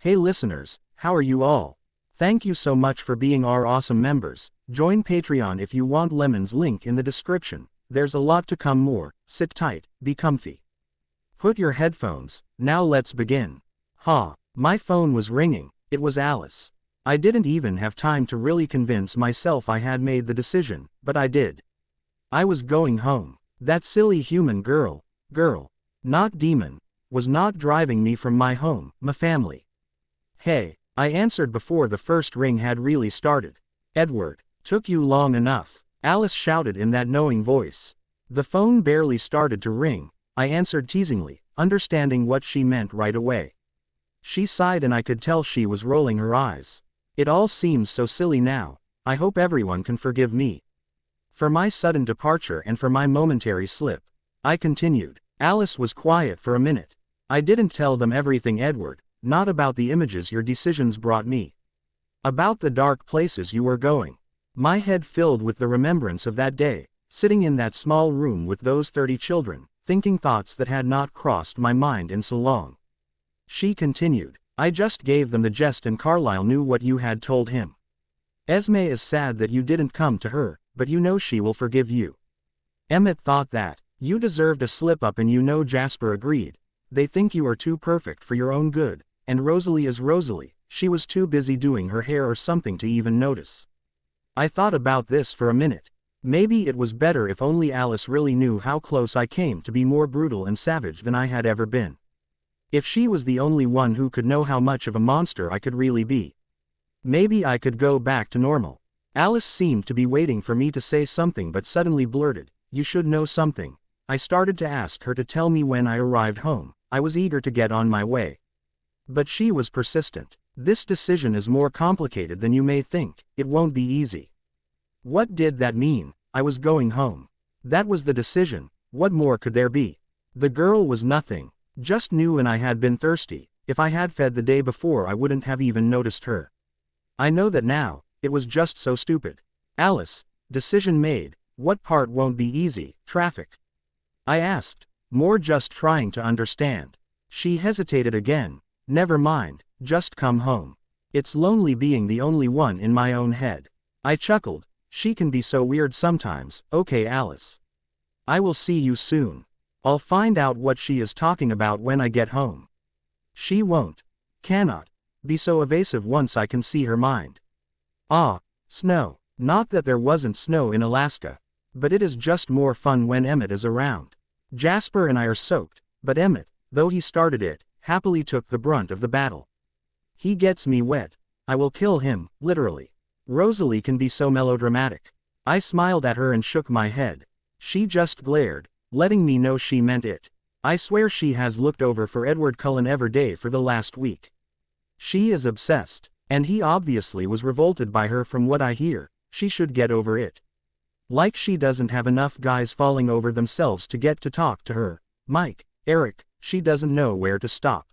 Hey listeners, how are you all? Thank you so much for being our awesome members. Join Patreon if you want lemons, link in the description. There's a lot to come more. Sit tight, be comfy. Put your headphones, now let's begin. My phone was ringing, it was Alice. I didn't even have time to really convince myself I had made the decision, but I did. I was going home. That silly human girl, not demon, was not driving me from my home, my family. Hey, I answered before the first ring had really started. Edward, took you long enough, Alice shouted in that knowing voice. The phone barely started to ring, I answered teasingly, understanding what she meant right away. She sighed and I could tell she was rolling her eyes. It all seems so silly now, I hope everyone can forgive me. For my sudden departure and for my momentary slip. I continued. Alice was quiet for a minute. I didn't tell them everything, Edward, not about the images your decisions brought me. About the dark places you were going. My head filled with the remembrance of that day, sitting in that small room with those 30 children, thinking thoughts that had not crossed my mind in so long. She continued. I just gave them the jest and Carlyle knew what you had told him. Esme is sad that you didn't come to her, but you know she will forgive you. Emmett thought that you deserved a slip-up and you know Jasper agreed. They think you are too perfect for your own good, and Rosalie is Rosalie, she was too busy doing her hair or something to even notice. I thought about this for a minute. Maybe it was better if only Alice really knew how close I came to be more brutal and savage than I had ever been. If she was the only one who could know how much of a monster I could really be. Maybe I could go back to normal. Alice seemed to be waiting for me to say something but suddenly blurted, "You should know something." I started to ask her to tell me when I arrived home. I was eager to get on my way. But she was persistent. This decision is more complicated than you may think, it won't be easy. What did that mean? I was going home. That was the decision, what more could there be? The girl was nothing, just knew and I had been thirsty. If I had fed the day before I wouldn't have even noticed her. I know that now, it was just so stupid. Alice, decision made, what part won't be easy? Traffic. I asked, more just trying to understand. She hesitated again. Never mind, just come home. It's lonely being the only one in my own head. I chuckled, she can be so weird sometimes. Okay Alice. I will see you soon. I'll find out what she is talking about when I get home. She won't, cannot, be so evasive once I can see her mind. Snow. Not that there wasn't snow in Alaska. But it is just more fun when Emmett is around. Jasper and I are soaked, but Emmett, though he started it, happily took the brunt of the battle. He gets me wet. I will kill him, literally. Rosalie can be so melodramatic. I smiled at her and shook my head. She just glared, letting me know she meant it. I swear she has looked over for Edward Cullen every day for the last week. She is obsessed, and he obviously was revolted by her from what I hear. She should get over it. Like she doesn't have enough guys falling over themselves to get to talk to her. Mike, Eric, she doesn't know where to stop.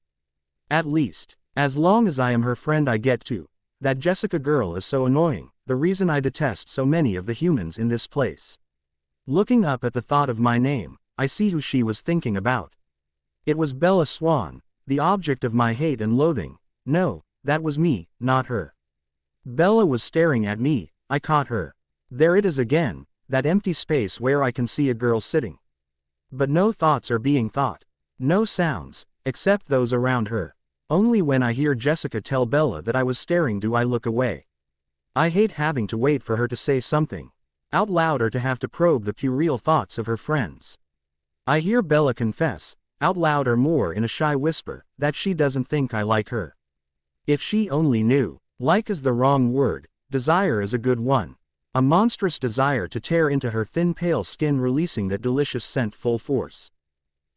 At least, as long as I am her friend I get to. That Jessica girl is so annoying, the reason I detest so many of the humans in this place. Looking up at the thought of my name, I see who she was thinking about. It was Bella Swan, the object of my hate and loathing. No, that was me, not her. Bella was staring at me, I caught her. There it is again, that empty space where I can see a girl sitting. But no thoughts are being thought. No sounds, except those around her. Only when I hear Jessica tell Bella that I was staring do I look away. I hate having to wait for her to say something out loud or to have to probe the puerile thoughts of her friends. I hear Bella confess, out loud or more in a shy whisper, that she doesn't think I like her. If she only knew. Like is the wrong word, desire is a good one. A monstrous desire to tear into her thin pale skin, releasing that delicious scent full force.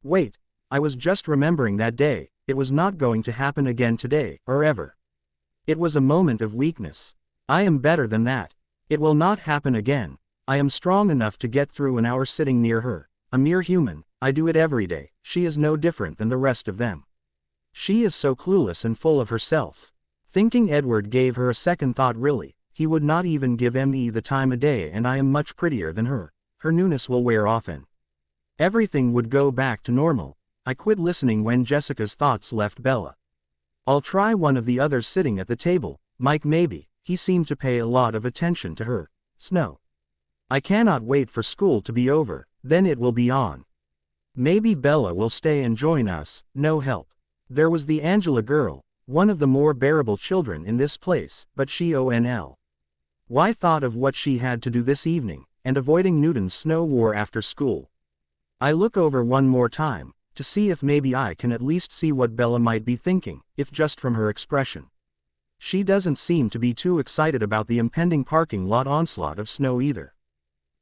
Wait, I was just remembering that day. It was not going to happen again today, or ever. It was a moment of weakness. I am better than that. It will not happen again. I am strong enough to get through an hour sitting near her. A mere human, I do it every day. She is no different than the rest of them. She is so clueless and full of herself. Thinking Edward gave her a second thought. Really, he would not even give me the time of day, and I am much prettier than her. Her newness will wear off and everything would go back to normal. I quit listening when Jessica's thoughts left Bella. I'll try one of the others sitting at the table, Mike maybe, he seemed to pay a lot of attention to her. Snow. I cannot wait for school to be over, then it will be on. Maybe Bella will stay and join us, no help. There was the Angela girl, one of the more bearable children in this place, but she onl. Why thought of what she had to do this evening, and avoiding Newton's snow war after school. I look over one more time, to see if maybe I can at least see what Bella might be thinking, if just from her expression. She doesn't seem to be too excited about the impending parking lot onslaught of snow either.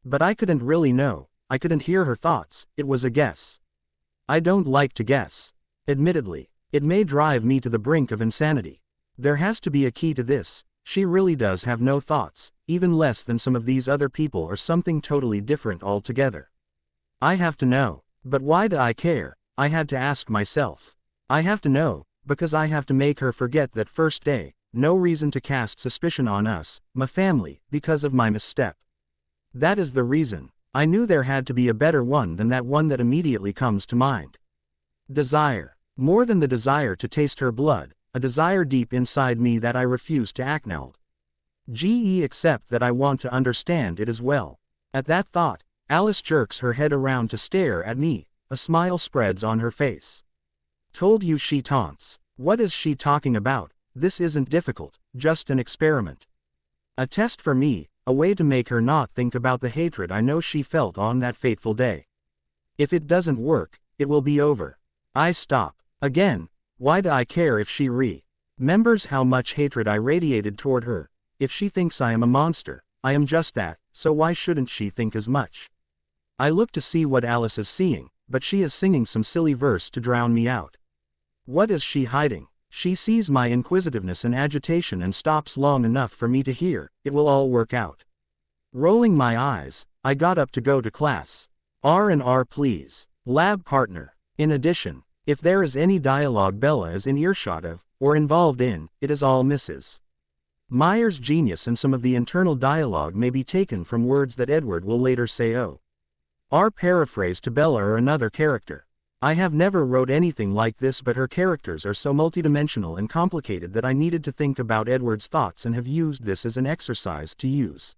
But I couldn't really know, I couldn't hear her thoughts, it was a guess. I don't like to guess. Admittedly, it may drive me to the brink of insanity. There has to be a key to this, she really does have no thoughts, even less than some of these other people or something totally different altogether. I have to know, but why do I care? I had to ask myself. I have to know, because I have to make her forget that first day, no reason to cast suspicion on us, my family, because of my misstep. That is the reason. I knew there had to be a better one than that one that immediately comes to mind. Desire. More than the desire to taste her blood, a desire deep inside me that I refuse to acknowledge. Except that I want to understand it as well. At that thought, Alice jerks her head around to stare at me. A smile spreads on her face. Told you, she taunts. What is she talking about? This isn't difficult, just an experiment. A test for me, a way to make her not think about the hatred I know she felt on that fateful day. If it doesn't work, it will be over. I stop. Again, why do I care if she remembers how much hatred I radiated toward her? If she thinks I am a monster, I am just that, so why shouldn't she think as much? I look to see what Alice is seeing, but she is singing some silly verse to drown me out. What is she hiding? She sees my inquisitiveness and agitation and stops long enough for me to hear, it will all work out. Rolling my eyes, I got up to go to class. R&R please. Lab partner. In addition, if there is any dialogue Bella is in earshot of, or involved in, it is all Mrs. Meyer's genius, and some of the internal dialogue may be taken from words that Edward will later say or paraphrase to Bella or another character. I have never wrote anything like this, but her characters are so multidimensional and complicated that I needed to think about Edward's thoughts and have used this as an exercise to use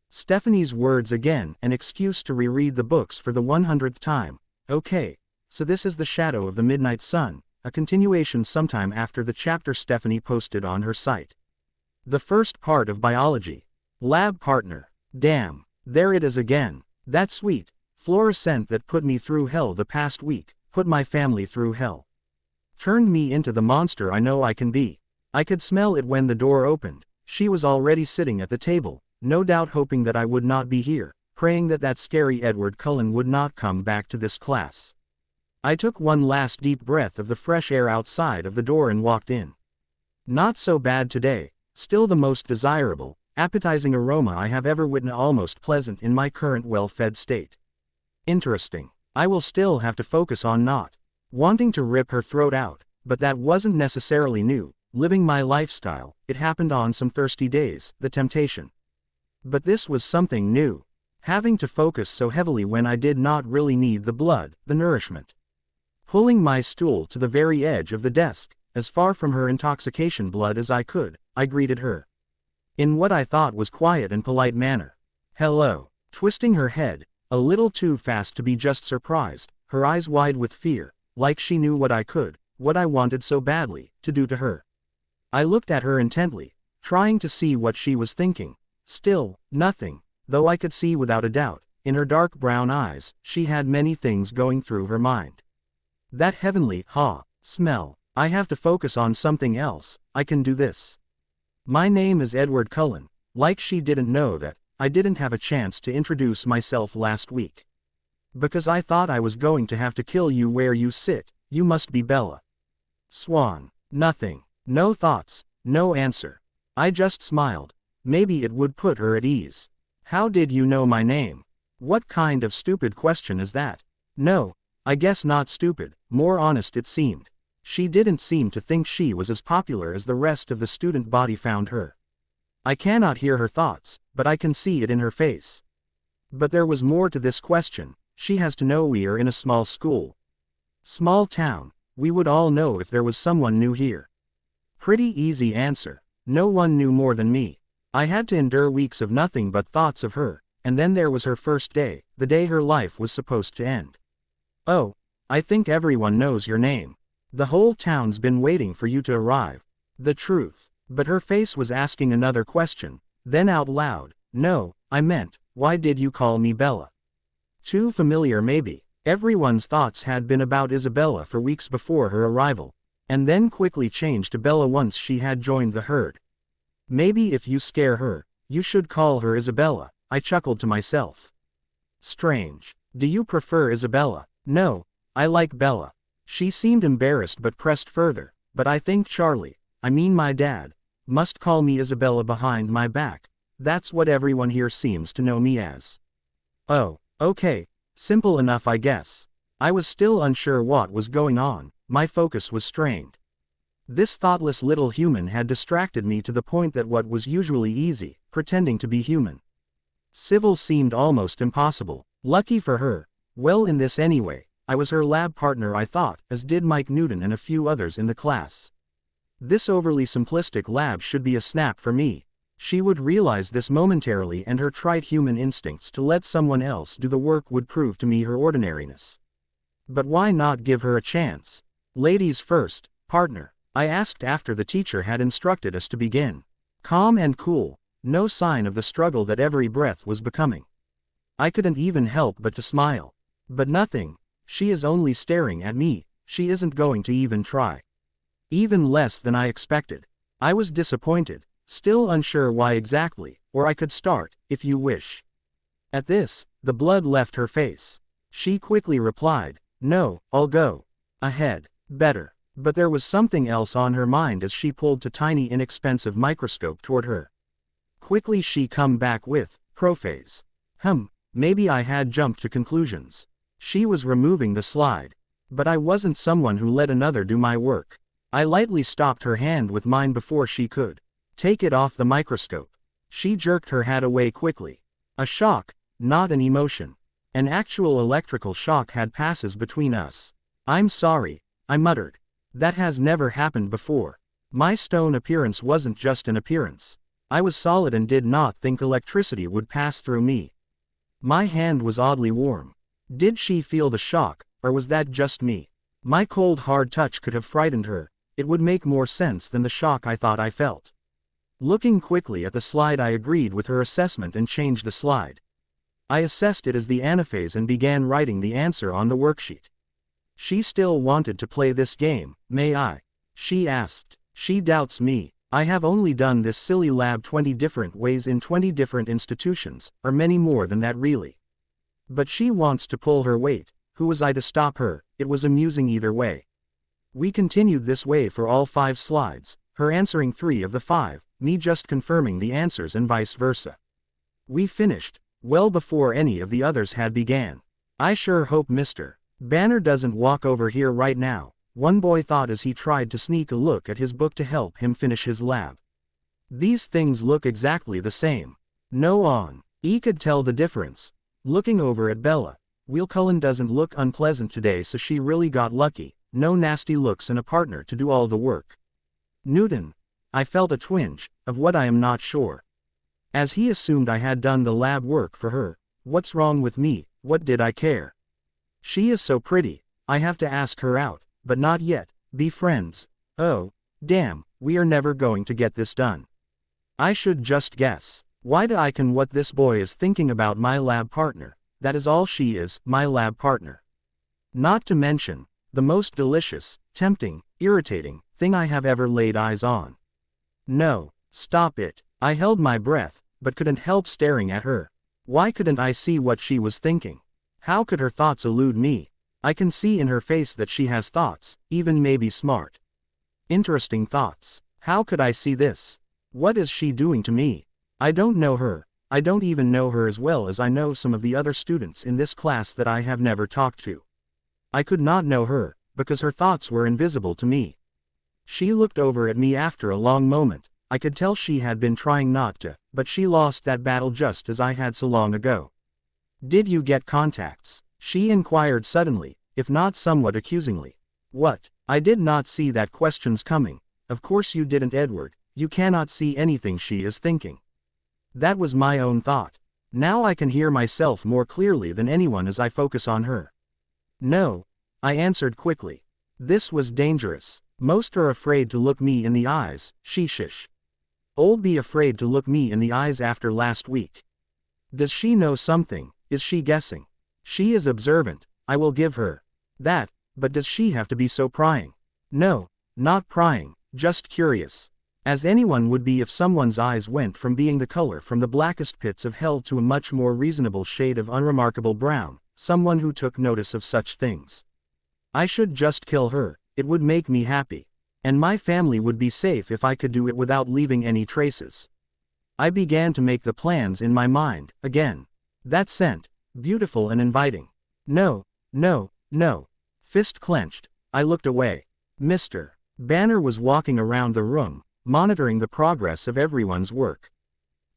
Stephanie's words again, an excuse to reread the books for the 100th time. Okay, so this is The Shadow of the Midnight Sun, a continuation sometime after the chapter Stephanie posted on her site. The first part of biology. Lab partner. Damn, there it is again. That sweet fluorescent that put me through hell the past week, put my family through hell. Turned me into the monster I know I can be. I could smell it when the door opened. She was already sitting at the table, no doubt hoping that I would not be here, praying that that scary Edward Cullen would not come back to this class. I took one last deep breath of the fresh air outside of the door and walked in. Not so bad today, still the most desirable, appetizing aroma I have ever witnessed, almost pleasant in my current well-fed state. Interesting. I will still have to focus on not wanting to rip her throat out, but that wasn't necessarily new, living my lifestyle, it happened on some thirsty days, the temptation. But this was something new. Having to focus so heavily when I did not really need the blood, the nourishment. Pulling my stool to the very edge of the desk, as far from her intoxication blood as I could, I greeted her. In what I thought was quiet and polite manner. Hello. Twisting her head, a little too fast to be just surprised, her eyes wide with fear, like she knew what I wanted so badly, to do to her. I looked at her intently, trying to see what she was thinking. Still, nothing, though I could see without a doubt, in her dark brown eyes, she had many things going through her mind. That heavenly, smell. I have to focus on something else, I can do this. My name is Edward Cullen, like she didn't know that I didn't have a chance to introduce myself last week. Because I thought I was going to have to kill you where you sit, you must be Bella. Swan. Nothing. No thoughts, no answer. I just smiled. Maybe it would put her at ease. How did you know my name? What kind of stupid question is that? No, I guess not stupid, more honest it seemed. She didn't seem to think she was as popular as the rest of the student body found her. I cannot hear her thoughts, but I can see it in her face. But there was more to this question. She has to know we're in a small school. Small town. We would all know if there was someone new here. Pretty easy answer. No one knew more than me. I had to endure weeks of nothing but thoughts of her, and then there was her first day, the day her life was supposed to end. Oh, I think everyone knows your name. The whole town's been waiting for you to arrive. The truth. But her face was asking another question, then out loud, no, I meant, why did you call me Bella? Too familiar maybe. Everyone's thoughts had been about Isabella for weeks before her arrival, and then quickly changed to Bella once she had joined the herd. Maybe if you scare her, you should call her Isabella, I chuckled to myself. Strange. Do you prefer Isabella? No, I like Bella. She seemed embarrassed but pressed further, but I think Charlie, I mean my dad, must call me Isabella behind my back. That's what everyone here seems to know me as. Oh, okay, simple enough I guess. I was still unsure what was going on, my focus was strained. This thoughtless little human had distracted me to the point that what was usually easy, pretending to be human, civil, seemed almost impossible. Lucky for her. Well, in this anyway, I was her lab partner, I thought, as did Mike Newton and a few others in the class. This overly simplistic lab should be a snap for me. She would realize this momentarily, and her trite human instincts to let someone else do the work would prove to me her ordinariness. But why not give her a chance? Ladies first, partner, I asked after the teacher had instructed us to begin. Calm and cool, no sign of the struggle that every breath was becoming. I couldn't even help but to smile. But nothing. She is only staring at me, she isn't going to even try. Even less than I expected. I was disappointed, still unsure why exactly, or I could start, if you wish. At this, the blood left her face. She quickly replied, no, I'll go ahead. Better. But there was something else on her mind as she pulled the tiny inexpensive microscope toward her. Quickly she come back with, prophase. Maybe I had jumped to conclusions. She was removing the slide. But I wasn't someone who let another do my work. I lightly stopped her hand with mine before she could take it off the microscope. She jerked her hat away quickly. A shock, not an emotion. An actual electrical shock had passes between us. I'm sorry, I muttered. That has never happened before. My stone appearance wasn't just an appearance. I was solid and did not think electricity would pass through me. My hand was oddly warm. Did she feel the shock, or was that just me? My cold hard touch could have frightened her. It would make more sense than the shock I thought I felt. Looking quickly at the slide, I agreed with her assessment and changed the slide. I assessed it as the anaphase and began writing the answer on the worksheet. She still wanted to play this game. May I? She asked. She doubts me. I have only done this silly lab 20 different ways in 20 different institutions, or many more than that really. But she wants to pull her weight. Who was I to stop her? It was amusing either way. We continued this way for all 5 slides, her answering 3 of the 5, me just confirming the answers and vice versa. We finished, well before any of the others had began. I sure hope Mr. Banner doesn't walk over here right now, one boy thought as he tried to sneak a look at his book to help him finish his lab. These things look exactly the same. No on. He could tell the difference. Looking over at Bella. Will Cullen doesn't look unpleasant today, so she really got lucky. No nasty looks and a partner to do all the work. Newton. I felt a twinge, of what I am not sure. As he assumed I had done the lab work for her. What's wrong with me? What did I care? She is so pretty. I have to ask her out, but not yet. Be friends. Oh, damn, we are never going to get this done. I should just guess. Why do I can what this boy is thinking about my lab partner? That is all she is, my lab partner. Not to mention, the most delicious, tempting, irritating thing I have ever laid eyes on. No, stop it. I held my breath, but couldn't help staring at her. Why couldn't I see what she was thinking? How could her thoughts elude me? I can see in her face that she has thoughts, even maybe smart. Interesting thoughts. How could I see this? What is she doing to me? I don't know her. I don't even know her as well as I know some of the other students in this class that I have never talked to. I could not know her, because her thoughts were invisible to me. She looked over at me after a long moment. I could tell she had been trying not to, but she lost that battle just as I had so long ago. Did you get contacts? She inquired suddenly, if not somewhat accusingly. What? I did not see that questions coming. Of course you didn't, Edward, you cannot see anything she is thinking. That was my own thought. Now I can hear myself more clearly than anyone as I focus on her. No, I answered quickly. This was dangerous. Most are afraid to look me in the eyes, sheesh. Old be afraid to look me in the eyes after last week. Does she know something? Is she guessing? She is observant, I will give her that, but does she have to be so prying? No, not prying, just curious. As anyone would be if someone's eyes went from being the color from the blackest pits of hell to a much more reasonable shade of unremarkable brown, someone who took notice of such things. I should just kill her, it would make me happy. And my family would be safe if I could do it without leaving any traces. I began to make the plans in my mind, again. That scent, beautiful and inviting. No, no, no. Fist clenched, I looked away. Mr. Banner was walking around the room, monitoring the progress of everyone's work.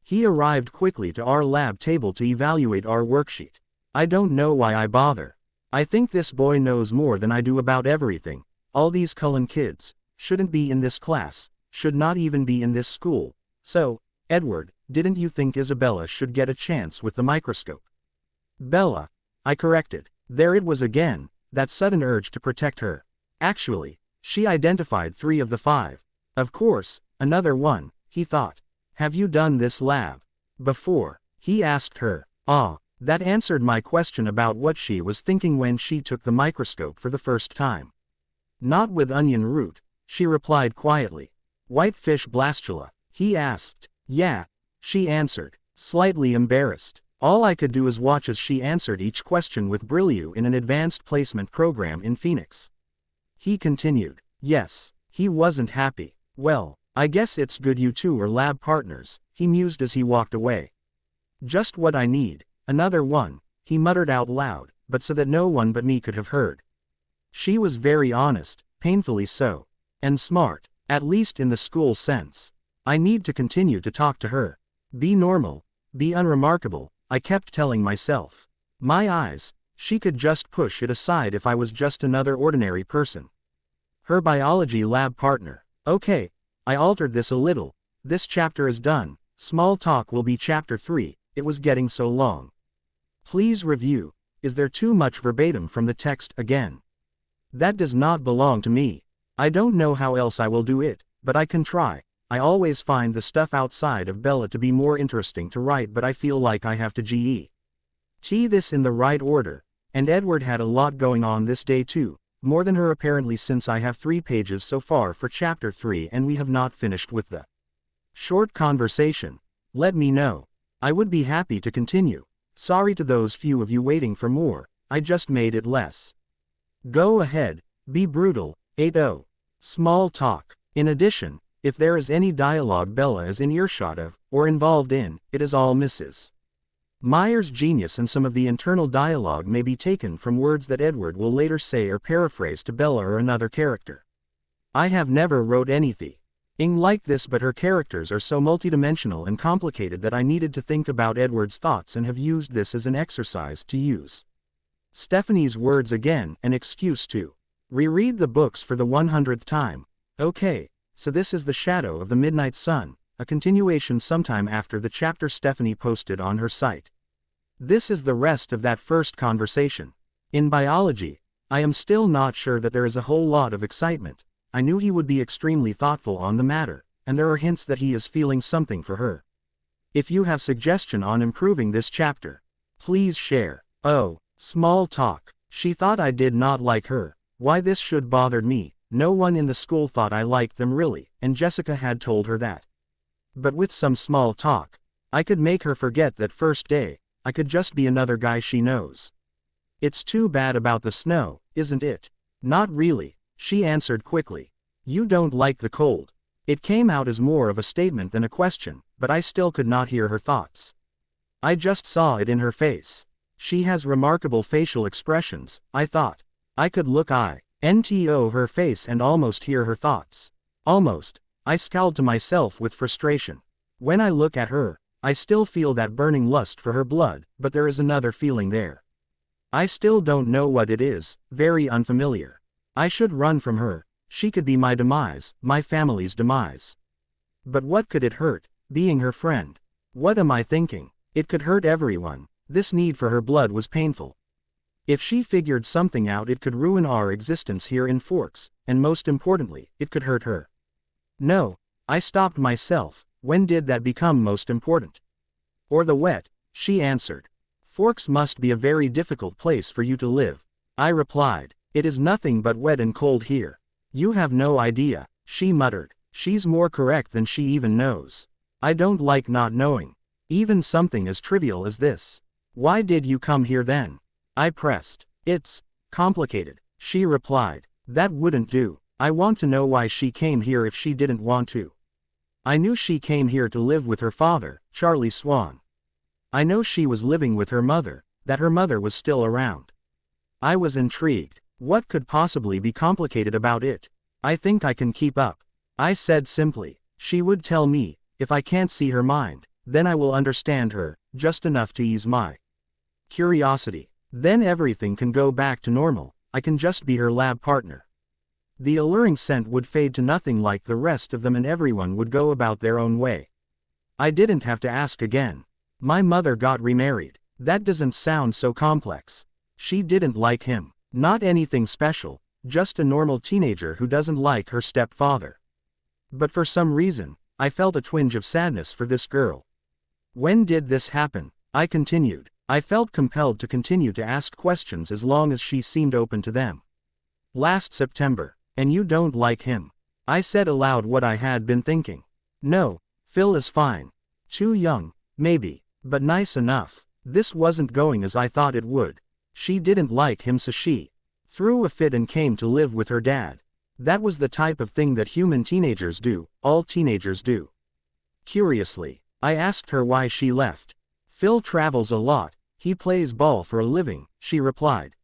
He arrived quickly to our lab table to evaluate our worksheet. I don't know why I bother. I think this boy knows more than I do about everything. All these Cullen kids shouldn't be in this class, should not even be in this school. So, Edward, didn't you think Isabella should get a chance with the microscope? Bella, I corrected. There it was again, that sudden urge to protect her. Actually, she identified 3 of the 5. Of course, another one, he thought. Have you done this lab before? He asked her. That answered my question about what she was thinking when she took the microscope for the first time. Not with onion root, she replied quietly. Whitefish blastula, he asked. Yeah, she answered, slightly embarrassed. All I could do is watch as she answered each question with brilliance in an advanced placement program in Phoenix. He continued. Yes, he wasn't happy. Well, I guess it's good you two are lab partners, he mused as he walked away. Just what I need, another one, he muttered out loud, but so that no one but me could have heard. She was very honest, painfully so. And smart, at least in the school sense. I need to continue to talk to her. Be normal, be unremarkable, I kept telling myself. My eyes, she could just push it aside if I was just another ordinary person. Her biology lab partner. Okay, I altered this a little. This chapter is done. Small talk will be chapter 3, it was getting so long. Please review. Is there too much verbatim from the text again? That does not belong to me. I don't know how else I will do it, but I can try. I always find the stuff outside of Bella to be more interesting to write, but I feel like I have to get this in the right order. And Edward had a lot going on this day too, more than her apparently, since I have 3 pages so far for chapter 3 and we have not finished with the short conversation. Let me know. I would be happy to continue. Sorry to those few of you waiting for more, I just made it less. Go ahead, be brutal. 8-0. Small talk. In addition, if there is any dialogue Bella is in earshot of, or involved in, it is all Mrs. Meyer's genius, and some of the internal dialogue may be taken from words that Edward will later say or paraphrase to Bella or another character. I have never wrote anything like this, but her characters are so multidimensional and complicated that I needed to think about Edward's thoughts and have used this as an exercise to use Stephanie's words again, an excuse to reread the books for the 100th time. Okay, so this is The Shadow of the Midnight Sun, a continuation sometime after the chapter Stephanie posted on her site. This is the rest of that first conversation. In biology, I am still not sure that there is a whole lot of excitement. I knew he would be extremely thoughtful on the matter, and there are hints that he is feeling something for her. If you have suggestion on improving this chapter, please share. Oh, small talk. She thought I did not like her. Why this should bothered me. No one in the school thought I liked them really, and Jessica had told her that. But with some small talk, I could make her forget that first day. I could just be another guy she knows. It's too bad about the snow, isn't it? Not really, she answered quickly. You don't like the cold. It came out as more of a statement than a question, but I still could not hear her thoughts. I just saw it in her face. She has remarkable facial expressions, I thought. I could look into her face and almost hear her thoughts. Almost. I scowled to myself with frustration. When I look at her, I still feel that burning lust for her blood, but there is another feeling there. I still don't know what it is, very unfamiliar. I should run from her, She could be my demise, my family's demise. But what could it hurt, being her friend? What am I thinking? It could hurt everyone. This need for her blood was painful. If she figured something out, it could ruin our existence here in Forks, and most importantly, it could hurt her. No, I stopped myself. When did that become most important? Or the wet, she answered. Forks must be a very difficult place for you to live. I replied. It is nothing but wet and cold here. You have no idea, she muttered. She's more correct than she even knows. I don't like not knowing. Even something as trivial as this. Why did you come here then? I pressed. It's complicated, she replied. That wouldn't do. I want to know why she came here if she didn't want to. I knew she came here to live with her father, Charlie Swan. I know she was living with her mother, that her mother was still around. I was intrigued. What could possibly be complicated about it? I think I can keep up. I said simply. She would tell me, if I can't see her mind, then I will understand her, just enough to ease my curiosity. Then everything can go back to normal, I can just be her lab partner. The alluring scent would fade to nothing like the rest of them and everyone would go about their own way. I didn't have to ask again. My mother got remarried. That doesn't sound so complex. She didn't like him. Not anything special, just a normal teenager who doesn't like her stepfather. But for some reason, I felt a twinge of sadness for this girl. When did this happen? I continued. I felt compelled to continue to ask questions as long as she seemed open to them. Last September. And you don't like him? I said aloud what I had been thinking. No, Phil is fine. Too young, maybe, but nice enough. This wasn't going as I thought it would. She didn't like him, so she threw a fit and came to live with her dad. That was the type of thing that human teenagers do, all teenagers do. Curiously, I asked her why she left. Phil travels a lot, he plays ball for a living, she replied.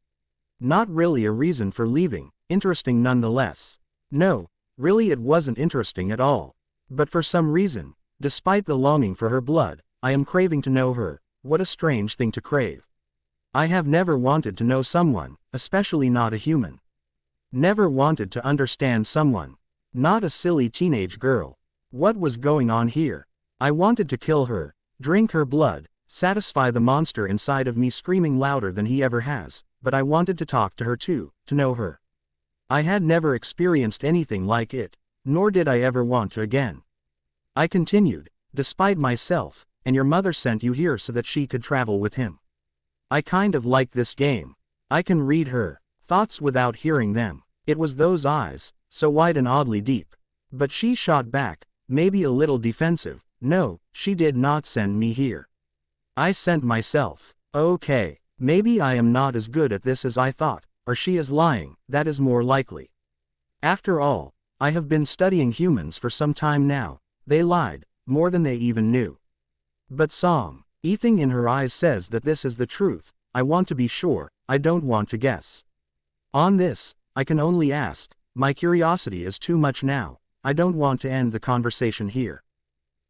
Not really a reason for leaving, interesting nonetheless. No, really it wasn't interesting at all. But for some reason, despite the longing for her blood, I am craving to know her. What a strange thing to crave. I have never wanted to know someone, especially not a human. Never wanted to understand someone. Not a silly teenage girl. What was going on here? I wanted to kill her, drink her blood, satisfy the monster inside of me screaming louder than he ever has, but I wanted to talk to her too, to know her. I had never experienced anything like it, nor did I ever want to again. I continued, despite myself, and your mother sent you here so that she could travel with him. I kind of like this game. I can read her thoughts without hearing them. It was those eyes, so wide and oddly deep. But she shot back, maybe a little defensive. No, she did not send me here. I sent myself. Okay, maybe I am not as good at this as I thought, or she is lying, that is more likely. After all, I have been studying humans for some time now. They lied, more than they even knew. But something in her eyes says that this is the truth. I want to be sure, I don't want to guess. On this, I can only ask, my curiosity is too much now, I don't want to end the conversation here.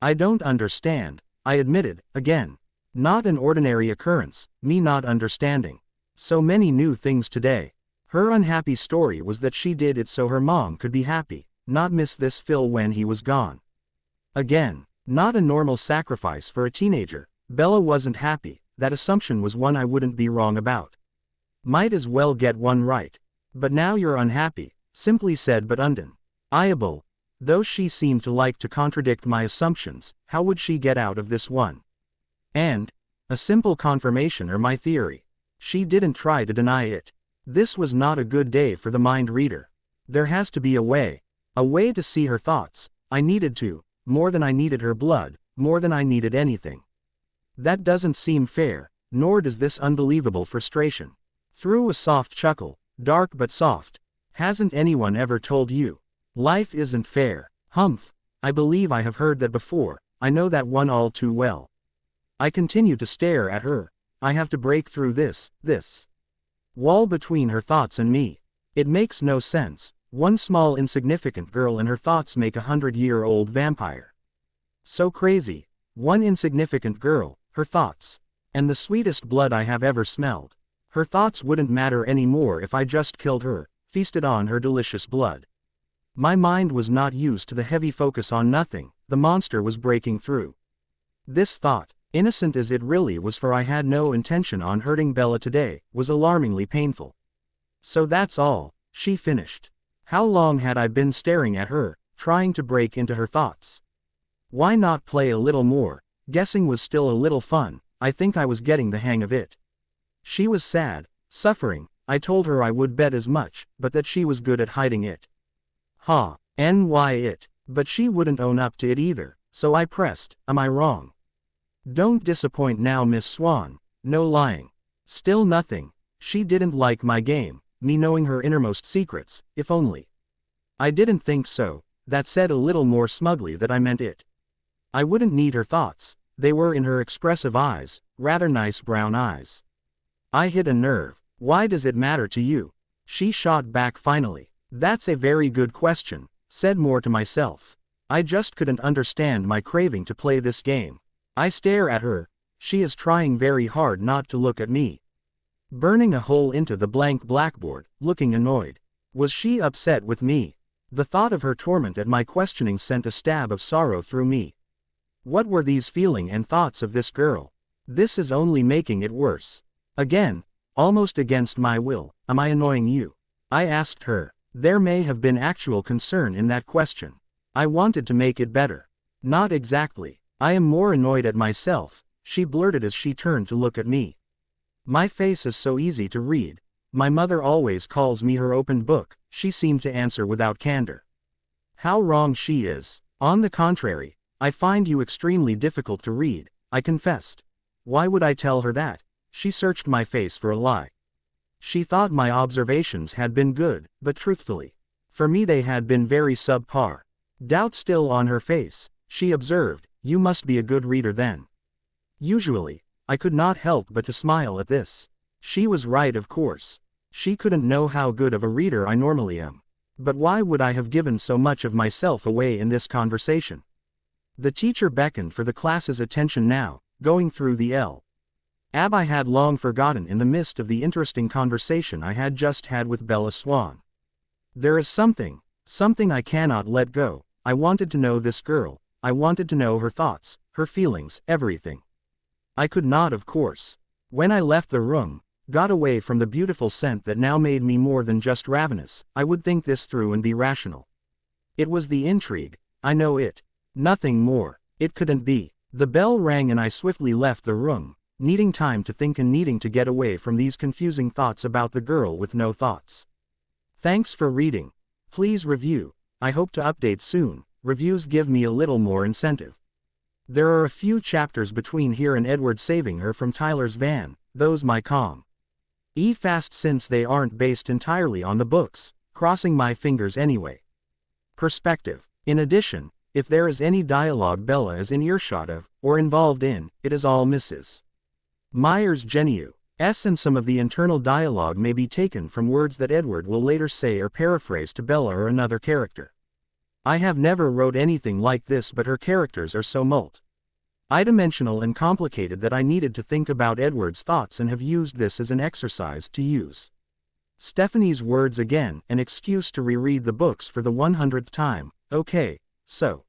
I don't understand, I admitted, again. Not an ordinary occurrence, me not understanding. So many new things today. Her unhappy story was that she did it so her mom could be happy, not miss this Phil when he was gone. Again, not a normal sacrifice for a teenager. Bella wasn't happy, that assumption was one I wouldn't be wrong about. Might as well get one right. But now you're unhappy, simply said but undeniable. Though she seemed to like to contradict my assumptions, how would she get out of this one? And a simple confirmation or my theory. She didn't try to deny it. This was not a good day for the mind reader. There has to be a way to see her thoughts. I needed to, more than I needed her blood, more than I needed anything. That doesn't seem fair, nor does this unbelievable frustration. Through a soft chuckle, dark but soft. Hasn't anyone ever told you? Life isn't fair. Humph. I believe I have heard that before, I know that one all too well. I continue to stare at her. I have to break through this wall between her thoughts and me. It makes no sense. One small insignificant girl and her thoughts make a 100-year-old vampire. So crazy. One insignificant girl, her thoughts. And the sweetest blood I have ever smelled. Her thoughts wouldn't matter anymore if I just killed her, feasted on her delicious blood. My mind was not used to the heavy focus on nothing, the monster was breaking through. This thought, innocent as it really was, for I had no intention on hurting Bella today, was alarmingly painful. So that's all, she finished. How long had I been staring at her, trying to break into her thoughts? Why not play a little more? Guessing was still a little fun. I think I was getting the hang of it. She was sad, suffering. I told her I would bet as much, but that she was good at hiding it. Why it? But she wouldn't own up to it either, so I pressed, am I wrong? Don't disappoint now, Miss Swan. No lying. Still nothing. She didn't like my game, me knowing her innermost secrets, if only. I didn't think so. That said a little more smugly that I meant it. I wouldn't need her thoughts, they were in her expressive eyes, rather nice brown eyes. I hit a nerve. Why does it matter to you? She shot back finally. That's a very good question, said more to myself. I just couldn't understand my craving to play this game. I stare at her. She is trying very hard not to look at me. Burning a hole into the blank blackboard, looking annoyed. Was she upset with me? The thought of her torment at my questioning sent a stab of sorrow through me. What were these feelings and thoughts of this girl? This is only making it worse. Again, almost against my will, am I annoying you? I asked her. There may have been actual concern in that question. I wanted to make it better. Not exactly. I am more annoyed at myself, she blurted as she turned to look at me. My face is so easy to read. My mother always calls me her open book, she seemed to answer without candor. How wrong she is. On the contrary, I find you extremely difficult to read, I confessed. Why would I tell her that? She searched my face for a lie. She thought my observations had been good, but truthfully, for me they had been very subpar. Doubt still on her face, she observed, you must be a good reader then. Usually, I could not help but to smile at this. She was right, of course. She couldn't know how good of a reader I normally am. But why would I have given so much of myself away in this conversation? The teacher beckoned for the class's attention now, going through the Ab I had long forgotten in the midst of the interesting conversation I had just had with Bella Swan. There is something I cannot let go. I wanted to know this girl. I wanted to know her thoughts, her feelings, everything. I could not, of course. When I left the room, got away from the beautiful scent that now made me more than just ravenous, I would think this through and be rational. It was the intrigue, I know it. Nothing more. It couldn't be. The bell rang and I swiftly left the room, needing time to think and needing to get away from these confusing thoughts about the girl with no thoughts. Thanks for reading. Please review. I hope to update soon. Reviews give me a little more incentive. There are a few chapters between here and Edward saving her from Tyler's van, those my calm. Fast since they aren't based entirely on the books, crossing my fingers anyway. Perspective. In addition, if there is any dialogue Bella is in earshot of, or involved in, it is all Mrs. Myers' Genu. And some of the internal dialogue may be taken from words that Edward will later say or paraphrase to Bella or another character. I have never wrote anything like this, but her characters are so multi-dimensional and complicated that I needed to think about Edward's thoughts and have used this as an exercise to use Stephanie's words again, an excuse to reread the books for the 100th time. Okay, so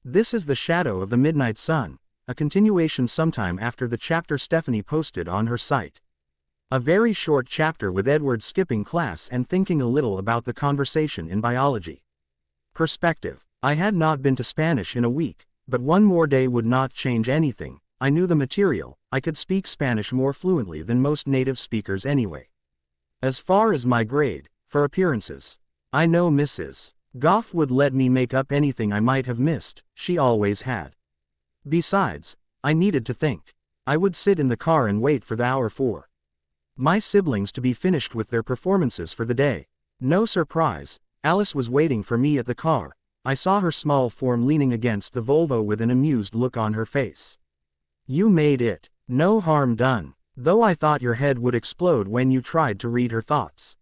this is The Shadow of the Midnight Sun, a continuation sometime after the chapter Stephanie posted on her site. A very short chapter with Edward skipping class and thinking a little about the conversation in biology. Perspective. I had not been to Spanish in a week, but one more day would not change anything. I knew the material, I could speak Spanish more fluently than most native speakers anyway. As far as my grade, for appearances, I know Mrs. Goff would let me make up anything I might have missed, she always had. Besides, I needed to think. I would sit in the car and wait for the hour for my siblings to be finished with their performances for the day. No surprise, Alice was waiting for me at the car. I saw her small form leaning against the Volvo with an amused look on her face. You made it. No harm done. Though I thought your head would explode when you tried to read her thoughts.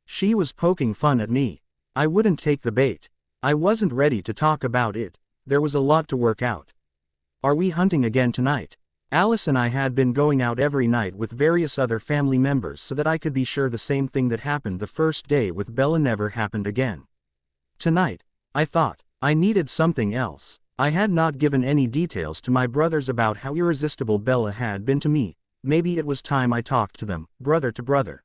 She was poking fun at me. I wouldn't take the bait. I wasn't ready to talk about it. There was a lot to work out. Are we hunting again tonight? Alice and I had been going out every night with various other family members so that I could be sure the same thing that happened the first day with Bella never happened again. Tonight, I thought, I needed something else. I had not given any details to my brothers about how irresistible Bella had been to me. Maybe it was time I talked to them, brother to brother.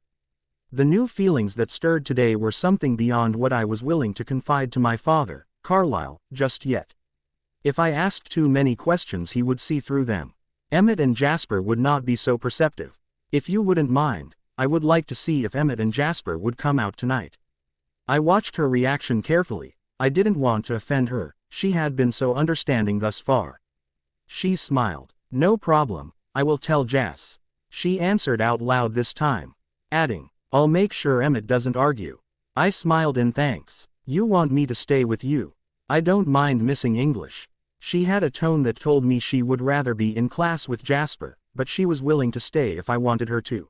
The new feelings that stirred today were something beyond what I was willing to confide to my father, Carlyle, just yet. If I asked too many questions he would see through them. Emmett and Jasper would not be so perceptive. If you wouldn't mind, I would like to see if Emmett and Jasper would come out tonight. I watched her reaction carefully. I didn't want to offend her, she had been so understanding thus far. She smiled. No problem, I will tell Jas. She answered out loud this time, adding, I'll make sure Emmett doesn't argue. I smiled in thanks. You want me to stay with you? I don't mind missing English. She had a tone that told me she would rather be in class with Jasper, but she was willing to stay if I wanted her to.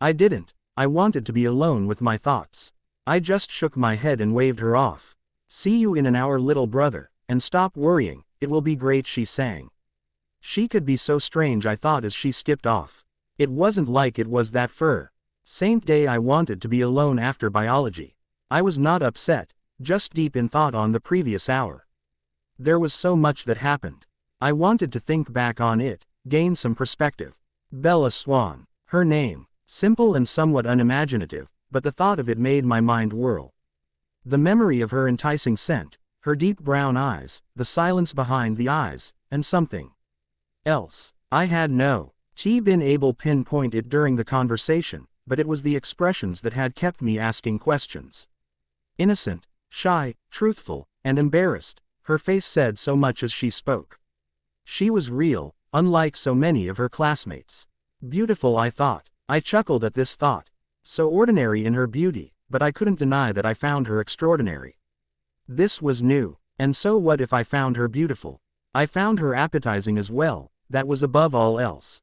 I didn't. I wanted to be alone with my thoughts. I just shook my head and waved her off. See you in an hour, little brother, and stop worrying, it will be great, she sang. She could be so strange, I thought as she skipped off. It wasn't like it was that same day I wanted to be alone after biology. I was not upset, just deep in thought on the previous hour. There was so much that happened. I wanted to think back on it, gain some perspective. Bella Swan. Her name. Simple and somewhat unimaginative, but the thought of it made my mind whirl. The memory of her enticing scent, her deep brown eyes, the silence behind the eyes, and something else. I had been able to pinpoint it during the conversation, but it was the expressions that had kept me asking questions. Innocent, shy, truthful, and embarrassed, her face said so much as she spoke. She was real, unlike so many of her classmates. Beautiful, I thought. I chuckled at this thought. So ordinary in her beauty, but I couldn't deny that I found her extraordinary. This was new, and so what if I found her beautiful? I found her appetizing as well, that was above all else.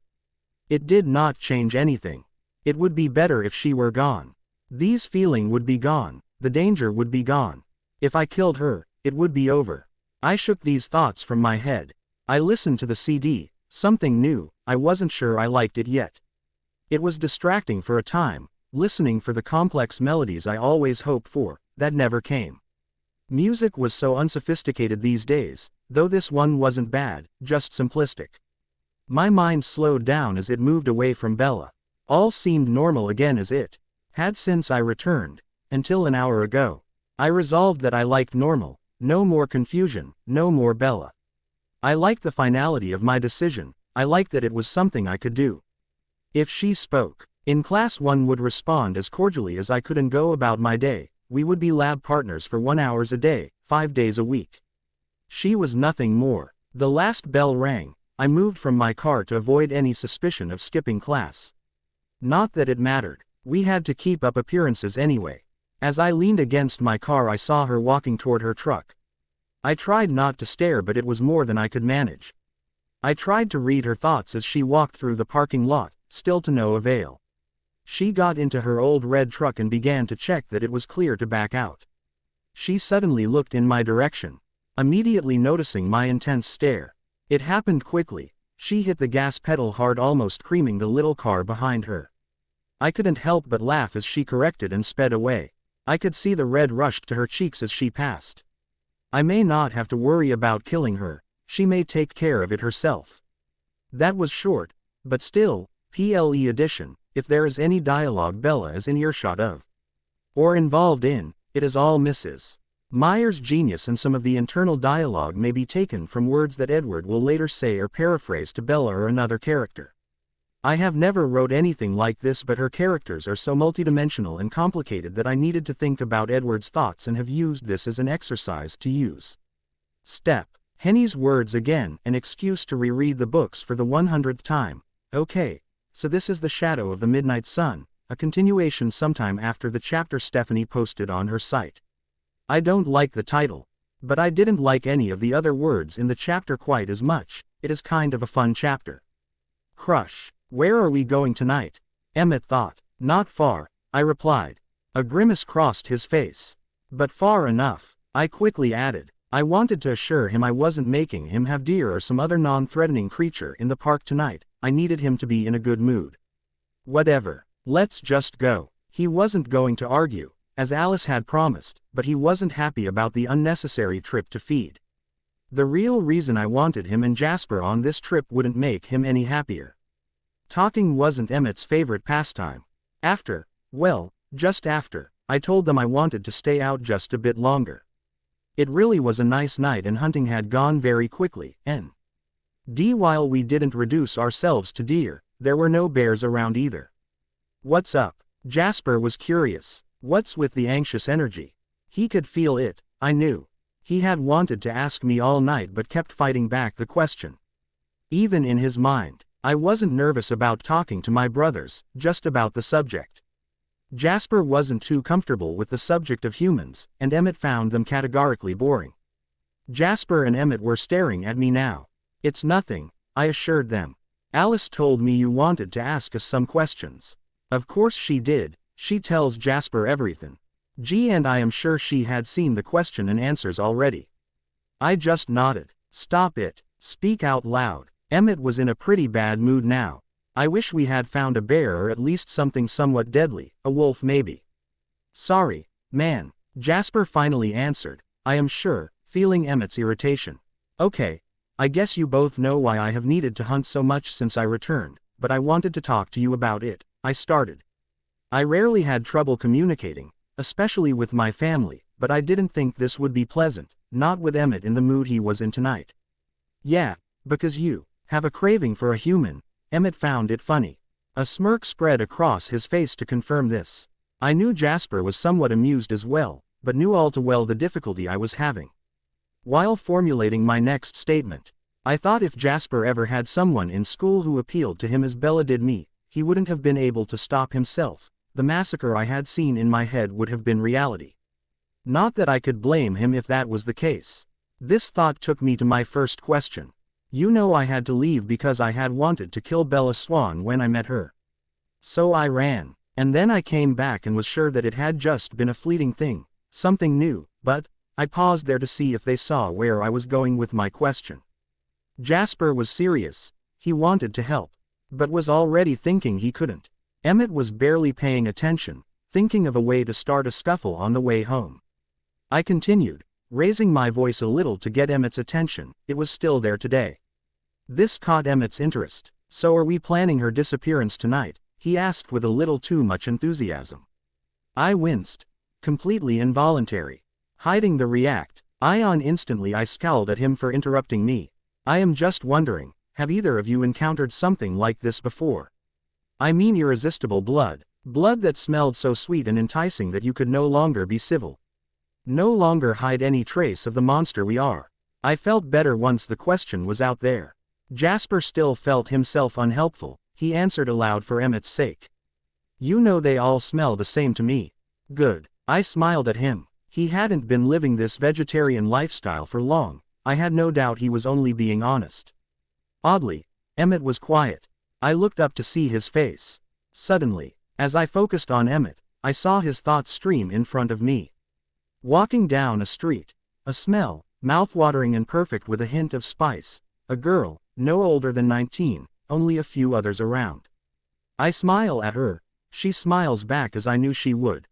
It did not change anything. It would be better if she were gone. These feelings would be gone, the danger would be gone. If I killed her, it would be over. I shook these thoughts from my head. I listened to the CD, something new, I wasn't sure I liked it yet. It was distracting for a time, listening for the complex melodies I always hoped for, that never came. Music was so unsophisticated these days, though this one wasn't bad, just simplistic. My mind slowed down as it moved away from Bella. All seemed normal again as it had since I returned, until an hour ago. I resolved that I liked normal, no more confusion, no more Bella. I liked the finality of my decision, I liked that it was something I could do. If she spoke in class, one would respond as cordially as I could and go about my day. We would be lab partners for 1 hour a day, 5 days a week. She was nothing more. The last bell rang. I moved from my car to avoid any suspicion of skipping class. Not that it mattered. We had to keep up appearances anyway. As I leaned against my car, I saw her walking toward her truck. I tried not to stare, but it was more than I could manage. I tried to read her thoughts as she walked through the parking lot, still to no avail. She got into her old red truck and began to check that it was clear to back out. She suddenly looked in my direction, immediately noticing my intense stare. It happened quickly. She hit the gas pedal hard, almost creaming the little car behind her. I couldn't help but laugh as she corrected and sped away. I could see the red rushed to her cheeks as she passed. I may not have to worry about killing her, she may take care of it herself. That was short, but still, PLE edition. If there is any dialogue Bella is in earshot of, or involved in, it is all Mrs. Meyer's genius, and some of the internal dialogue may be taken from words that Edward will later say or paraphrase to Bella or another character. I have never wrote anything like this, but her characters are so multidimensional and complicated that I needed to think about Edward's thoughts and have used this as an exercise to use. Step. Henny's words again, an excuse to reread the books for the 100th time. Okay. So this is The Shadow of the Midnight Sun, a continuation sometime after the chapter Stephanie posted on her site. I don't like the title, but I didn't like any of the other words in the chapter quite as much. It is kind of a fun chapter. Crush. Where are we going tonight? Emmett thought. Not far, I replied. A grimace crossed his face. But far enough, I quickly added. I wanted to assure him I wasn't making him have deer or some other non-threatening creature in the park tonight. I needed him to be in a good mood. Whatever. Let's just go. He wasn't going to argue. as Alice had promised, but he wasn't happy about the unnecessary trip to feed. The real reason I wanted him and Jasper on this trip wouldn't make him any happier. Talking wasn't Emmett's favorite pastime. Just after, I told them I wanted to stay out just a bit longer. It really was a nice night and hunting had gone very quickly, and while we didn't reduce ourselves to deer, there were no bears around either. What's up? Jasper was curious. What's with the anxious energy? He could feel it, I knew. He had wanted to ask me all night but kept fighting back the question. Even in his mind, I wasn't nervous about talking to my brothers, just about the subject. Jasper wasn't too comfortable with the subject of humans, and Emmett found them categorically boring. Jasper and Emmett were staring at me now. It's nothing, I assured them. Alice told me you wanted to ask us some questions. Of course she did, she tells Jasper everything. And I am sure she had seen the question and answers already. I just nodded. Stop it, speak out loud. Emmett was in a pretty bad mood now. I wish we had found a bear or at least something somewhat deadly, a wolf maybe. Sorry, man, Jasper finally answered, I am sure, feeling Emmett's irritation. Okay, I guess you both know why I have needed to hunt so much since I returned, but I wanted to talk to you about it, I started. I rarely had trouble communicating, especially with my family, but I didn't think this would be pleasant, not with Emmett in the mood he was in tonight. Yeah, because you have a craving for a human. Emmett found it funny. A smirk spread across his face to confirm this. I knew Jasper was somewhat amused as well, but knew all too well the difficulty I was having. While formulating my next statement, I thought if Jasper ever had someone in school who appealed to him as Bella did me, he wouldn't have been able to stop himself. The massacre I had seen in my head would have been reality. Not that I could blame him if that was the case. This thought took me to my first question. You know I had to leave because I had wanted to kill Bella Swan when I met her. So I ran, and then I came back and was sure that it had just been a fleeting thing, something new, but I paused there to see if they saw where I was going with my question. Jasper was serious. He wanted to help, but was already thinking he couldn't. Emmett was barely paying attention, thinking of a way to start a scuffle on the way home. I continued, raising my voice a little to get Emmett's attention. It was still there today. This caught Emmett's interest. So are we planning her disappearance tonight? He asked with a little too much enthusiasm. I winced. Completely involuntary. Hiding the react. Instantly I scowled at him for interrupting me. I am just wondering, have either of you encountered something like this before? I mean irresistible blood. Blood that smelled so sweet and enticing that you could no longer be civil. No longer hide any trace of the monster we are. I felt better once the question was out there. Jasper still felt himself unhelpful. He answered aloud for Emmett's sake. You know they all smell the same to me. Good. I smiled at him. He hadn't been living this vegetarian lifestyle for long. I had no doubt he was only being honest. Oddly, Emmett was quiet. I looked up to see his face. Suddenly, as I focused on Emmett, I saw his thoughts stream in front of me. Walking down a street. A smell, mouth-watering and perfect with a hint of spice. A girl, no older than 19, only a few others around. I smile at her. She smiles back as I knew she would.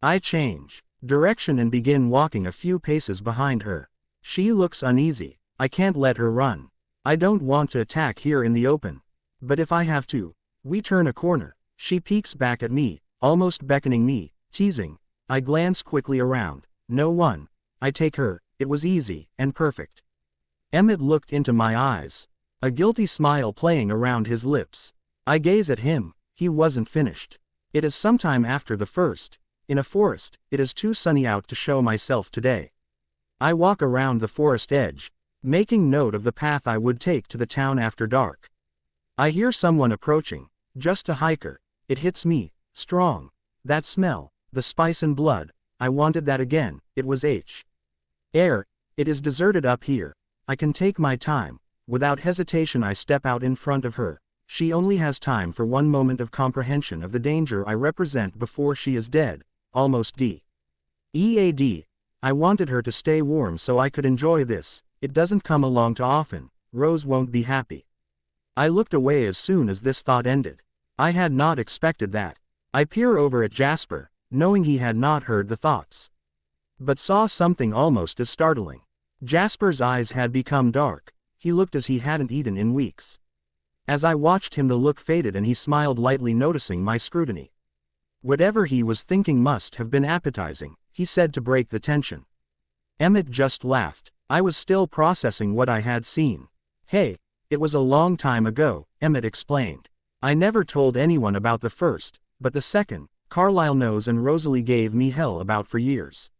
I change direction and begin walking a few paces behind her. She looks uneasy. I can't let her run. I don't want to attack here in the open. But if I have to. We turn a corner. She peeks back at me, almost beckoning me, teasing. I glance quickly around. No one. I take her. It was easy and perfect. Emmett looked into my eyes. A guilty smile playing around his lips. I gaze at him. He wasn't finished. It is sometime after the first. In a forest. It is too sunny out to show myself today. I walk around the forest edge, making note of the path I would take to the town after dark. I hear someone approaching. Just a hiker. It hits me, strong. That smell, the spice and blood. I wanted that again. It was air. It is deserted up here. I can take my time. Without hesitation I step out in front of her. She only has time for one moment of comprehension of the danger I represent before she is dead. Almost dead. I wanted her to stay warm so I could enjoy this. It doesn't come along too often. Rose won't be happy. I looked away as soon as this thought ended. I had not expected that. I peer over at Jasper. knowing he had not heard the thoughts. But saw something almost as startling. Jasper's eyes had become dark. He looked as he hadn't eaten in weeks. As I watched him, the look faded and he smiled lightly, noticing my scrutiny. Whatever he was thinking must have been appetizing, he said to break the tension. Emmett just laughed. I was still processing what I had seen. Hey, it was a long time ago, Emmett explained. I never told anyone about the first, but the second, Carlisle knows and Rosalie gave me hell about for years.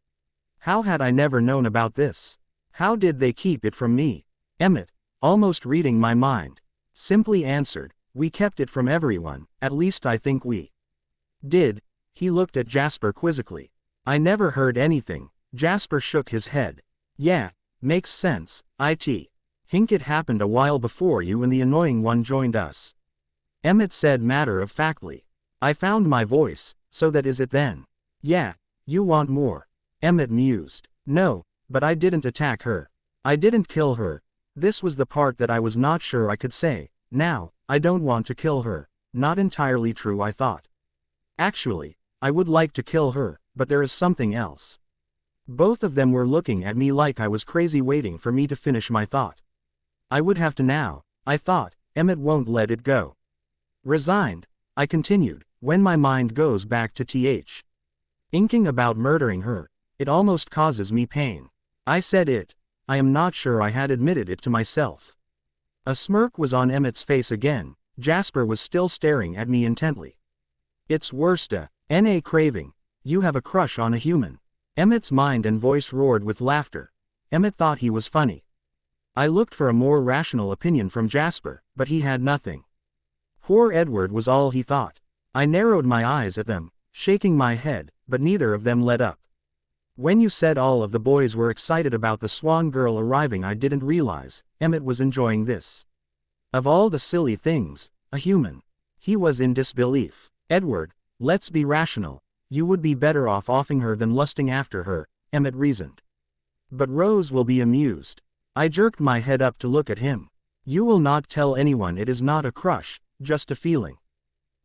How had I never known about this? How did they keep it from me? Emmett, almost reading my mind, simply answered, we kept it from everyone, at least I think we did. He looked at Jasper quizzically. I never heard anything. Jasper shook his head. Yeah, makes sense, Think it happened a while before you and the annoying one joined us. Emmett said matter-of-factly. I found my voice, so that is it then. Yeah, you want more. Emmett mused. No, but I didn't attack her. I didn't kill her. This was the part that I was not sure I could say. Now, I don't want to kill her. Not entirely true, I thought. Actually, I would like to kill her, but there is something else. Both of them were looking at me like I was crazy, waiting for me to finish my thought. I would have to now, I thought. Emmett won't let it go. Resigned, I continued, when my mind goes back to inking about murdering her, it almost causes me pain. I said it. I am not sure I had admitted it to myself. A smirk was on Emmett's face again. Jasper was still staring at me intently. It's worse na craving. You have a crush on a human. Emmett's mind and voice roared with laughter. Emmett thought he was funny. I looked for a more rational opinion from Jasper, but he had nothing. Poor Edward was all he thought. I narrowed my eyes at them, shaking my head, but neither of them let up. When you said all of the boys were excited about the Swan girl arriving, I didn't realize Emmett was enjoying this. Of all the silly things, a human. He was in disbelief. Edward, let's be rational. You would be better off offing her than lusting after her, Emmett reasoned. But Rose will be amused. I jerked my head up to look at him. You will not tell anyone it is not a crush, just a feeling.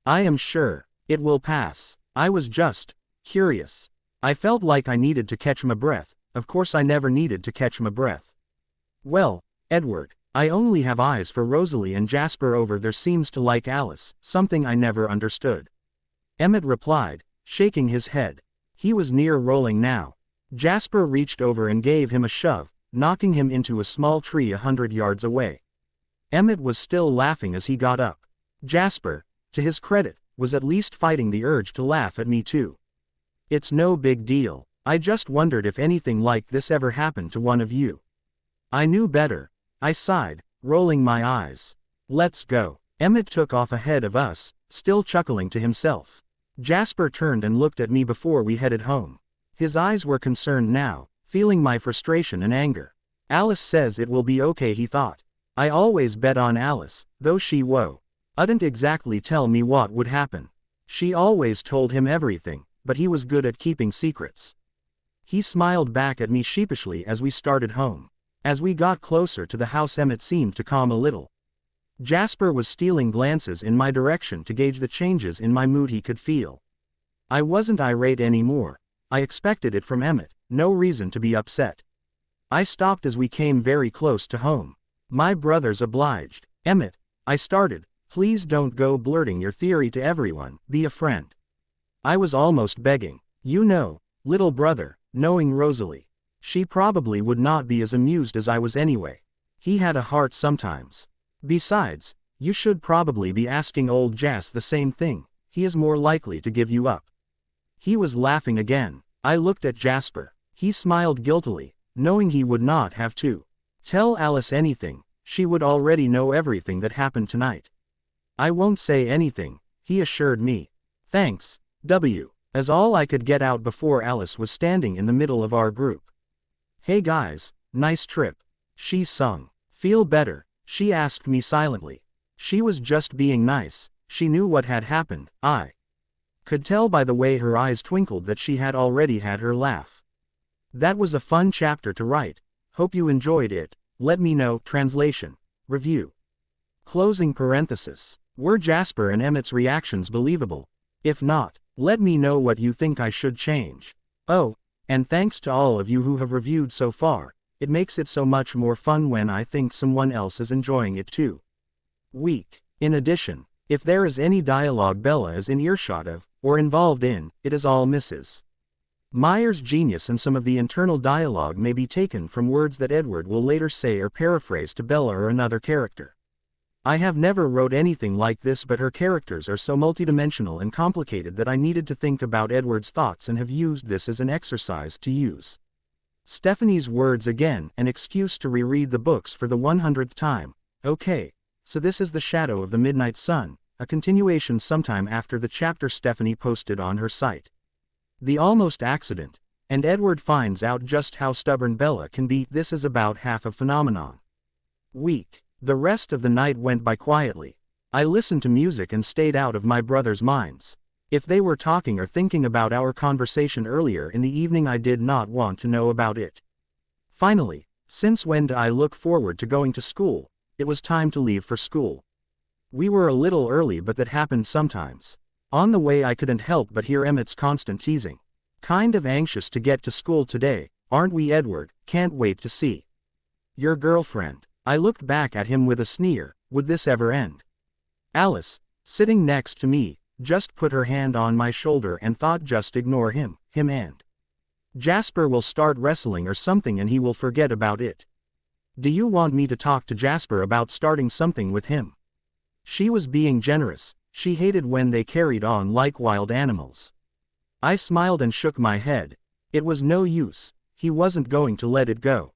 I am sure. It will pass. I was just curious. I felt like I needed to catch my breath. Of course I never needed to catch my breath. Well, Edward, I only have eyes for Rosalie and Jasper over there seems to like Alice, something I never understood. Emmett replied, shaking his head. He was near rolling now. Jasper reached over and gave him a shove, knocking him into a small tree 100 yards away. Emmett was still laughing as he got up. Jasper, to his credit, was at least fighting the urge to laugh at me too. It's no big deal. I just wondered if anything like this ever happened to one of you. I knew better. I sighed, rolling my eyes. Let's go. Emmett took off ahead of us, still chuckling to himself. Jasper turned and looked at me before we headed home. His eyes were concerned now, feeling my frustration and anger. Alice says it will be okay, he thought. I always bet on Alice, though she wouldn't exactly tell me what would happen. She always told him everything, but he was good at keeping secrets. He smiled back at me sheepishly as we started home. As we got closer to the house, Emmett seemed to calm a little. Jasper was stealing glances in my direction to gauge the changes in my mood he could feel. I wasn't irate anymore. I expected it from Emmett, no reason to be upset. I stopped as we came very close to home. My brothers obliged. Emmett, I started, please don't go blurting your theory to everyone, be a friend. I was almost begging. You know, little brother, knowing Rosalie. She probably would not be as amused as I was anyway. He had a heart sometimes. Besides, you should probably be asking old Jas the same thing. He is more likely to give you up. He was laughing again. I looked at Jasper. He smiled guiltily, knowing he would not have to tell Alice anything. She would already know everything that happened tonight. I won't say anything, he assured me. Thanks, W. As all I could get out before Alice was standing in the middle of our group. Hey guys, nice trip. She sung. Feel better? She asked me silently. She was just being nice. She knew what had happened. I could tell by the way her eyes twinkled that she had already had her laugh. That was a fun chapter to write. Hope you enjoyed it. Let me know. Translation. Review. Closing parenthesis. Were Jasper and Emmett's reactions believable? If not, Let me know what you think I should change. Oh, and thanks to all of you who have reviewed so far, it makes it so much more fun when I think someone else is enjoying it too. Weak. In addition, if there is any dialogue Bella is in earshot of, or involved in, it is all Mrs. Meyer's genius, and some of the internal dialogue may be taken from words that Edward will later say or paraphrase to Bella or another character. I have never wrote anything like this, but her characters are so multidimensional and complicated that I needed to think about Edward's thoughts and have used this as an exercise to use Stephanie's words again, an excuse to reread the books for the 100th time. Okay, so this is The Shadow of the Midnight Sun, a continuation sometime after the chapter Stephanie posted on her site. The almost accident, and Edward finds out just how stubborn Bella can be. This is about half a phenomenon. Week. The rest of the night went by quietly. I listened to music and stayed out of my brothers' minds. If they were talking or thinking about our conversation earlier in the evening, I did not want to know about it. Finally, since when do I look forward to going to school, it was time to leave for school. We were a little early, but that happened sometimes. On the way I couldn't help but hear Emmett's constant teasing. Kind of anxious to get to school today, aren't we, Edward? Can't wait to see your girlfriend. I looked back at him with a sneer. Would this ever end? Alice, sitting next to me, just put her hand on my shoulder and thought, just ignore him and Jasper will start wrestling or something and he will forget about it. Do you want me to talk to Jasper about starting something with him? She was being generous. She hated when they carried on like wild animals. I smiled and shook my head. It was no use. He wasn't going to let it go.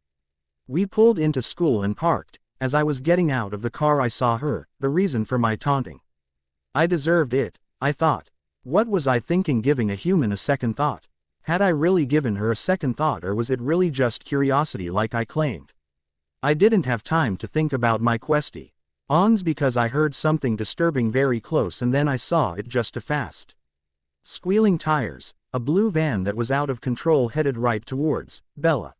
We pulled into school and parked. As I was getting out of the car, I saw her, the reason for my taunting. I deserved it, I thought. What was I thinking, giving a human a second thought? Had I really given her a second thought, or was it really just curiosity like I claimed? I didn't have time to think about my questions because I heard something disturbing very close, and then I saw it, just a fast squealing tires, a blue van that was out of control headed right towards Bella.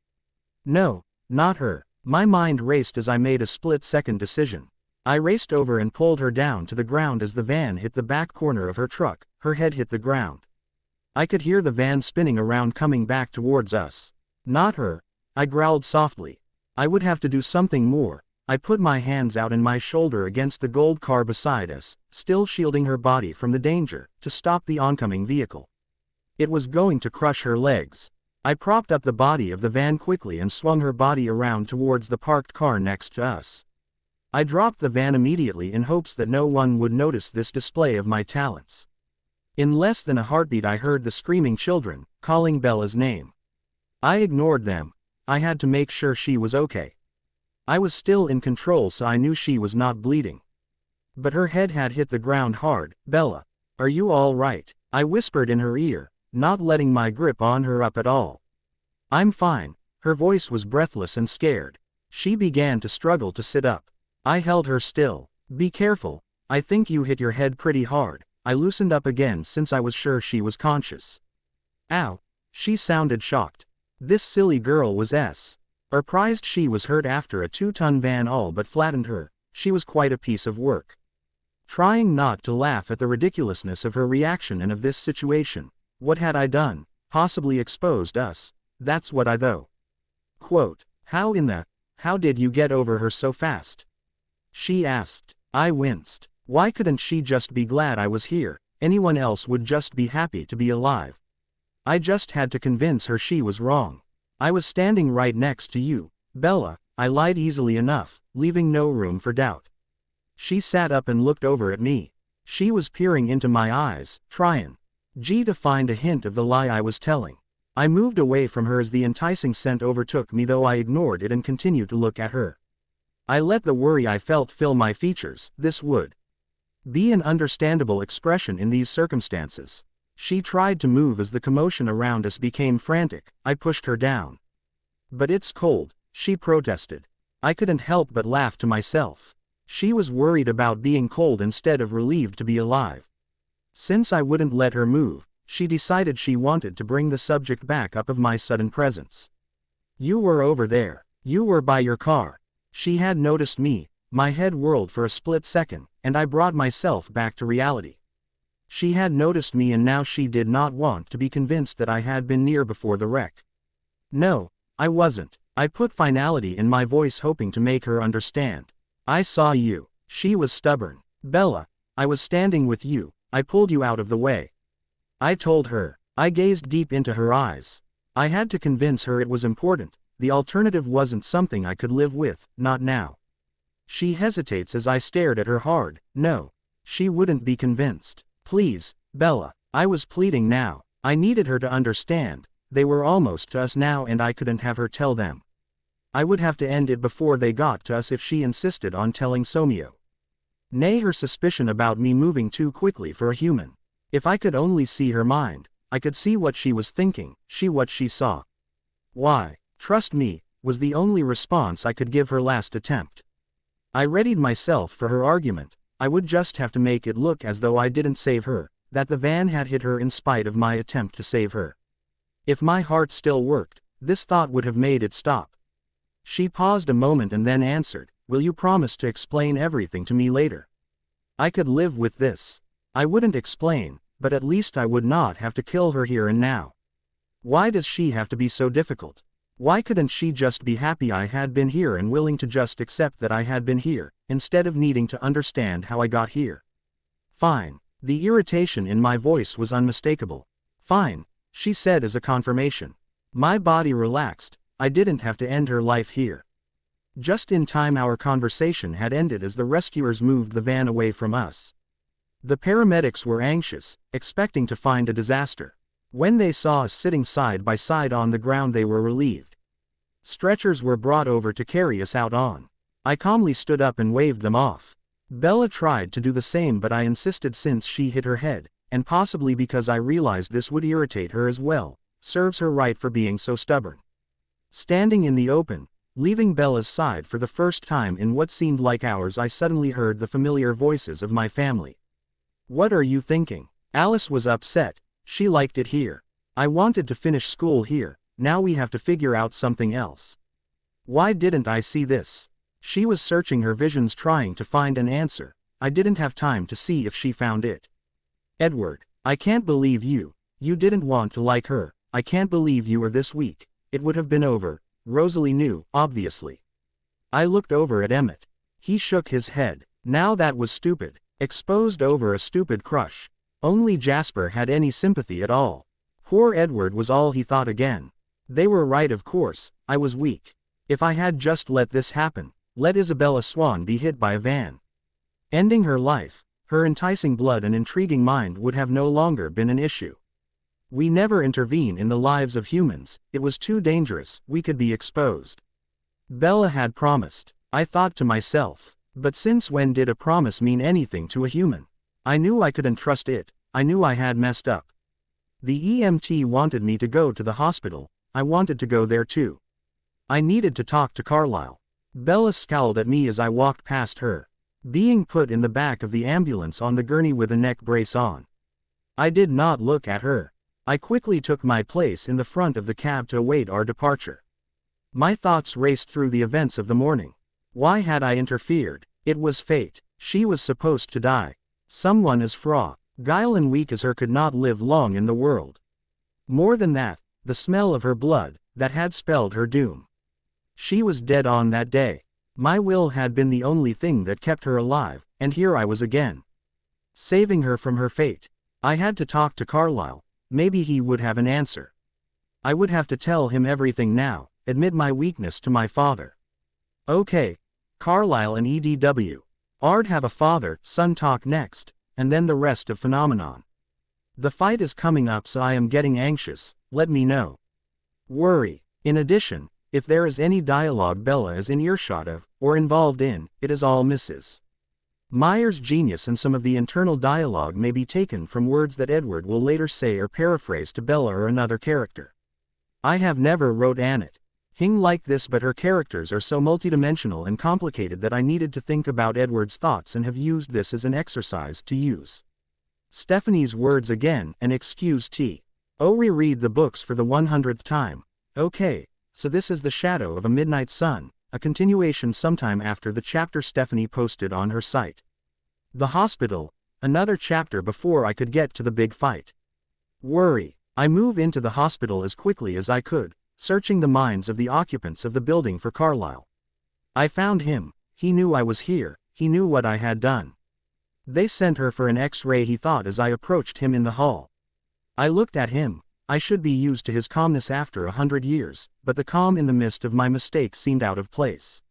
No, not her. My mind raced as I made a split-second decision. I raced over and pulled her down to the ground. As the van hit the back corner of her truck, her head hit the ground. I could hear the van spinning around coming back towards us. Not her, I growled softly. I would have to do something more. I put my hands out and my shoulder against the gold car beside us, still shielding her body from the danger, to stop the oncoming vehicle. It was going to crush her legs. I propped up the body of the van quickly and swung her body around towards the parked car next to us. I dropped the van immediately in hopes that no one would notice this display of my talents. In less than a heartbeat I heard the screaming children, calling Bella's name. I ignored them. I had to make sure she was okay. I was still in control, so I knew she was not bleeding. But her head had hit the ground hard. Bella, are you all right? I whispered in her ear, not letting my grip on her up at all. I'm fine. Her voice was breathless and scared. She began to struggle to sit up. I held her still. Be careful. I think you hit your head pretty hard. I loosened up again since I was sure she was conscious. Ow. She sounded shocked. This silly girl was surprised she was hurt after a 2-ton van all but flattened her. She was quite a piece of work. Trying not to laugh at the ridiculousness of her reaction and of this situation. What had I done? Possibly exposed us. That's what I though. Quote, how did you get over her so fast? She asked. I winced. Why couldn't she just be glad I was here? Anyone else would just be happy to be alive. I just had to convince her she was wrong. I was standing right next to you, Bella, I lied easily enough, leaving no room for doubt. She sat up and looked over at me. She was peering into my eyes, trying to find a hint of the lie I was telling. I moved away from her as the enticing scent overtook me, though I ignored it and continued to look at her. I let the worry I felt fill my features. This would be an understandable expression in these circumstances. She tried to move as the commotion around us became frantic. I pushed her down. But it's cold, she protested. I couldn't help but laugh to myself. She was worried about being cold instead of relieved to be alive. Since I wouldn't let her move, she decided she wanted to bring the subject back up of my sudden presence. You were over there. You were by your car. She had noticed me. My head whirled for a split second, and I brought myself back to reality. She had noticed me and now she did not want to be convinced that I had been near before the wreck. No, I wasn't. I put finality in my voice hoping to make her understand. I saw you. She was stubborn. Bella, I was standing with you. I pulled you out of the way. I told her. I gazed deep into her eyes. I had to convince her it was important. The alternative wasn't something I could live with, not now. She hesitates as I stared at her hard. No. She wouldn't be convinced. Please, Bella. I was pleading now. I needed her to understand. They were almost to us now and I couldn't have her tell them. I would have to end it before they got to us if she insisted on telling Somio. Nay, her suspicion about me moving too quickly for a human. If I could only see her mind, I could see what she was thinking, what she saw. Why, trust me, was the only response I could give her last attempt. I readied myself for her argument. I would just have to make it look as though I didn't save her, that the van had hit her in spite of my attempt to save her. If my heart still worked, this thought would have made it stop. She paused a moment and then answered, "Will you promise to explain everything to me later?" I could live with this. I wouldn't explain, but at least I would not have to kill her here and now. Why does she have to be so difficult? Why couldn't she just be happy I had been here and willing to just accept that I had been here, instead of needing to understand how I got here? Fine. The irritation in my voice was unmistakable. Fine, she said as a confirmation. My body relaxed. I didn't have to end her life here. Just in time our conversation had ended as the rescuers moved the van away from us. The paramedics were anxious, expecting to find a disaster. When they saw us sitting side by side on the ground they were relieved. Stretchers were brought over to carry us out on. I calmly stood up and waved them off. Bella tried to do the same but I insisted since she hit her head, and possibly because I realized this would irritate her as well, serves her right for being so stubborn. Standing in the open, leaving Bella's side for the first time in what seemed like hours I suddenly heard the familiar voices of my family. "What are you thinking?" Alice was upset. She liked it here. I wanted to finish school here, now we have to figure out something else. Why didn't I see this? She was searching her visions trying to find an answer. I didn't have time to see if she found it. "Edward, I can't believe you. You didn't want to like her. I can't believe you were this weak. It would have been over." Rosalie knew, obviously. I looked over at Emmett. He shook his head. Now that was stupid. Exposed over a stupid crush. Only Jasper had any sympathy at all. Poor Edward was all he thought again. They were right of course, I was weak. If I had just let this happen, let Isabella Swan be hit by a van. Ending her life, her enticing blood and intriguing mind would have no longer been an issue. We never intervene in the lives of humans, it was too dangerous, we could be exposed. Bella had promised, I thought to myself, but since when did a promise mean anything to a human? I knew I couldn't trust it, I knew I had messed up. The EMT wanted me to go to the hospital, I wanted to go there too. I needed to talk to Carlisle. Bella scowled at me as I walked past her, being put in the back of the ambulance on the gurney with a neck brace on. I did not look at her. I quickly took my place in the front of the cab to await our departure. My thoughts raced through the events of the morning. Why had I interfered? It was fate. She was supposed to die. Someone as fragile and weak as her could not live long in the world. More than that, the smell of her blood, that had spelled her doom. She was dead on that day. My will had been the only thing that kept her alive, and here I was again. Saving her from her fate. I had to talk to Carlisle. Maybe he would have an answer. I would have to tell him everything now, admit my weakness to my father. Okay. Carlisle and EDW. I'd have a father-son talk next, and then the rest of phenomenon. The fight is coming up so I am getting anxious, let me know. Worry. In addition, if there is any dialogue Bella is in earshot of, or involved in, it is all Mrs. Meyer's genius and some of the internal dialogue may be taken from words that Edward will later say or paraphrase to Bella or another character. I have never wrote Annette Hing like this but her characters are so multidimensional and complicated that I needed to think about Edward's thoughts and have used this as an exercise to use Stephanie's words again and excuse T.O. reread the books for the 100th time. Okay, so this is The Shadow of a Midnight Sun, a continuation sometime after the chapter Stephanie posted on her site. The hospital. Another chapter before I could get to the big fight. Worry. I move into the hospital as quickly as I could, searching the minds of the occupants of the building for Carlisle. I found him. He knew I was here, he knew what I had done. They sent her for an X-ray, he thought as I approached him in the hall. I looked at him. I should be used to his calmness after 100 years, but the calm in the midst of my mistake seemed out of place.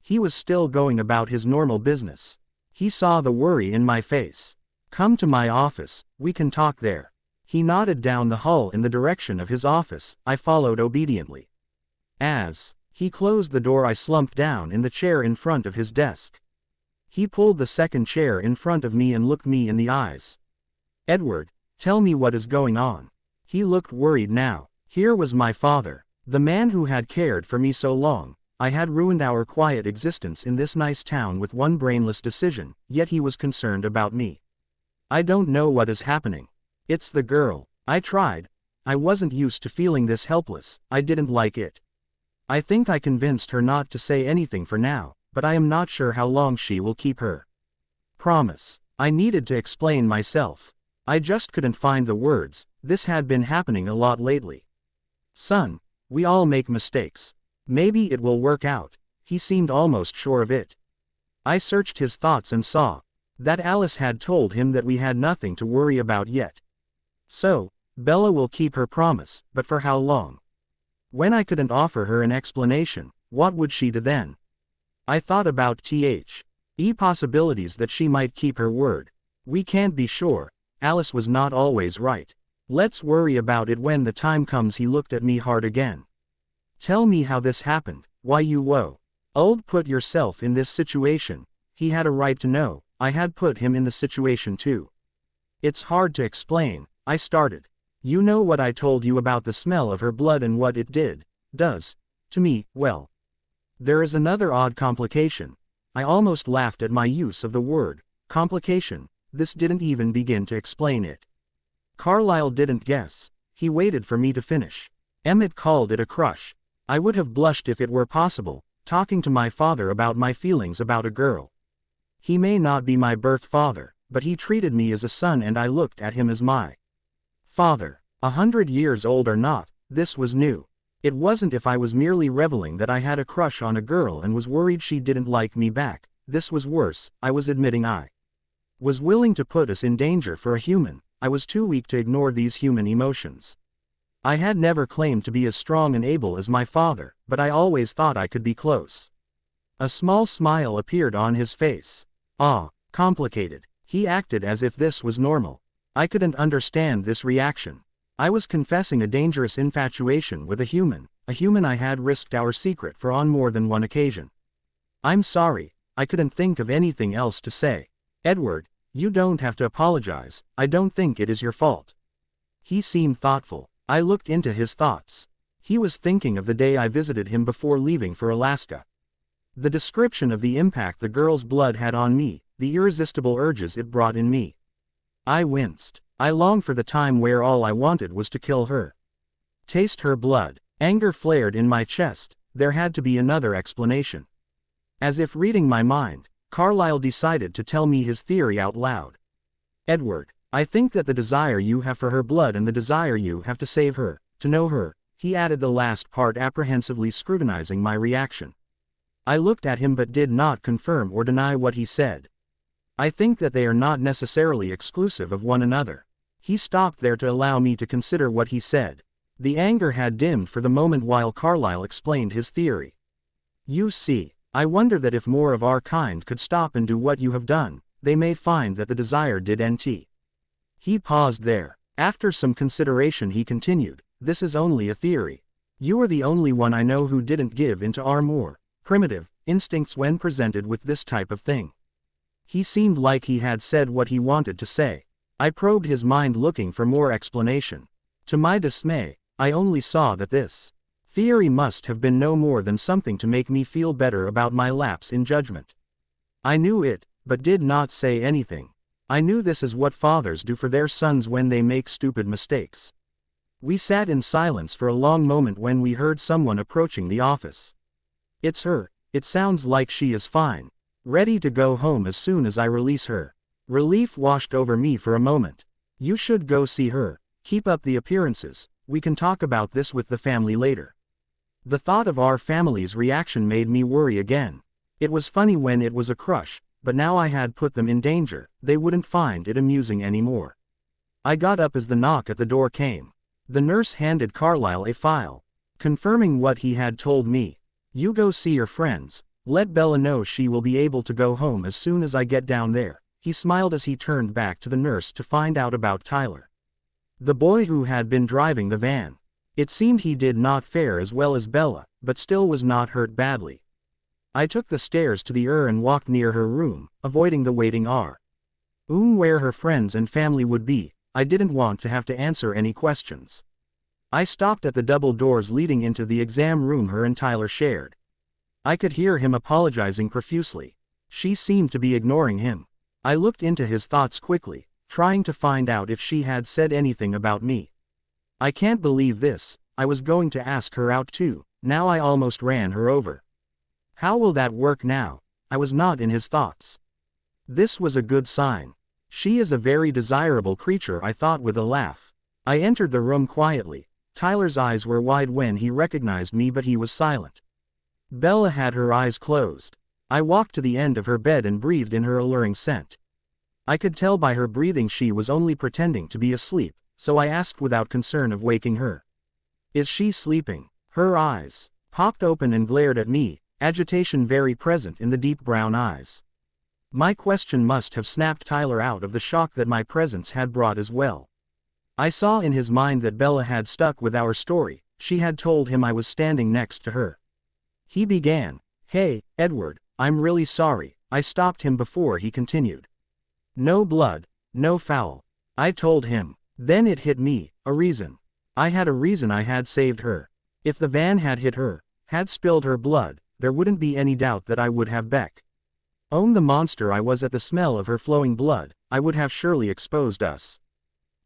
He was still going about his normal business. He saw the worry in my face. Come to my office, we can talk there. He nodded down the hall in the direction of his office. I followed obediently. As he closed the door, I slumped down in the chair in front of his desk. He pulled the second chair in front of me and looked me in the eyes. Edward, tell me what is going on. He looked worried now. Here was my father, the man who had cared for me so long. I had ruined our quiet existence in this nice town with one brainless decision, yet he was concerned about me. I don't know what is happening. It's the girl. I tried. I wasn't used to feeling this helpless. I didn't like it. I think I convinced her not to say anything for now, but I am not sure how long she will keep her promise. I needed to explain myself. I just couldn't find the words. This had been happening a lot lately. Son, we all make mistakes. Maybe it will work out. He seemed almost sure of it. I searched his thoughts and saw that Alice had told him that we had nothing to worry about yet. So, Bella will keep her promise, but for how long? When I couldn't offer her an explanation, what would she do then? I thought about the possibilities that she might keep her word. We can't be sure. Alice was not always right. Let's worry about it when the time comes. He looked at me hard again. Tell me how this happened, why you put yourself in this situation. He had a right to know. I had put him in the situation too. It's hard to explain. I started. You know what I told you about the smell of her blood and what it does to me. Well, there is another odd complication. I almost laughed at my use of the word complication. This didn't even begin to explain it. Carlisle didn't guess. He waited for me to finish. Emmett called it a crush. I would have blushed if it were possible, talking to my father about my feelings about a girl. He may not be my birth father, but he treated me as a son and I looked at him as my father. 100 years old or not, this was new. It wasn't if I was merely reveling that I had a crush on a girl and was worried she didn't like me back. This was worse. I was admitting I was willing to put us in danger for a human. I was too weak to ignore these human emotions. I had never claimed to be as strong and able as my father, but I always thought I could be close. A small smile appeared on his face. Complicated. He acted as if this was normal. I couldn't understand this reaction. I was confessing a dangerous infatuation with a human I had risked our secret for on more than one occasion. I'm sorry, I couldn't think of anything else to say. Edward, you don't have to apologize. I don't think it is your fault. He seemed thoughtful. I looked into his thoughts. He was thinking of the day I visited him before leaving for Alaska. The description of the impact the girl's blood had on me, the irresistible urges it brought in me. I winced. I longed for the time where all I wanted was to kill her. Taste her blood. Anger flared in my chest. There had to be another explanation. As if reading my mind, Carlisle decided to tell me his theory out loud. Edward, I think that the desire you have for her blood and the desire you have to save her, to know her, he added the last part apprehensively scrutinizing my reaction. I looked at him but did not confirm or deny what he said. I think that they are not necessarily exclusive of one another. He stopped there to allow me to consider what he said. The anger had dimmed for the moment while Carlisle explained his theory. You see, I wonder that if more of our kind could stop and do what you have done, they may find that the desire didn't. He paused there. After some consideration he continued, this is only a theory. You are the only one I know who didn't give into our more primitive instincts when presented with this type of thing. He seemed like he had said what he wanted to say. I probed his mind looking for more explanation. To my dismay, I only saw that this theory must have been no more than something to make me feel better about my lapse in judgment. I knew it, but did not say anything. I knew this is what fathers do for their sons when they make stupid mistakes. We sat in silence for a long moment when we heard someone approaching the office. It's her. It sounds like she is fine. Ready to go home as soon as I release her. Relief washed over me for a moment. You should go see her. Keep up the appearances. We can talk about this with the family later. The thought of our family's reaction made me worry again. It was funny when it was a crush, but now I had put them in danger, they wouldn't find it amusing anymore. I got up as the knock at the door came. The nurse handed Carlyle a file, confirming what he had told me. You go see your friends. Let Bella know she will be able to go home as soon as I get down there. He smiled as he turned back to the nurse to find out about Tyler, the boy who had been driving the van. It seemed he did not fare as well as Bella, but still was not hurt badly. I took the stairs to the and walked near her room, avoiding the waiting room where her friends and family would be. I didn't want to have to answer any questions. I stopped at the double doors leading into the exam room her and Tyler shared. I could hear him apologizing profusely. She seemed to be ignoring him. I looked into his thoughts quickly, trying to find out if she had said anything about me. I can't believe this, I was going to ask her out too, now I almost ran her over. How will that work now? I was not in his thoughts. This was a good sign. She is a very desirable creature, I thought with a laugh. I entered the room quietly. Tyler's eyes were wide when he recognized me, but he was silent. Bella had her eyes closed. I walked to the end of her bed and breathed in her alluring scent. I could tell by her breathing she was only pretending to be asleep, so I asked without concern of waking her. Is she sleeping? Her eyes popped open and glared at me, agitation very present in the deep brown eyes. My question must have snapped Tyler out of the shock that my presence had brought as well. I saw in his mind that Bella had stuck with our story. She had told him I was standing next to her. He began, "Hey, Edward, I'm really sorry." I stopped him before he continued. "No blood, no foul," I told him. Then it hit me, a reason. I had a reason. I had saved her. If the van had hit her, had spilled her blood, there wouldn't be any doubt that I would have owned the monster I was. At the smell of her flowing blood, I would have surely exposed us.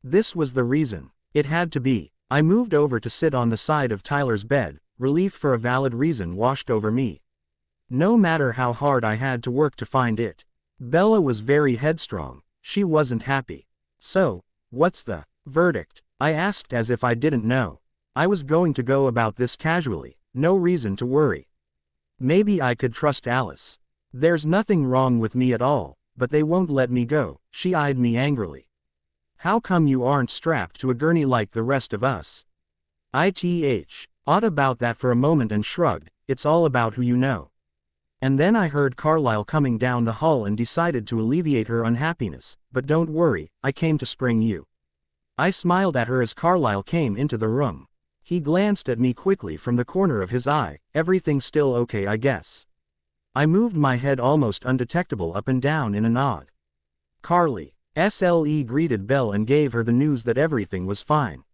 This was the reason. It had to be. I moved over to sit on the side of Tyler's bed. Relief for a valid reason washed over me. No matter how hard I had to work to find it. Bella was very headstrong. She wasn't happy. "So, what's the verdict?" I asked as if I didn't know. I was going to go about this casually, no reason to worry. Maybe I could trust Alice. There's nothing wrong with me at all, but they won't let me go. She eyed me angrily. How come you aren't strapped to a gurney like the rest of us? I thought about that for a moment and shrugged. It's all about who you know. And then I heard Carlyle coming down the hall and decided to alleviate her unhappiness. "But don't worry, I came to spring you." I smiled at her as Carlyle came into the room. He glanced at me quickly from the corner of his eye. "Everything still okay, I guess?" I moved my head almost undetectable up and down in a nod. Carly SLE greeted Belle and gave her the news that everything was fine.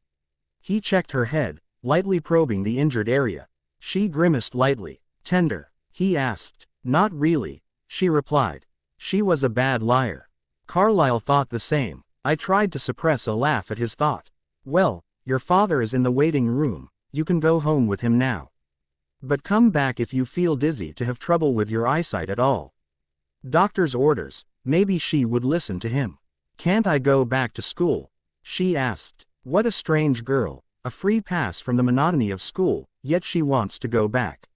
He checked her head, lightly probing the injured area. She grimaced lightly. "Tender?" he asked. "Not really," she replied. She was a bad liar. Carlyle thought the same. I tried to suppress a laugh at his thought. "Well, your father is in the waiting room. You can go home with him now. But come back if you feel dizzy to have trouble with your eyesight at all." Doctor's orders. Maybe she would listen to him. "Can't I go back to school?" she asked. What a strange girl. A free pass from the monotony of school, yet she wants to go back.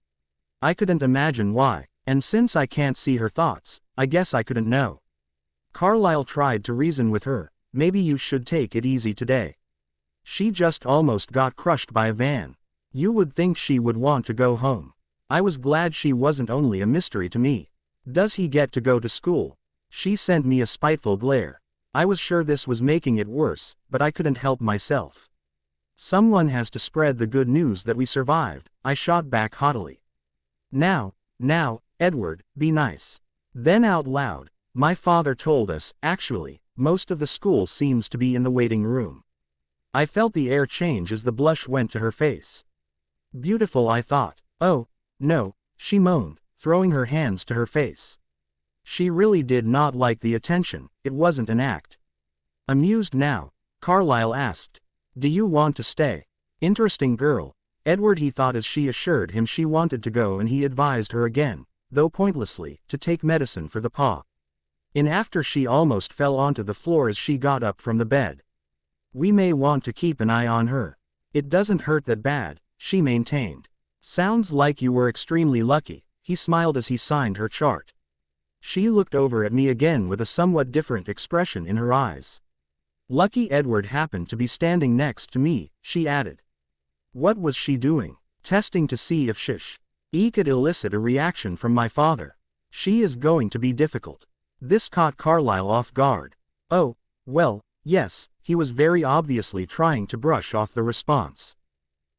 I couldn't imagine why, and since I can't see her thoughts, I guess I couldn't know. Carlyle tried to reason with her. "Maybe you should take it easy today. She just almost got crushed by a van. You would think she would want to go home." I was glad she wasn't only a mystery to me. "Does he get to go to school?" She sent me a spiteful glare. I was sure this was making it worse, but I couldn't help myself. "Someone has to spread the good news that we survived," I shot back haughtily. Now, Edward, be nice." Then out loud, "My father told us, actually, most of the school seems to be in the waiting room." I felt the air change as the blush went to her face. Beautiful, I thought. "Oh, no," she moaned, throwing her hands to her face. She really did not like the attention. It wasn't an act. Amused now, Carlyle asked, "Do you want to stay?" Interesting girl. Edward, he thought as she assured him she wanted to go, and he advised her again, though pointlessly, to take medicine for the paw in after she almost fell onto the floor as she got up from the bed. We may want to keep an eye on her. It doesn't hurt that bad, she maintained. Sounds like you were extremely lucky, he smiled as he signed her chart. She looked over at me again with a somewhat different expression in her eyes. Lucky Edward happened to be standing next to me, she added. What was she doing? Testing to see if he could elicit a reaction from my father. She is going to be difficult. This caught Carlyle off guard. Oh, well, yes, he was very obviously trying to brush off the response.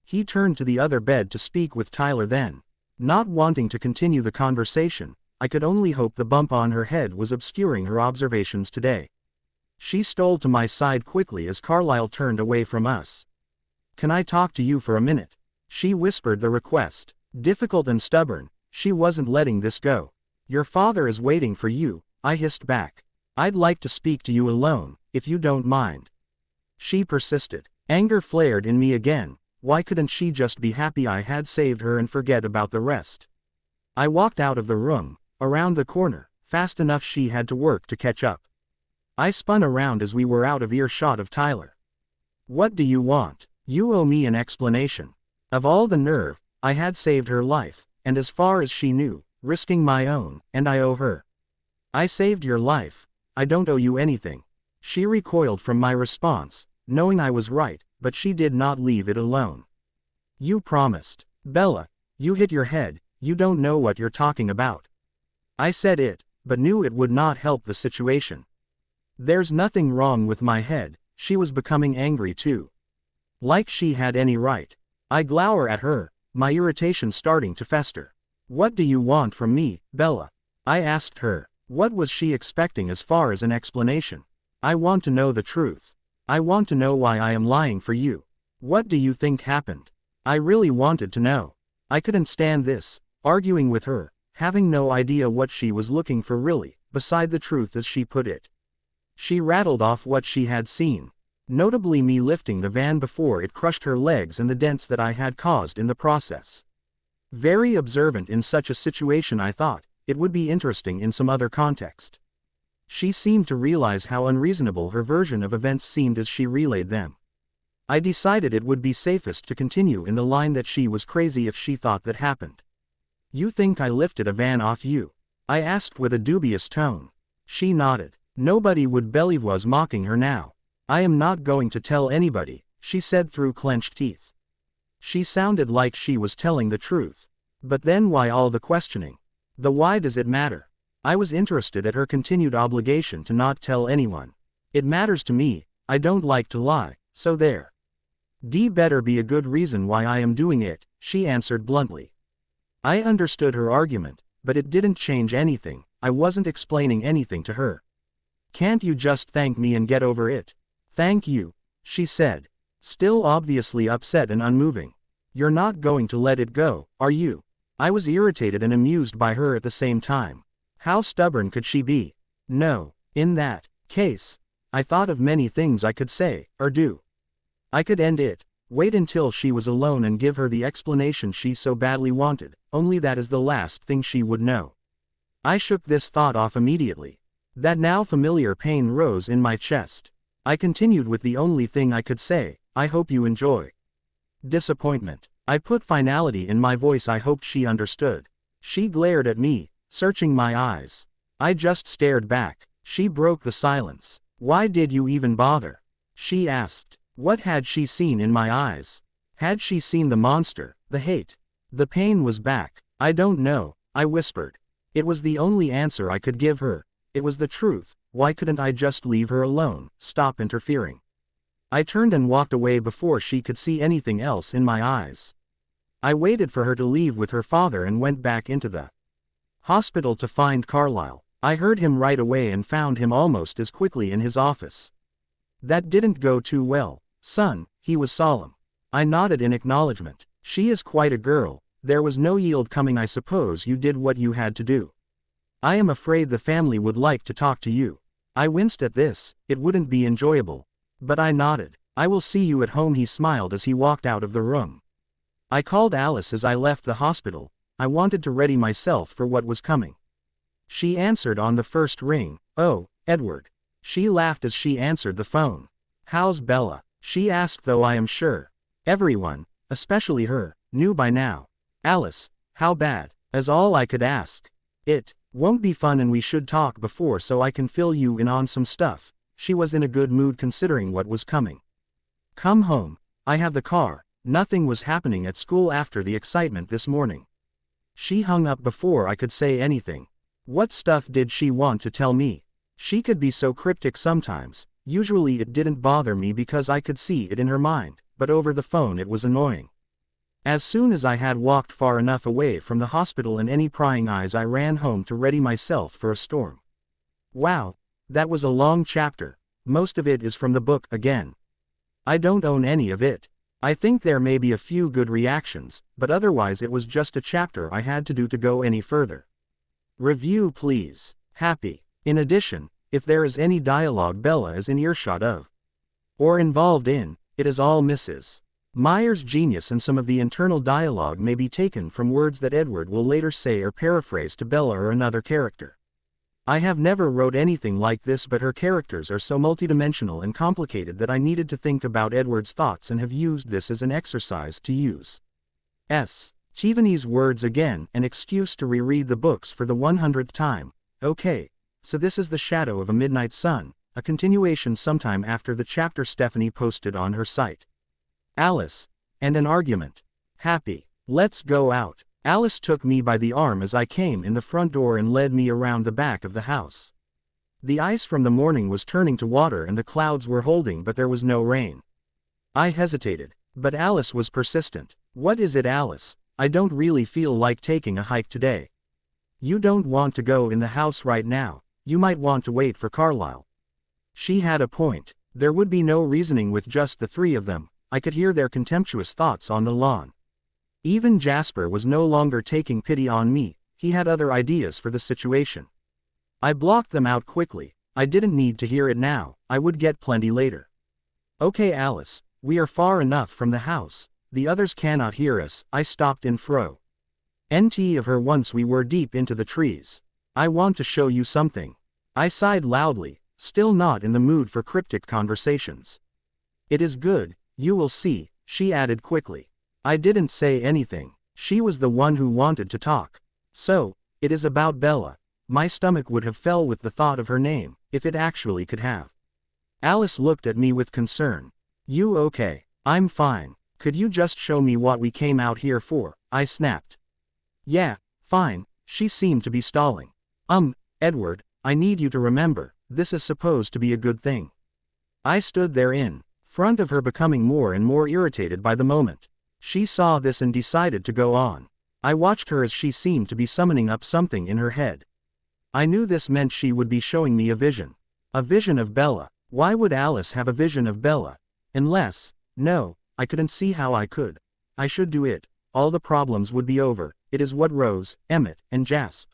He turned to the other bed to speak with Tyler then. Not wanting to continue the conversation, I could only hope the bump on her head was obscuring her observations today. She stole to my side quickly as Carlyle turned away from us. Can I talk to you for a minute? She whispered the request. Difficult and stubborn, she wasn't letting this go. Your father is waiting for you, I hissed back. I'd like to speak to you alone, if you don't mind. She persisted. Anger flared in me again. Why couldn't she just be happy I had saved her and forget about the rest? I walked out of the room, around the corner, fast enough she had to work to catch up. I spun around as we were out of earshot of Tyler. What do you want? You owe me an explanation. Of all the nerve, I had saved her life, and as far as she knew, risking my own, and I owe her. I saved your life. I don't owe you anything. She recoiled from my response, knowing I was right, but she did not leave it alone. You promised. Bella, you hit your head, you don't know what you're talking about. I said it, but knew it would not help the situation. There's nothing wrong with my head, she was becoming angry too. Like she had any right. I glower at her, my irritation starting to fester. What do you want from me, Bella? I asked her. What was she expecting as far as an explanation? I want to know the truth. I want to know why I am lying for you. What do you think happened? I really wanted to know. I couldn't stand this, arguing with her, having no idea what she was looking for really, beside the truth as she put it. She rattled off what she had seen. Notably me lifting the van before it crushed her legs and the dents that I had caused in the process. Very observant in such a situation I thought, it would be interesting in some other context. She seemed to realize how unreasonable her version of events seemed as she relayed them. I decided it would be safest to continue in the line that she was crazy if she thought that happened. You think I lifted a van off you? I asked with a dubious tone. She nodded. Nobody would believe was mocking her now. I am not going to tell anybody, she said through clenched teeth. She sounded like she was telling the truth. But then why all the questioning? The why does it matter? I was interested at her continued obligation to not tell anyone. It matters to me, I don't like to lie, so there. Better be a good reason why I am doing it, she answered bluntly. I understood her argument, but it didn't change anything, I wasn't explaining anything to her. Can't you just thank me and get over it? Thank you, she said, still obviously upset and unmoving. You're not going to let it go, are you? I was irritated and amused by her at the same time. How stubborn could she be? No, in that case, I thought of many things I could say, or do. I could end it, wait until she was alone and give her the explanation she so badly wanted, only that is the last thing she would know. I shook this thought off immediately. That now familiar pain rose in my chest. I continued with the only thing I could say, I hope you enjoy. Disappointment. I put finality in my voice. I hoped she understood. She glared at me, searching my eyes. I just stared back. She broke the silence. Why did you even bother? She asked. What had she seen in my eyes? Had she seen the monster, the hate? The pain was back. I don't know, I whispered. It was the only answer I could give her. It was the truth. Why couldn't I just leave her alone, stop interfering? I turned and walked away before she could see anything else in my eyes. I waited for her to leave with her father and went back into the hospital to find Carlyle. I heard him right away and found him almost as quickly in his office. That didn't go too well, son, he was solemn. I nodded in acknowledgement. She is quite a girl. There was no yield coming. I suppose you did what you had to do. I am afraid the family would like to talk to you. I winced at this, it wouldn't be enjoyable. But I nodded. I will see you at home, he smiled as he walked out of the room. I called Alice as I left the hospital. I wanted to ready myself for what was coming. She answered on the first ring. "Oh, Edward." She laughed as she answered the phone. "How's Bella?" she asked, though I am sure everyone, especially her, knew by now. "Alice, how bad?" is all I could ask. "It won't be fun and we should talk before so I can fill you in on some stuff." She was in a good mood considering what was coming. "Come home. I have the car." Nothing was happening at school after the excitement this morning. She hung up before I could say anything. What stuff did she want to tell me? She could be so cryptic sometimes. Usually it didn't bother me because I could see it in her mind, but over the phone it was annoying. As soon as I had walked far enough away from the hospital and any prying eyes, I ran home to ready myself for a storm. Wow, that was a long chapter. Most of it is from the book again. I don't own any of it. I think there may be a few good reactions, but otherwise it was just a chapter I had to do to go any further. Review please. Happy. In addition, if there is any dialogue Bella is in earshot of, or involved in, it is all Mrs. Meyer's genius, and some of the internal dialogue may be taken from words that Edward will later say or paraphrase to Bella or another character. I have never wrote anything like this, but her characters are so multidimensional and complicated that I needed to think about Edward's thoughts and have used this as an exercise to use Chevenix's words again, an excuse to reread the books for the 100th time. Okay, so this is The Shadow of a Midnight Sun, a continuation sometime after the chapter Stephanie posted on her site. Alice, and an argument. Happy. Let's go out. Alice took me by the arm as I came in the front door and led me around the back of the house. The ice from the morning was turning to water and the clouds were holding, but there was no rain. I hesitated, but Alice was persistent. What is it, Alice? I don't really feel like taking a hike today. You don't want to go in the house right now. You might want to wait for Carlisle. She had a point. There would be no reasoning with just the three of them. I could hear their contemptuous thoughts on the lawn. Even Jasper was no longer taking pity on me. He had other ideas for the situation. I blocked them out quickly. I didn't need to hear it now. I would get plenty later. Okay, Alice, we are far enough from the house. The others cannot hear us. I stopped in fro. NT of her once we were deep into the trees. I want to show you something. I sighed loudly, still not in the mood for cryptic conversations. It is good, you will see, she added quickly. I didn't say anything. She was the one who wanted to talk. So, it is about Bella. My stomach would have fell with the thought of her name, if it actually could have. Alice looked at me with concern. You okay? I'm fine. Could you just show me what we came out here for? I snapped. Yeah, fine. She seemed to be stalling. Edward, I need you to remember, this is supposed to be a good thing. I stood there in front of her, becoming more and more irritated by the moment. She saw this and decided to go on. I watched her as she seemed to be summoning up something in her head. I knew this meant she would be showing me a vision. A vision of Bella. Why would Alice have a vision of Bella? Unless, no, I couldn't see how I could. I should do it. All the problems would be over. It is what Rose, Emmett, and Jasp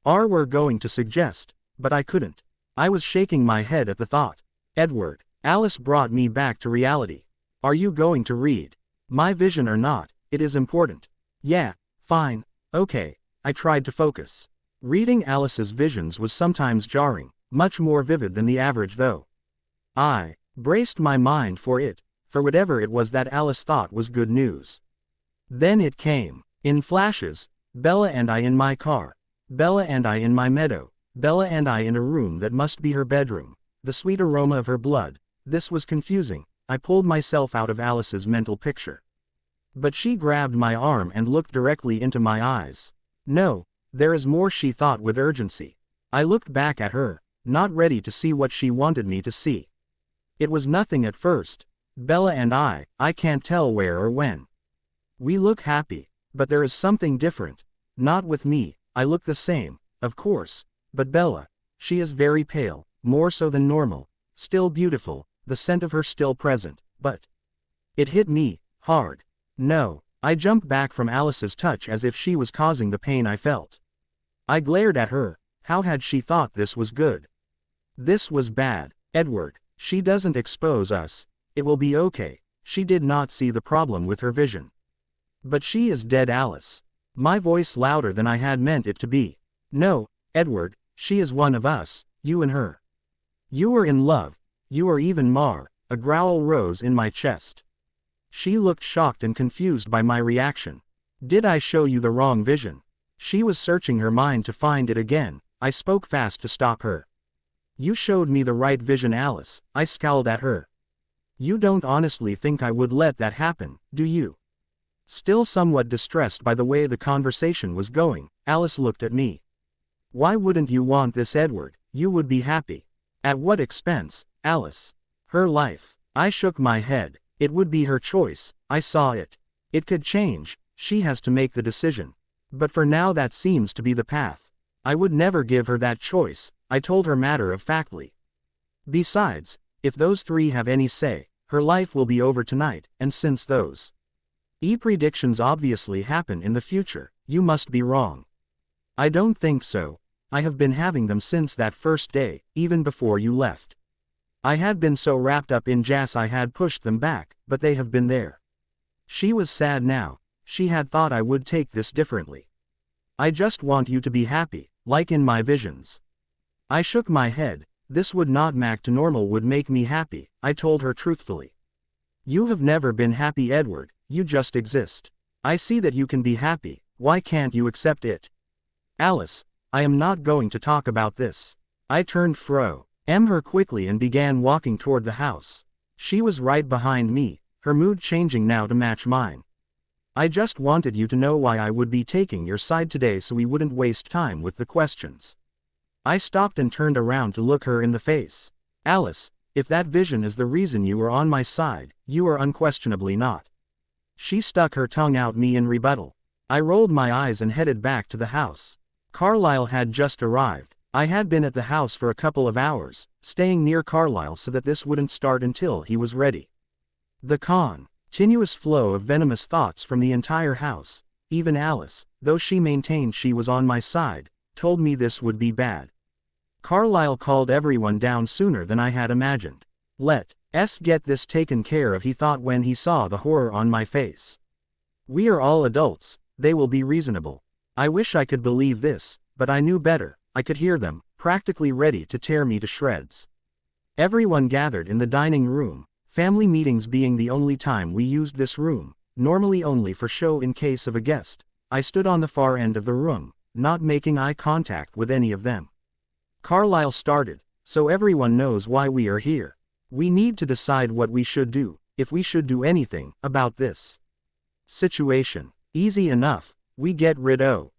were going to suggest, but I couldn't. I was shaking my head at the thought. Edward, Alice brought me back to reality. Are you going to read my vision or not? It is important. Yeah, fine, okay. I tried to focus. Reading Alice's visions was sometimes jarring, much more vivid than the average though. I braced my mind for it, for whatever it was that Alice thought was good news. Then it came, in flashes, Bella and I in my car, Bella and I in my meadow, Bella and I in a room that must be her bedroom, the sweet aroma of her blood. This was confusing. I pulled myself out of Alice's mental picture. But she grabbed my arm and looked directly into my eyes. No, there is more, she thought with urgency. I looked back at her, not ready to see what she wanted me to see. It was nothing at first. Bella and I can't tell where or when. We look happy, but there is something different. Not with me, I look the same, of course, but Bella, she is very pale, more so than normal, still beautiful, the scent of her still present, but it hit me hard. No, I jumped back from Alice's touch as if she was causing the pain I felt. I glared at her. How had she thought this was good? This was bad. Edward, she doesn't expose us. It will be okay. She did not see the problem with her vision. But she is dead, Alice. My voice louder than I had meant it to be. No, Edward, she is one of us, you and her. You are in love. You are even more. A growl rose in my chest. She looked shocked and confused by my reaction. Did I show you the wrong vision? She was searching her mind to find it again. I spoke fast to stop her. You showed me the right vision, Alice. I scowled at her. You don't honestly think I would let that happen, do you? Still somewhat distressed by the way the conversation was going, Alice looked at me. Why wouldn't you want this, Edward? You would be happy. At what expense, Alice? Her life. I shook my head. It would be her choice. I saw it. It could change. She has to make the decision. But for now that seems to be the path. I would never give her that choice, I told her matter-of-factly. Besides, if those three have any say, her life will be over tonight, and since those predictions obviously happen in the future, you must be wrong. I don't think so. I have been having them since that first day, even before you left. I had been so wrapped up in jazz I had pushed them back, but they have been there. She was sad now. She had thought I would take this differently. I just want you to be happy, like in my visions. I shook my head. This would not back to normal would make me happy, I told her truthfully. You have never been happy, Edward, you just exist. I see that you can be happy, why can't you accept it? Alice, I am not going to talk about this. I turned her quickly and began walking toward the house. She was right behind me, her mood changing now to match mine. I just wanted you to know why I would be taking your side today so we wouldn't waste time with the questions. I stopped and turned around to look her in the face. Alice, if that vision is the reason you are on my side, you are unquestionably not. She stuck her tongue out me in rebuttal. I rolled my eyes and headed back to the house. Carlisle had just arrived. I had been at the house for a couple of hours, staying near Carlisle so that this wouldn't start until he was ready. The continuous flow of venomous thoughts from the entire house, even Alice, though she maintained she was on my side, told me this would be bad. Carlisle called everyone down sooner than I had imagined. Let's get this taken care of, he thought when he saw the horror on my face. We are all adults, they will be reasonable. I wish I could believe this, but I knew better. I could hear them, practically ready to tear me to shreds. Everyone gathered in the dining room, family meetings being the only time we used this room, normally only for show in case of a guest. I stood on the far end of the room, not making eye contact with any of them. Carlisle started, so everyone knows why we are here. We need to decide what we should do, if we should do anything, about this situation. Easy enough, we get rid of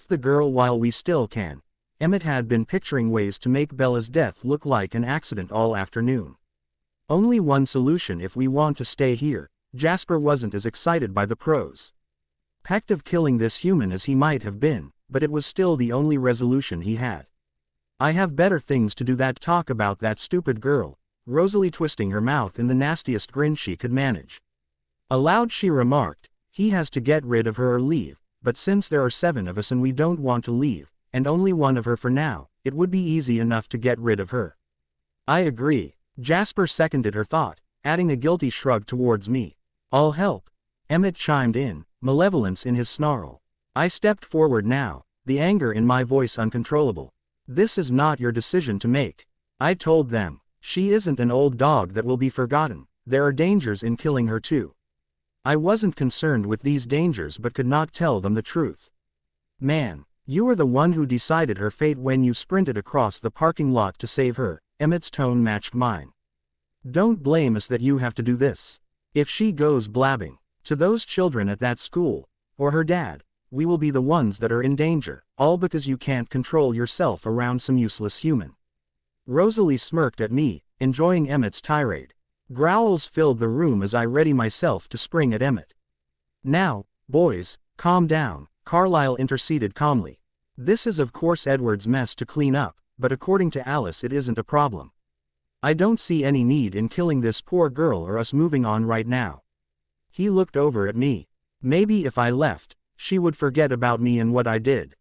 the girl while we still can. Emmett had been picturing ways to make Bella's death look like an accident all afternoon. Only one solution if we want to stay here. Jasper wasn't as excited by the prospect of killing this human as he might have been, but it was still the only resolution he had. I have better things to do than talk about that stupid girl, Rosalie twisting her mouth in the nastiest grin she could manage. Aloud she remarked, he has to get rid of her or leave, but since there are 7 of us and we don't want to leave, and only one of her for now, it would be easy enough to get rid of her. I agree. Jasper seconded her thought, adding a guilty shrug towards me. I'll help. Emmett chimed in, malevolence in his snarl. I stepped forward now, the anger in my voice uncontrollable. This is not your decision to make. I told them, she isn't an old dog that will be forgotten, there are dangers in killing her too. I wasn't concerned with these dangers but could not tell them the truth. Man. You are the one who decided her fate when you sprinted across the parking lot to save her, Emmett's tone matched mine. Don't blame us that you have to do this. If she goes blabbing to those children at that school, or her dad, we will be the ones that are in danger, all because you can't control yourself around some useless human. Rosalie smirked at me, enjoying Emmett's tirade. Growls filled the room as I ready myself to spring at Emmett. Now, boys, calm down. Carlisle interceded calmly. This is of course Edward's mess to clean up, but according to Alice it isn't a problem. I don't see any need in killing this poor girl or us moving on right now. He looked over at me. Maybe if I left, she would forget about me and what I did.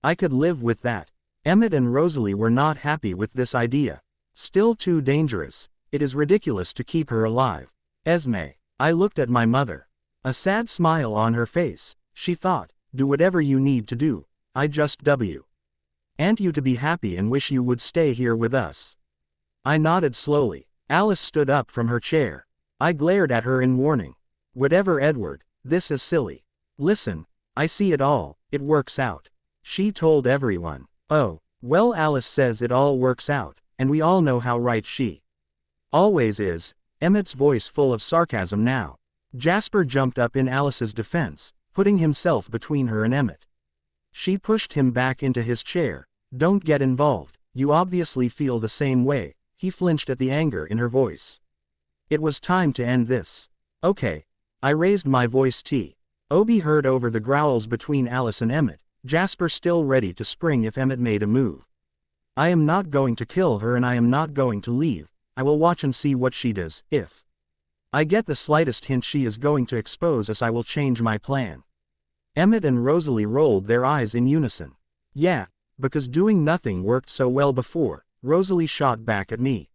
I could live with that. Emmett and Rosalie were not happy with this idea. Still too dangerous. It is ridiculous to keep her alive. Esme. I looked at my mother. A sad smile on her face. She thought, do whatever you need to do. I just "And you to be happy and wish you would stay here with us." I nodded slowly. Alice stood up from her chair. I glared at her in warning. "Whatever, Edward, this is silly." "Listen, I see it all, it works out." She told everyone. "Oh, well, Alice says it all works out, and we all know how right she always is." Emmett's voice full of sarcasm now. Jasper jumped up in Alice's defense, putting himself between her and Emmett. She pushed him back into his chair. "Don't get involved, you obviously feel the same way." He flinched at the anger in her voice. It was time to end this. "Okay." I raised my voice. Obi heard over the growls between Alice and Emmett, Jasper still ready to spring if Emmett made a move. "I am not going to kill her and I am not going to leave. I will watch and see what she does. If I get the slightest hint she is going to expose us, I will change my plan." Emmett and Rosalie rolled their eyes in unison. "Yeah, because doing nothing worked so well before," Rosalie shot back at me.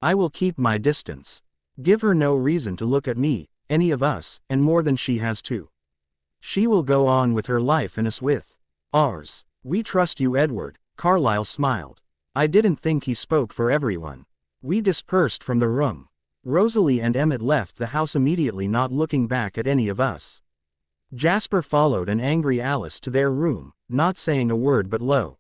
"I will keep my distance. Give her no reason to look at me, any of us, and more than she has to. She will go on with her life and us with ours. We trust you, Edward." Carlyle smiled. I didn't think he spoke for everyone. We dispersed from the room. Rosalie and Emmett left the house immediately, not looking back at any of us. Jasper followed an angry Alice to their room, not saying a word but low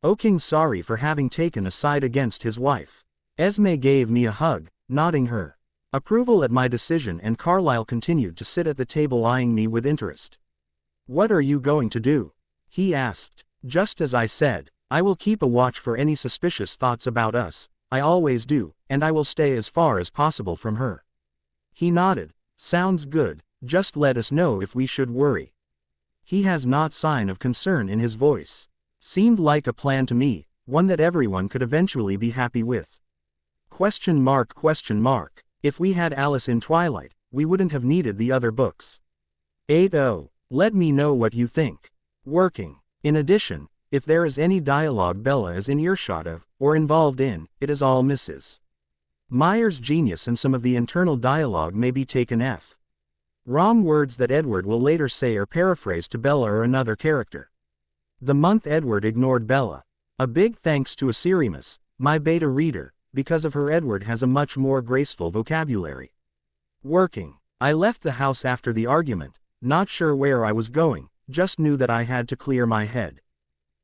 oaking sorry for having taken a side against his wife. Esme gave me a hug, nodding her approval at my decision, and Carlyle continued to sit at the table eyeing me with interest. "What are you going to do?" he asked. "Just as I said, I will keep a watch for any suspicious thoughts about us. I always do, and I will stay as far as possible from her." He nodded. "Sounds good, just let us know if we should worry." He has not sign of concern in his voice. Seemed like a plan to me, one that everyone could eventually be happy with. Question mark. If we had Alice in Twilight, we wouldn't have needed the other books. 80. Let me know what you think. Working. In addition, if there is any dialogue Bella is in earshot of, or involved in, it is all Mrs. Meyer's genius, and some of the internal dialogue may be taken f. wrong words that Edward will later say or paraphrase to Bella or another character. The month Edward ignored Bella. A big thanks to Asirimus, my beta reader, because of her Edward has a much more graceful vocabulary. Working. I left the house after the argument, not sure where I was going, just knew that I had to clear my head.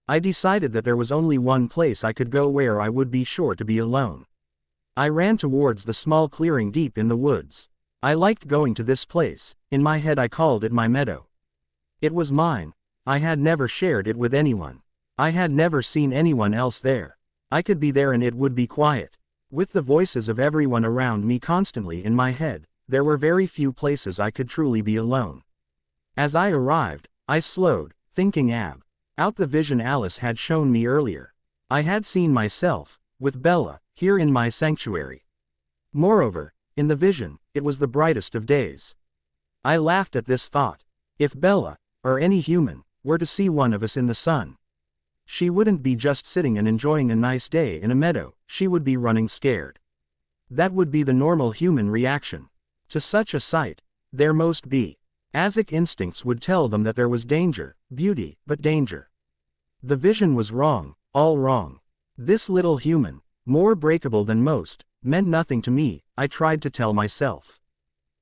I decided that there was only one place I could go where I would be sure to be alone. I ran towards the small clearing deep in the woods. I liked going to this place. In my head I called it my meadow. It was mine. I had never shared it with anyone. I had never seen anyone else there. I could be there and it would be quiet. With the voices of everyone around me constantly in my head, there were very few places I could truly be alone. As I arrived, I slowed, thinking out the vision Alice had shown me earlier. I had seen myself, with Bella, here in my sanctuary. Moreover, in the vision, it was the brightest of days. I laughed at this thought. If Bella, or any human, were to see one of us in the sun, she wouldn't be just sitting and enjoying a nice day in a meadow, she would be running scared. That would be the normal human reaction. To such a sight, there must be Asic instincts would tell them that there was danger, beauty, but danger. The vision was wrong, all wrong. This little human, more breakable than most, meant nothing to me, I tried to tell myself.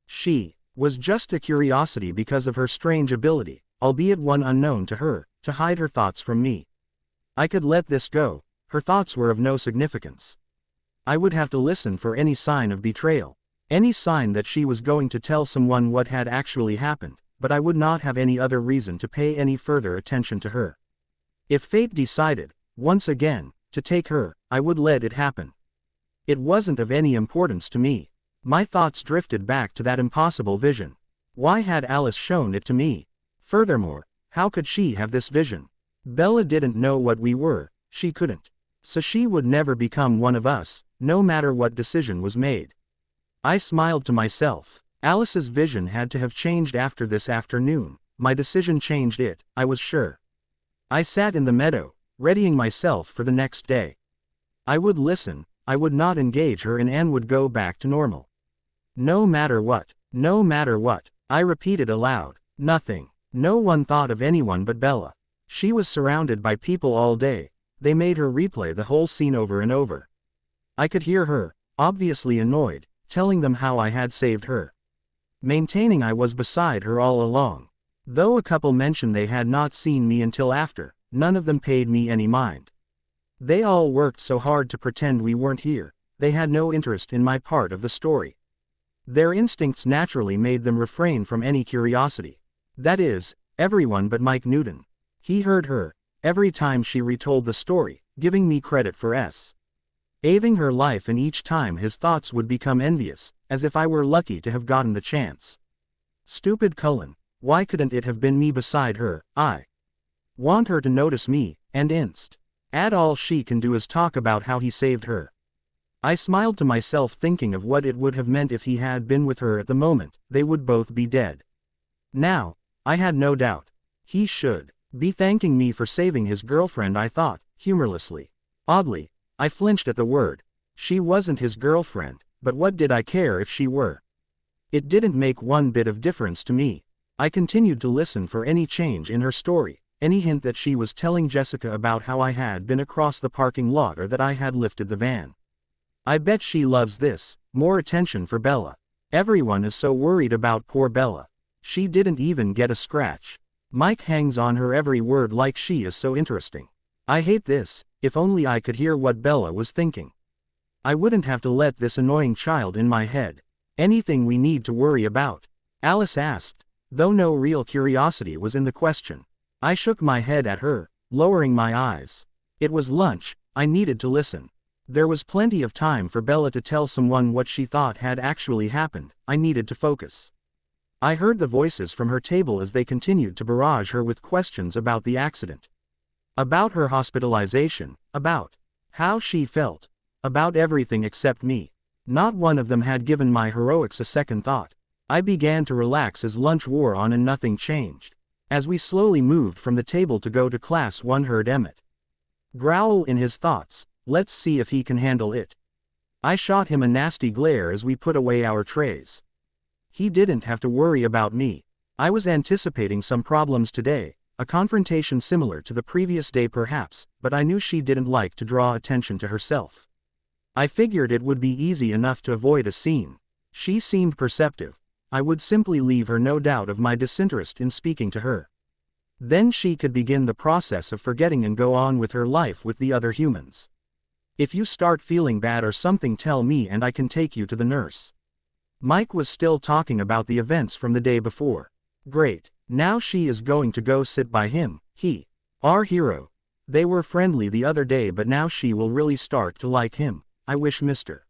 She was just a curiosity because of her strange ability, albeit one unknown to her, to hide her thoughts from me. I could let this go, her thoughts were of no significance. I would have to listen for any sign of betrayal, any sign that she was going to tell someone what had actually happened, but I would not have any other reason to pay any further attention to her. If fate decided, once again, to take her, I would let it happen. It wasn't of any importance to me. My thoughts drifted back to that impossible vision. Why had Alice shown it to me? Furthermore, how could she have this vision? Bella didn't know what we were, she couldn't. So she would never become one of us, no matter what decision was made. I smiled to myself. Alice's vision had to have changed after this afternoon. My decision changed it, I was sure. I sat in the meadow, readying myself for the next day. I would listen, I would not engage her, and Anne would go back to normal. No matter what, I repeated aloud. Nothing. No one thought of anyone but Bella. She was surrounded by people all day, They made her replay the whole scene over and over. I could hear her, obviously annoyed, telling them how I had saved her. Maintaining I was beside her all along. Though a couple mentioned they had not seen me until after, none of them paid me any mind. They all worked so hard to pretend we weren't here, they had no interest in my part of the story. Their instincts naturally made them refrain from any curiosity. That is, everyone but Mike Newton. He heard her, every time she retold the story, giving me credit for saving her life, and each time his thoughts would become envious, as if I were lucky to have gotten the chance. Stupid Cullen, why couldn't it have been me beside her? I want her to notice me, and all she can do is talk about how he saved her. I smiled to myself, thinking of what it would have meant if he had been with her at the moment. They would both be dead. Now, I had no doubt. He should be thanking me for saving his girlfriend, I thought, humorlessly. Oddly, I flinched at the word. She wasn't his girlfriend, but what did I care if she were? It didn't make one bit of difference to me. I continued to listen for any change in her story, any hint that she was telling Jessica about how I had been across the parking lot or that I had lifted the van. I bet she loves this, more attention for Bella. Everyone is so worried about poor Bella. She didn't even get a scratch. Mike hangs on her every word like she is so interesting. I hate this. If only I could hear what Bella was thinking. I wouldn't have to let this annoying child in my head. Anything we need to worry about? Alice asked, though no real curiosity was in the question. I shook my head at her, lowering my eyes. It was lunch, I needed to listen. There was plenty of time for Bella to tell someone what she thought had actually happened. I needed to focus. I heard the voices from her table as they continued to barrage her with questions about the accident. About her hospitalization, about how she felt, about everything except me. Not one of them had given my heroics a second thought. I began to relax as lunch wore on and nothing changed. As we slowly moved from the table to go to class, one heard Emmett growl in his thoughts, "Let's see if he can handle it." I shot him a nasty glare as we put away our trays. He didn't have to worry about me. I was anticipating some problems today, a confrontation similar to the previous day perhaps, but I knew she didn't like to draw attention to herself. I figured it would be easy enough to avoid a scene. She seemed perceptive. I would simply leave her no doubt of my disinterest in speaking to her. Then she could begin the process of forgetting and go on with her life with the other humans. If you start feeling bad or something, tell me and I can take you to the nurse. Mike was still talking about the events from the day before. Great, now she is going to go sit by him, our hero. They were friendly the other day, but now she will really start to like him. I wish Mr.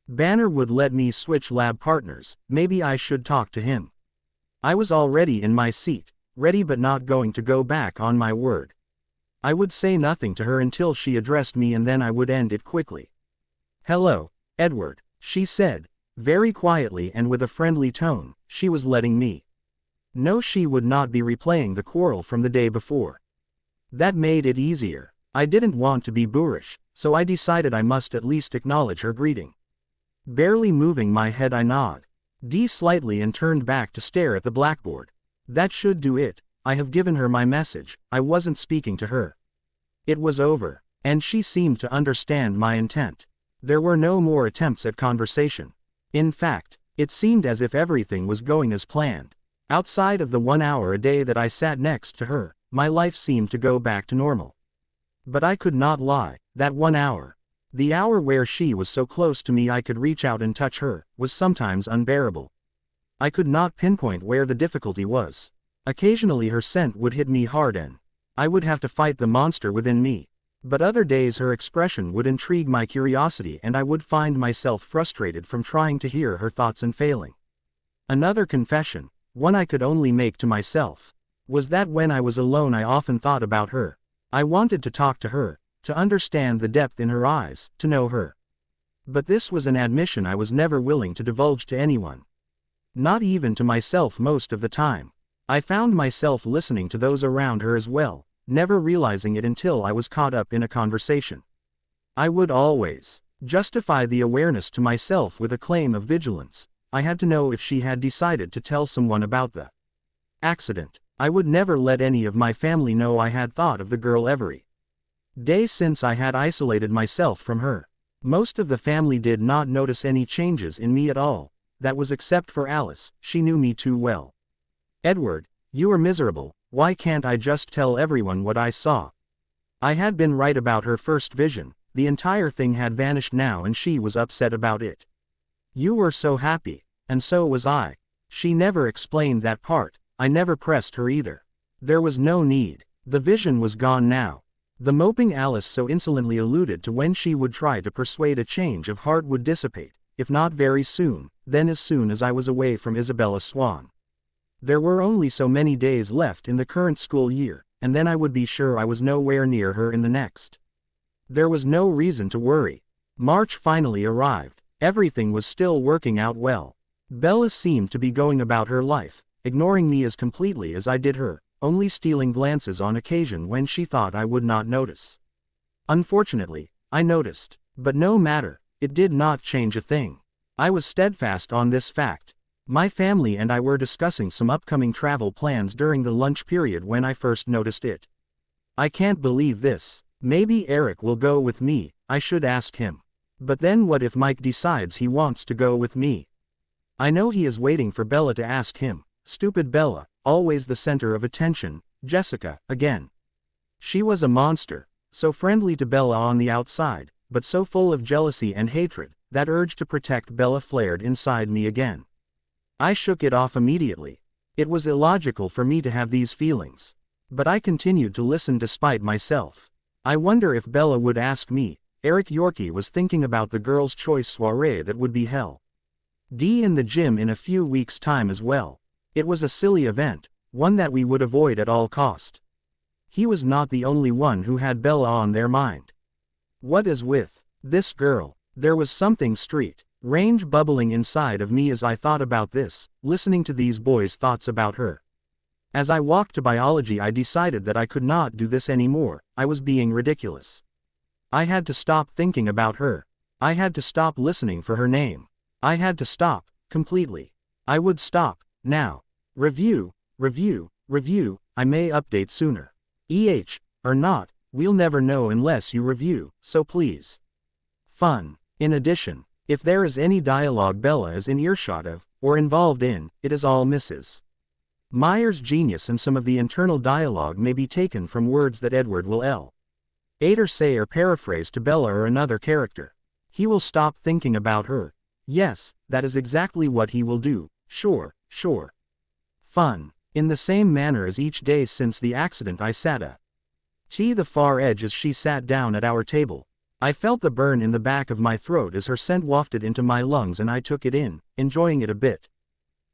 Banner would let me switch lab partners. Maybe I should talk to him. I was already in my seat, ready but not going to go back on my word. I would say nothing to her until she addressed me, and then I would end it quickly. "Hello, Edward," she said, very quietly and with a friendly tone. She was letting me know she would not be replaying the quarrel from the day before. That made it easier. I didn't want to be boorish, so I decided I must at least acknowledge her greeting. Barely moving my head, I nodded slightly and turned back to stare at the blackboard. That should do it. I have given her my message. I wasn't speaking to her. It was over, and she seemed to understand my intent. There were no more attempts at conversation. In fact, it seemed as if everything was going as planned. Outside of the 1 hour a day that I sat next to her, my life seemed to go back to normal. But I could not lie, that 1 hour, the hour where she was so close to me I could reach out and touch her, was sometimes unbearable. I could not pinpoint where the difficulty was. Occasionally her scent would hit me hard and I would have to fight the monster within me. But other days her expression would intrigue my curiosity and I would find myself frustrated from trying to hear her thoughts and failing. Another confession, one I could only make to myself, was that when I was alone I often thought about her. I wanted to talk to her, to understand the depth in her eyes, to know her. But this was an admission I was never willing to divulge to anyone. Not even to myself most of the time. I found myself listening to those around her as well, never realizing it until I was caught up in a conversation. I would always justify the awareness to myself with a claim of vigilance. I had to know if she had decided to tell someone about the accident. I would never let any of my family know I had thought of the girl every Days since I had isolated myself from her. Most of the family did not notice any changes in me at all. That was except for Alice, she knew me too well. Edward, you are miserable, why can't I just tell everyone what I saw? I had been right about her first vision, the entire thing had vanished now and she was upset about it. You were so happy, and so was I. She never explained that part, I never pressed her either. There was no need, the vision was gone now. The moping Alice so insolently alluded to when she would try to persuade a change of heart would dissipate, if not very soon, then as soon as I was away from Isabella Swan. There were only so many days left in the current school year, and then I would be sure I was nowhere near her in the next. There was no reason to worry. March finally arrived, everything was still working out well. Bella seemed to be going about her life, ignoring me as completely as I did her, only stealing glances on occasion when she thought I would not notice. Unfortunately, I noticed, but no matter, it did not change a thing. I was steadfast on this fact. My family and I were discussing some upcoming travel plans during the lunch period when I first noticed it. I can't believe this. Maybe Eric will go with me, I should ask him. But then what if Mike decides he wants to go with me? I know he is waiting for Bella to ask him. Stupid Bella, always the center of attention. Jessica, again. She was a monster, so friendly to Bella on the outside, but so full of jealousy and hatred, that urge to protect Bella flared inside me again. I shook it off immediately. It was illogical for me to have these feelings. But I continued to listen despite myself. I wonder if Bella would ask me. Eric Yorkie was thinking about the girls' choice soiree that would be held in the gym in a few weeks' time as well. It was a silly event, one that we would avoid at all cost. He was not the only one who had Bella on their mind. What is with this girl? There was something strange bubbling inside of me as I thought about this, listening to these boys' thoughts about her. As I walked to biology I decided that I could not do this anymore, I was being ridiculous. I had to stop thinking about her. I had to stop listening for her name. I had to stop, completely. I would stop, now. Review, I may update sooner. Or not, we'll never know unless you review, so please. Fun. In addition, if there is any dialogue Bella is in earshot of, or involved in, it is all Mrs. Meyer's genius and some of the internal dialogue may be taken from words that Edward will either say or paraphrase to Bella or another character. He will stop thinking about her. Yes, that is exactly what he will do, sure. Fun. In the same manner as each day since the accident I sat at the far edge as she sat down at our table. I felt the burn in the back of my throat as her scent wafted into my lungs and I took it in, enjoying it a bit.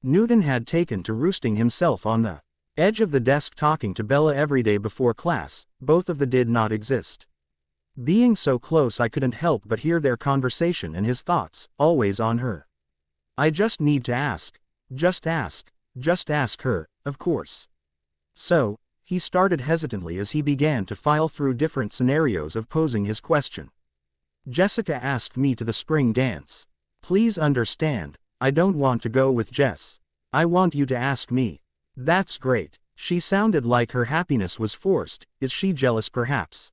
Newton had taken to roosting himself on the edge of the desk talking to Bella every day before class, both of them did not exist. Being so close I couldn't help but hear their conversation and his thoughts, always on her. I just need to ask. Just ask her, of course. So, he started hesitantly as he began to file through different scenarios of posing his question. Jessica asked me to the spring dance. Please understand, I don't want to go with Jess. I want you to ask me. That's great. She sounded like her happiness was forced. Is she jealous perhaps?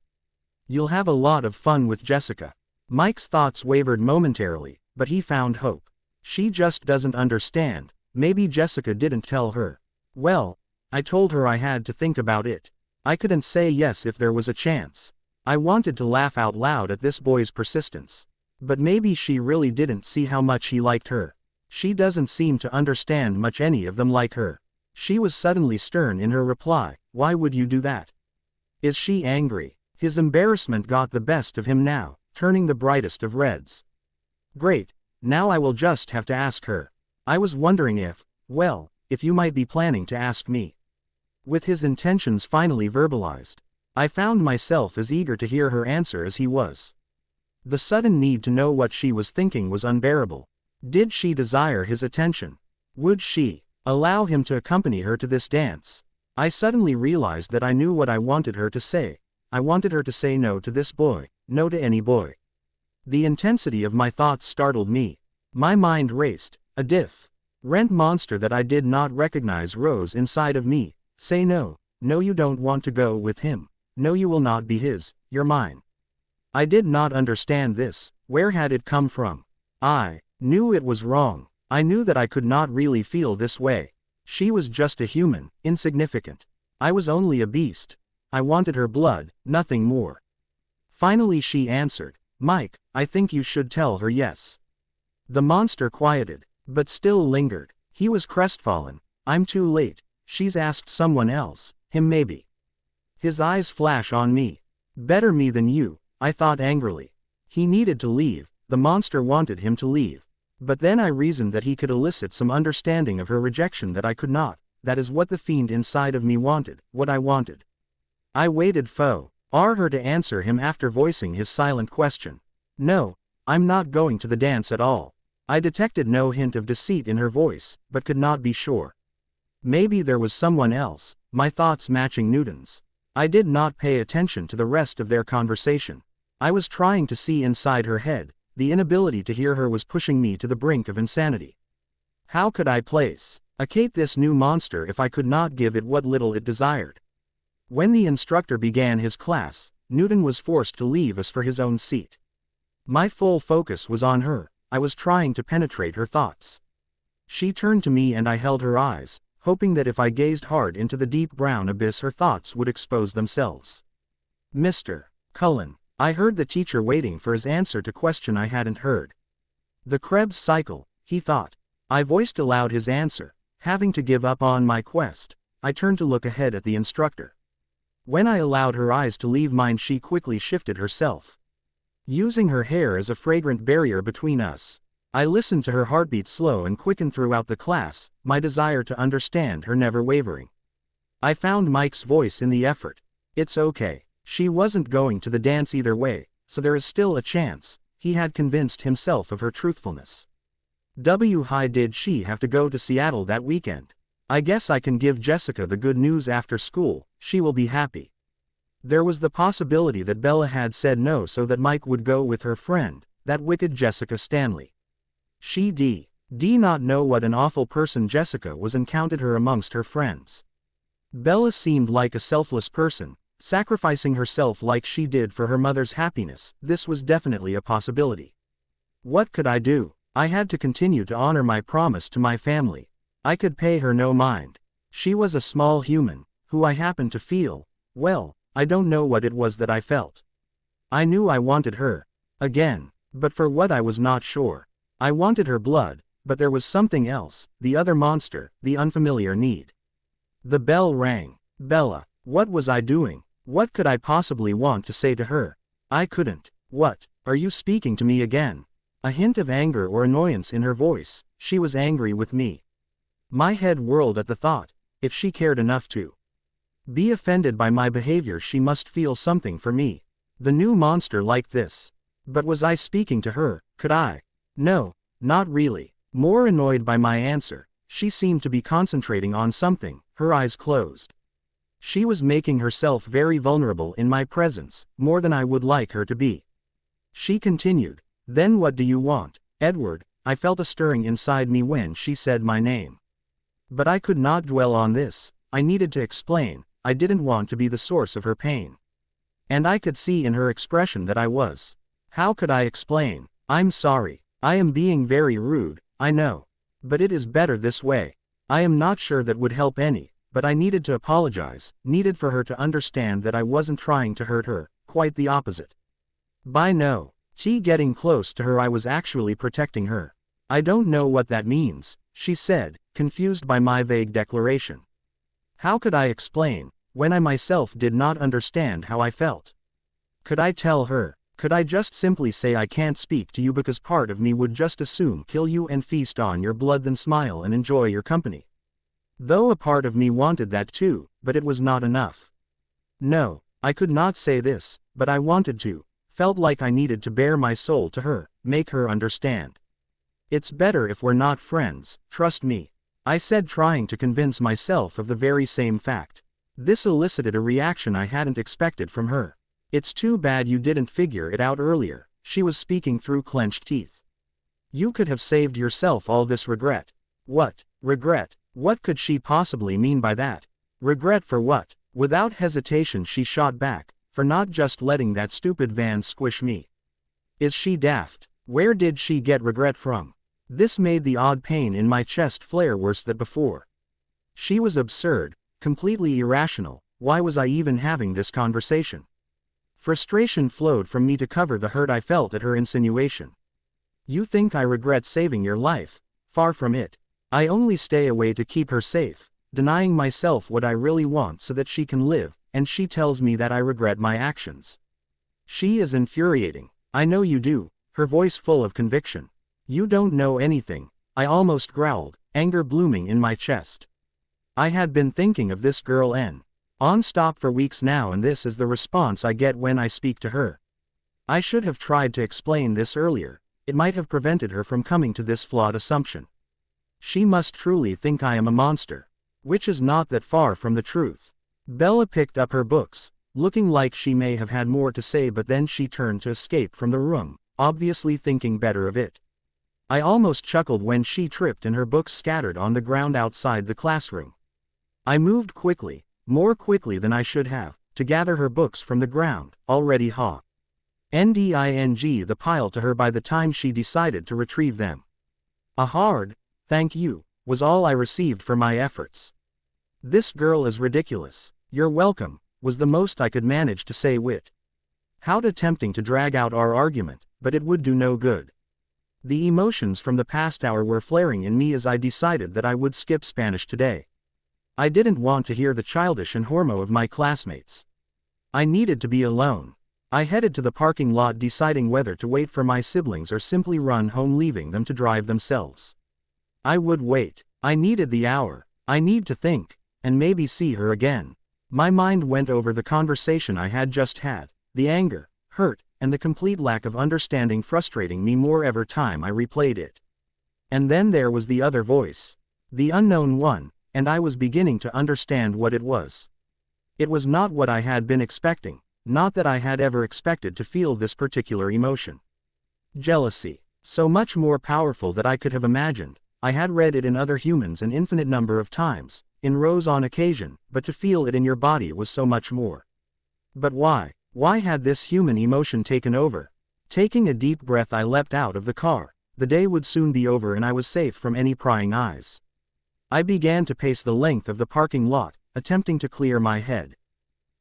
You'll have a lot of fun with Jessica. Mike's thoughts wavered momentarily, but he found hope. She just doesn't understand. Maybe Jessica didn't tell her. Well, I told her I had to think about it. I couldn't say yes if there was a chance. I wanted to laugh out loud at this boy's persistence. But maybe she really didn't see how much he liked her. She doesn't seem to understand much any of them like her. She was suddenly stern in her reply. Why would you do that? Is she angry? His embarrassment got the best of him now, turning the brightest of reds. Great, now I will just have to ask her. I was wondering if you might be planning to ask me. With his intentions finally verbalized, I found myself as eager to hear her answer as he was. The sudden need to know what she was thinking was unbearable. Did she desire his attention? Would she allow him to accompany her to this dance? I suddenly realized that I knew what I wanted her to say. I wanted her to say no to this boy, no to any boy. The intensity of my thoughts startled me. My mind raced. A different monster that I did not recognize rose inside of me. Say no. No, you don't want to go with him. No, you will not be his, you're mine. I did not understand this. Where had it come from? I knew it was wrong. I knew that I could not really feel this way. She was just a human, insignificant. I was only a beast. I wanted her blood, nothing more. Finally she answered, Mike, I think you should tell her yes. The monster quieted, but still lingered. He was crestfallen. I'm too late. She's asked someone else, him maybe. His eyes flash on me. Better me than you, I thought angrily. He needed to leave, the monster wanted him to leave. But then I reasoned that he could elicit some understanding of her rejection that I could not. That is what the fiend inside of me wanted, what I wanted. I waited for her to answer him after voicing his silent question. No, I'm not going to the dance at all. I detected no hint of deceit in her voice, but could not be sure. Maybe there was someone else, my thoughts matching Newton's. I did not pay attention to the rest of their conversation. I was trying to see inside her head. The inability to hear her was pushing me to the brink of insanity. How could I placate this new monster if I could not give it what little it desired? When the instructor began his class, Newton was forced to leave us for his own seat. My full focus was on her. I was trying to penetrate her thoughts. She turned to me and I held her eyes, hoping that if I gazed hard into the deep brown abyss her thoughts would expose themselves. Mr. Cullen, I heard the teacher waiting for his answer to question I hadn't heard. The Krebs cycle, he thought. I voiced aloud his answer. Having to give up on my quest, I turned to look ahead at the instructor. When I allowed her eyes to leave mine, she quickly shifted herself, using her hair as a fragrant barrier between us. I listened to her heartbeat slow and quicken throughout the class, my desire to understand her never wavering. I found Mike's voice in the effort. It's okay. She wasn't going to the dance either way, so there is still a chance. He had convinced himself of her truthfulness. Why did she have to go to Seattle that weekend? I guess I can give Jessica the good news after school, she will be happy. There was the possibility that Bella had said no so that Mike would go with her friend, that wicked Jessica Stanley. She did not know what an awful person Jessica was and counted her amongst her friends. Bella seemed like a selfless person, sacrificing herself like she did for her mother's happiness. This was definitely a possibility. What could I do? I had to continue to honor my promise to my family. I could pay her no mind. She was a small human, who I happened to feel, well, I don't know what it was that I felt. I knew I wanted her. Again. But for what I was not sure. I wanted her blood, but there was something else, the other monster, the unfamiliar need. The bell rang. Bella. What was I doing? What could I possibly want to say to her? I couldn't. What? Are you speaking to me again? A hint of anger or annoyance in her voice. She was angry with me. My head whirled at the thought. If she cared enough to be offended by my behavior, she must feel something for me. The new monster liked this. But was I speaking to her? Could I? No, not really. More annoyed by my answer, she seemed to be concentrating on something, her eyes closed. She was making herself very vulnerable in my presence, more than I would like her to be. She continued, Then what do you want, Edward? I felt a stirring inside me when she said my name. But I could not dwell on this. I needed to explain. I didn't want to be the source of her pain. And I could see in her expression that I was. How could I explain? I'm sorry. I am being very rude, I know. But it is better this way. I am not sure that would help any. But I needed to apologize, needed for her to understand that I wasn't trying to hurt her, quite the opposite. By getting close to her, I was actually protecting her. I don't know what that means, she said, confused by my vague declaration. How could I explain, when I myself did not understand how I felt? Could I tell her? Could I just simply say I can't speak to you because part of me would just assume kill you and feast on your blood, then smile and enjoy your company? Though a part of me wanted that too, but it was not enough. No, I could not say this, but I wanted to, felt like I needed to bare my soul to her, make her understand. It's better if we're not friends, trust me, I said, trying to convince myself of the very same fact. This elicited a reaction I hadn't expected from her. It's too bad you didn't figure it out earlier, she was speaking through clenched teeth. You could have saved yourself all this regret. What? Regret? What could she possibly mean by that? Regret for what? Without hesitation she shot back, for not just letting that stupid van squish me. Is she daft? Where did she get regret from? This made the odd pain in my chest flare worse than before. She was absurd, completely irrational. Why was I even having this conversation? Frustration flowed from me to cover the hurt I felt at her insinuation. You think I regret saving your life? Far from it. I only stay away to keep her safe, denying myself what I really want so that she can live, and she tells me that I regret my actions. She is infuriating. I know you do, her voice full of conviction. You don't know anything, I almost growled, anger blooming in my chest. I had been thinking of this girl non-stop for weeks now, and this is the response I get when I speak to her. I should have tried to explain this earlier. It might have prevented her from coming to this flawed assumption. She must truly think I am a monster. Which is not that far from the truth. Bella picked up her books, looking like she may have had more to say, but then she turned to escape from the room, obviously thinking better of it. I almost chuckled when she tripped and her books scattered on the ground outside the classroom. I moved quickly, more quickly than I should have, to gather her books from the ground, already handing the pile to her by the time she decided to retrieve them. A hard, thank you, was all I received for my efforts. This girl is ridiculous. You're welcome, was the most I could manage to say wit. How tempting to drag out our argument, but it would do no good. The emotions from the past hour were flaring in me as I decided that I would skip Spanish today. I didn't want to hear the childish and hormo of my classmates. I needed to be alone. I headed to the parking lot, deciding whether to wait for my siblings or simply run home, leaving them to drive themselves. I would wait. I needed the hour. I need to think, and maybe see her again. My mind went over the conversation I had just had, the anger, hurt, and the complete lack of understanding frustrating me more every time I replayed it. And then there was the other voice. The unknown one, and I was beginning to understand what it was. It was not what I had been expecting, not that I had ever expected to feel this particular emotion. Jealousy, so much more powerful than I could have imagined. I had read it in other humans an infinite number of times, in rows on occasion, but to feel it in your body was so much more. But why? Why had this human emotion taken over? Taking a deep breath, I leapt out of the car. The day would soon be over and I was safe from any prying eyes. I began to pace the length of the parking lot, attempting to clear my head.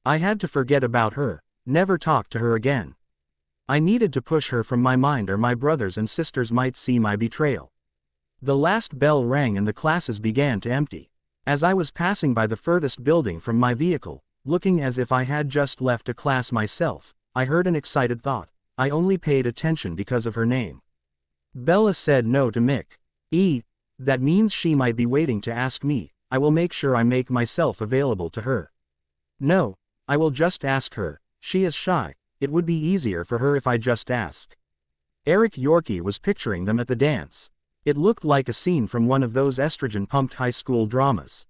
I had to forget about her, never talk to her again. I needed to push her from my mind, or my brothers and sisters might see my betrayal. The last bell rang and the classes began to empty. As I was passing by the furthest building from my vehicle, looking as if I had just left a class myself, I heard an excited thought. I only paid attention because of her name. Bella said no to Mick. That means she might be waiting to ask me. I will make sure I make myself available to her. No, I will just ask her. She is shy. It would be easier for her if I just ask. Eric Yorkie was picturing them at the dance. It looked like a scene from one of those estrogen-pumped high school dramas.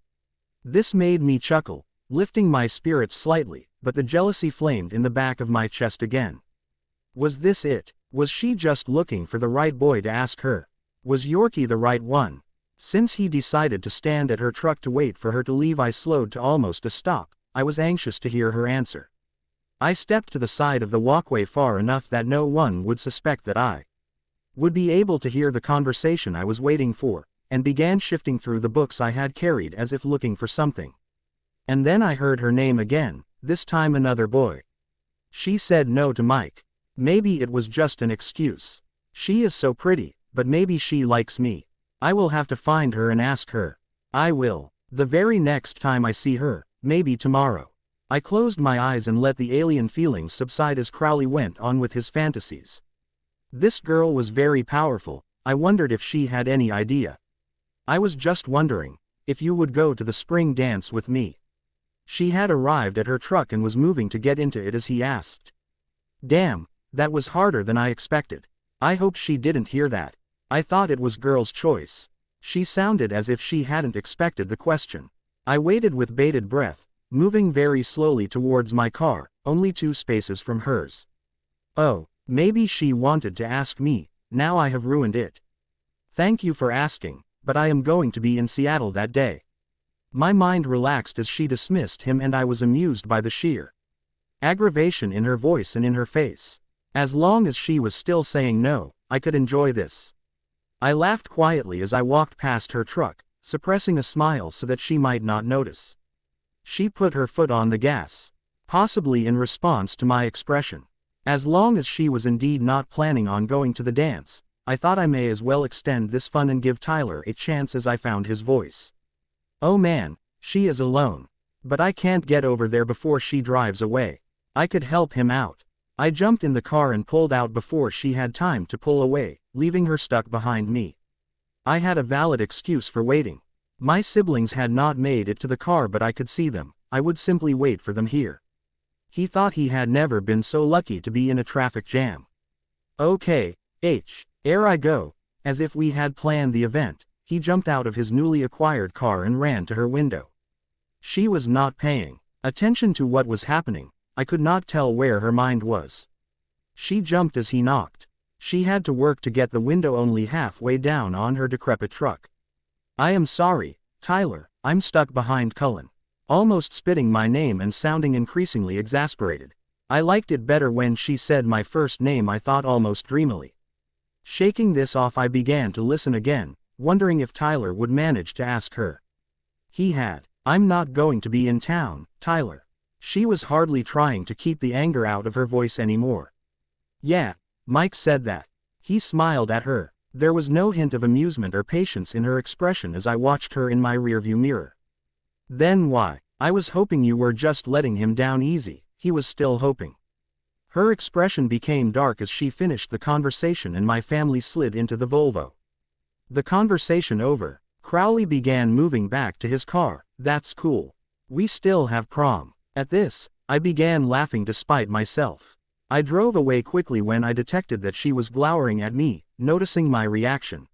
This made me chuckle, lifting my spirits slightly, but the jealousy flamed in the back of my chest again. Was this it? Was she just looking for the right boy to ask her? Was Yorkie the right one? Since he decided to stand at her truck to wait for her to leave, I slowed to almost a stop. I was anxious to hear her answer. I stepped to the side of the walkway far enough that no one would suspect that I would be able to hear the conversation I was waiting for, and began shifting through the books I had carried as if looking for something. And then I heard her name again, this time another boy. She said no to Mike. Maybe it was just an excuse. She is so pretty, but maybe she likes me. I will have to find her and ask her. I will. The very next time I see her, maybe tomorrow. I closed my eyes and let the alien feelings subside as Crowley went on with his fantasies. This girl was very powerful. I wondered if she had any idea. I was just wondering if you would go to the spring dance with me. She had arrived at her truck and was moving to get into it as he asked. Damn, that was harder than I expected. I hope she didn't hear that. I thought it was girl's choice. She sounded as if she hadn't expected the question. I waited with bated breath, moving very slowly towards my car, only 2 spaces from hers. Oh, maybe she wanted to ask me. Now I have ruined it. Thank you for asking, but I am going to be in Seattle that day. My mind relaxed as she dismissed him, and I was amused by the sheer aggravation in her voice and in her face. As long as she was still saying no, I could enjoy this. I laughed quietly as I walked past her truck, suppressing a smile so that she might not notice. She put her foot on the gas, possibly in response to my expression. As long as she was indeed not planning on going to the dance, I thought I may as well extend this fun and give Tyler a chance as I found his voice. Oh man, she is alone. But I can't get over there before she drives away. I could help him out. I jumped in the car and pulled out before she had time to pull away, leaving her stuck behind me. I had a valid excuse for waiting. My siblings had not made it to the car, but I could see them. I would simply wait for them here. He thought he had never been so lucky to be in a traffic jam. Okay, ere I go. As if we had planned the event, he jumped out of his newly acquired car and ran to her window. She was not paying attention to what was happening. I could not tell where her mind was. She jumped as he knocked. She had to work to get the window only halfway down on her decrepit truck. I am sorry, Tyler, I'm stuck behind Cullen. Almost spitting my name and sounding increasingly exasperated. I liked it better when she said my first name, I thought almost dreamily. Shaking this off, I began to listen again, wondering if Tyler would manage to ask her. He had. I'm not going to be in town, Tyler. She was hardly trying to keep the anger out of her voice anymore. Yeah, Mike said that. He smiled at her. There was no hint of amusement or patience in her expression as I watched her in my rearview mirror. Then why? I was hoping you were just letting him down easy. He was still hoping. Her expression became dark as she finished the conversation and my family slid into the Volvo. The conversation over, Crowley began moving back to his car. That's cool. We still have prom. At this, I began laughing despite myself. I drove away quickly when I detected that she was glowering at me, noticing my reaction.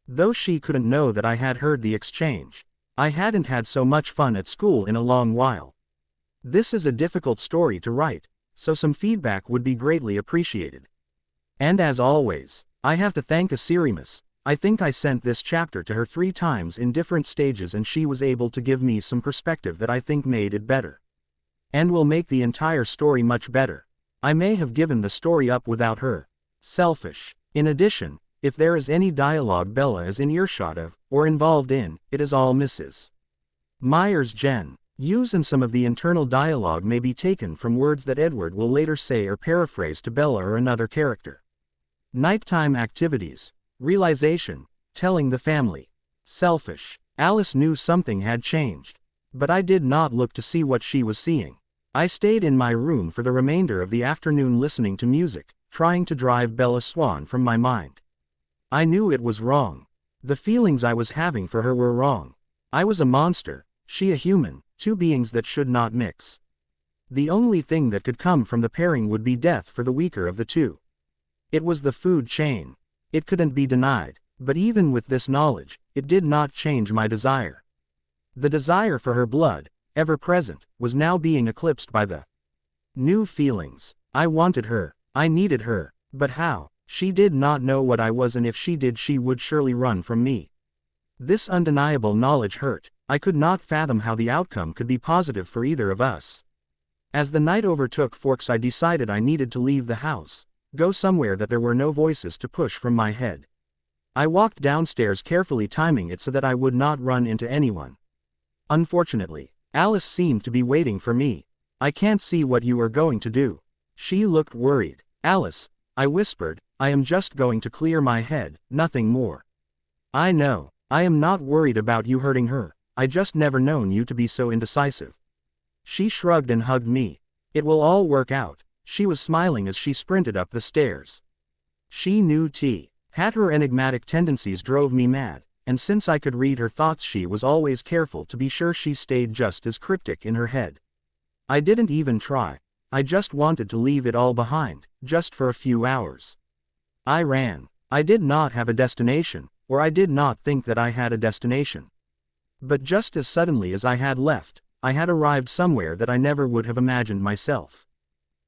Though she couldn't know that I had heard the exchange. I hadn't had so much fun at school in a long while. This is a difficult story to write, so some feedback would be greatly appreciated. And as always, I have to thank Asirimus. I think I sent this chapter to her 3 times in different stages and she was able to give me some perspective that I think made it better. And will make the entire story much better. I may have given the story up without her. Selfish. In addition, if there is any dialogue Bella is in earshot of, or involved in, it is all Mrs. Myers' Jen. Use and some of the internal dialogue may be taken from words that Edward will later say or paraphrase to Bella or another character. Nighttime activities. Realization. Telling the family. Selfish. Alice knew something had changed. But I did not look to see what she was seeing. I stayed in my room for the remainder of the afternoon listening to music, trying to drive Bella Swan from my mind. I knew it was wrong. The feelings I was having for her were wrong. I was a monster, she a human, 2 beings that should not mix. The only thing that could come from the pairing would be death for the weaker of the 2. It was the food chain. It couldn't be denied, but even with this knowledge, it did not change my desire. The desire for her blood, ever present, was now being eclipsed by the new feelings. I wanted her, I needed her, but how? She did not know what I was, and if she did she would surely run from me. This undeniable knowledge hurt. I could not fathom how the outcome could be positive for either of us. As the night overtook Forks, I decided I needed to leave the house, go somewhere that there were no voices to push from my head. I walked downstairs carefully, timing it so that I would not run into anyone. Unfortunately, Alice seemed to be waiting for me. I can't see what you are going to do. She looked worried. Alice, I whispered, I am just going to clear my head, nothing more. I know, I am not worried about you hurting her. I just never known you to be so indecisive. She shrugged and hugged me. It will all work out. She was smiling as she sprinted up the stairs. She knew T. Had her enigmatic tendencies drove me mad, and since I could read her thoughts she was always careful to be sure she stayed just as cryptic in her head. I didn't even try. I just wanted to leave it all behind, just for a few hours. I ran. I did not have a destination, or I did not think that I had a destination. But just as suddenly as I had left, I had arrived somewhere that I never would have imagined myself.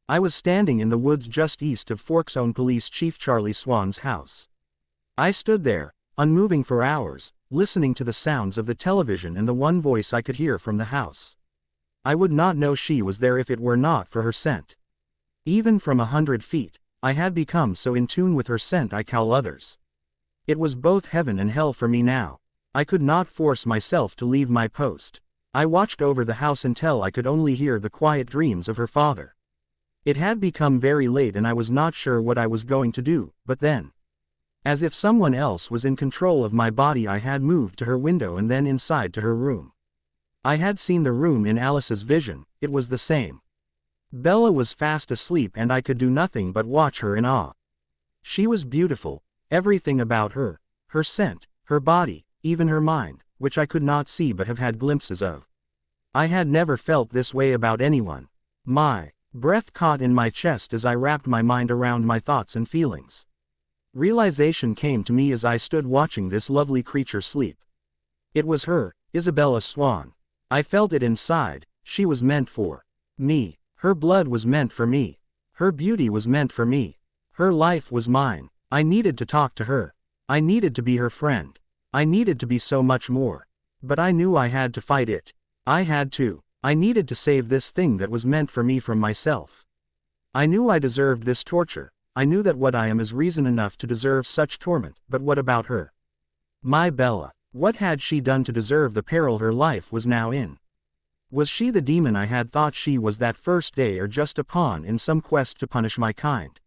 I was standing in the woods just east of Forks' own Police Chief Charlie Swan's house. I stood there, unmoving for hours, listening to the sounds of the television and the one voice I could hear from the house. I would not know she was there if it were not for her scent. Even from 100 feet, I had become so in tune with her scent I call others. It was both heaven and hell for me now. I could not force myself to leave my post. I watched over the house until I could only hear the quiet dreams of her father. It had become very late and I was not sure what I was going to do, but then, as if someone else was in control of my body, I had moved to her window and then inside to her room. I had seen the room in Alice's vision, it was the same. Bella was fast asleep and I could do nothing but watch her in awe. She was beautiful, everything about her, her scent, her body, even her mind, which I could not see but have had glimpses of. I had never felt this way about anyone. My breath caught in my chest as I wrapped my mind around my thoughts and feelings. Realization came to me as I stood watching this lovely creature sleep. It was her, Isabella Swan. I felt it inside, she was meant for me. Her blood was meant for me. Her beauty was meant for me. Her life was mine. I needed to talk to her. I needed to be her friend. I needed to be so much more. But I knew I had to fight it. I had to. I needed to save this thing that was meant for me from myself. I knew I deserved this torture. I knew that what I am is reason enough to deserve such torment, but what about her? My Bella. What had she done to deserve the peril her life was now in? Was she the demon I had thought she was that first day, or just a pawn in some quest to punish my kind?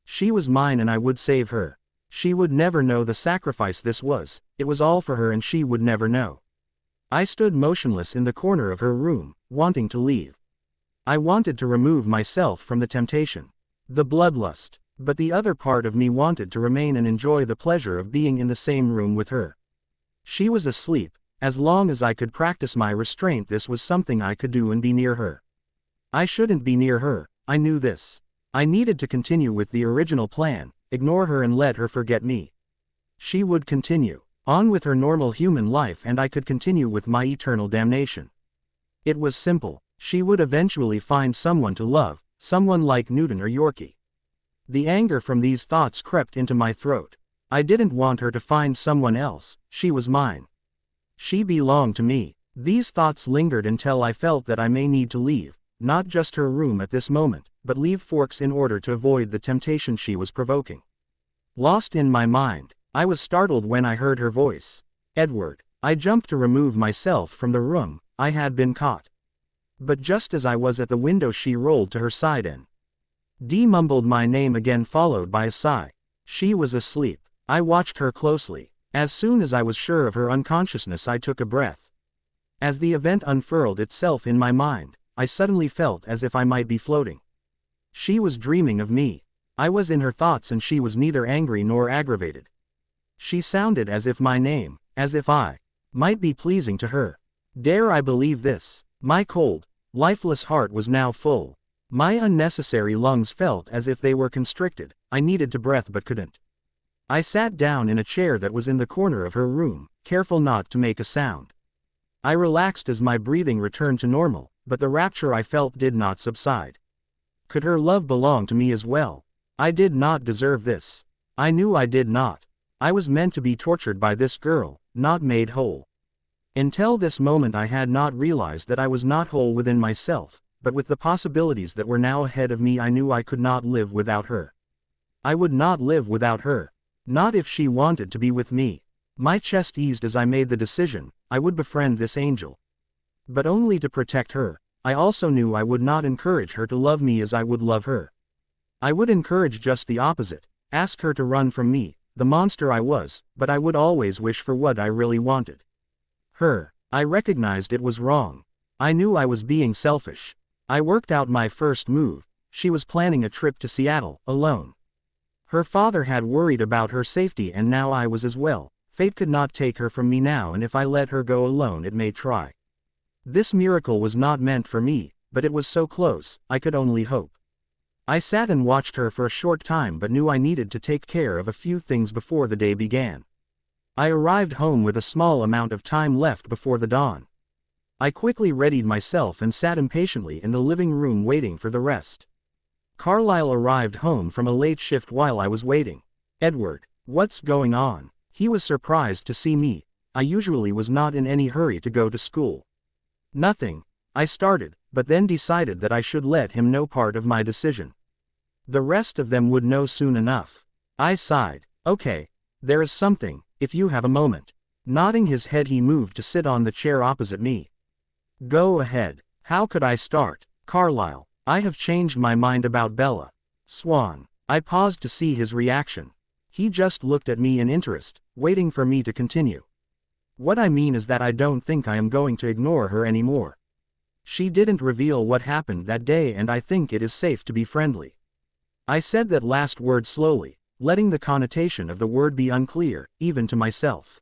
She was mine and I would save her. She would never know the sacrifice this was, it was all for her and she would never know. I stood motionless in the corner of her room, wanting to leave. I wanted to remove myself from the temptation, the bloodlust, but the other part of me wanted to remain and enjoy the pleasure of being in the same room with her. She was asleep. As long as I could practice my restraint, this was something I could do and be near her. I shouldn't be near her, I knew this. I needed to continue with the original plan, ignore her and let her forget me. She would continue on with her normal human life and I could continue with my eternal damnation. It was simple. She would eventually find someone to love, someone like Newton or Yorkie. The anger from these thoughts crept into my throat. I didn't want her to find someone else, she was mine. She belonged to me. These thoughts lingered until I felt that I may need to leave, not just her room at this moment, but leave Forks in order to avoid the temptation she was provoking. Lost in my mind, I was startled when I heard her voice. Edward. I jumped to remove myself from the room. I had been caught. But just as I was at the window, she rolled to her side and mumbled my name again, followed by a sigh. She was asleep. I watched her closely. As soon as I was sure of her unconsciousness, I took a breath. As the event unfurled itself in my mind, I suddenly felt as if I might be floating. She was dreaming of me. I was in her thoughts and she was neither angry nor aggravated. She sounded as if my name, as if I might be pleasing to her. Dare I believe this? My cold, lifeless heart was now full. My unnecessary lungs felt as if they were constricted. I needed to breathe but couldn't. I sat down in a chair that was in the corner of her room, careful not to make a sound. I relaxed as my breathing returned to normal, but the rapture I felt did not subside. Could her love belong to me as well? I did not deserve this. I knew I did not. I was meant to be tortured by this girl, not made whole. Until this moment I had not realized that I was not whole within myself, but with the possibilities that were now ahead of me I knew I could not live without her. I would not live without her. Not if she wanted to be with me. My chest eased as I made the decision. I would befriend this angel. But only to protect her. I also knew I would not encourage her to love me as I would love her. I would encourage just the opposite. Ask her to run from me, the monster I was, but I would always wish for what I really wanted. Her. I recognized it was wrong. I knew I was being selfish. I worked out my first move. She was planning a trip to Seattle, alone. Her father had worried about her safety and now I was as well. Fate could not take her from me now, and if I let her go alone it may try. This miracle was not meant for me, but it was so close, I could only hope. I sat and watched her for a short time but knew I needed to take care of a few things before the day began. I arrived home with a small amount of time left before the dawn. I quickly readied myself and sat impatiently in the living room waiting for the rest. Carlisle arrived home from a late shift while I was waiting. Edward, what's going on? He was surprised to see me. I usually was not in any hurry to go to school. Nothing. I started, but then decided that I should let him know part of my decision. The rest of them would know soon enough. I sighed. Okay. There is something, if you have a moment. Nodding his head, he moved to sit on the chair opposite me. Go ahead. How could I start? Carlyle. I have changed my mind about Bella Swan. I paused to see his reaction. He just looked at me in interest, waiting for me to continue. What I mean is that I don't think I am going to ignore her anymore. She didn't reveal what happened that day, and I think it is safe to be friendly. I said that last word slowly, letting the connotation of the word be unclear, even to myself.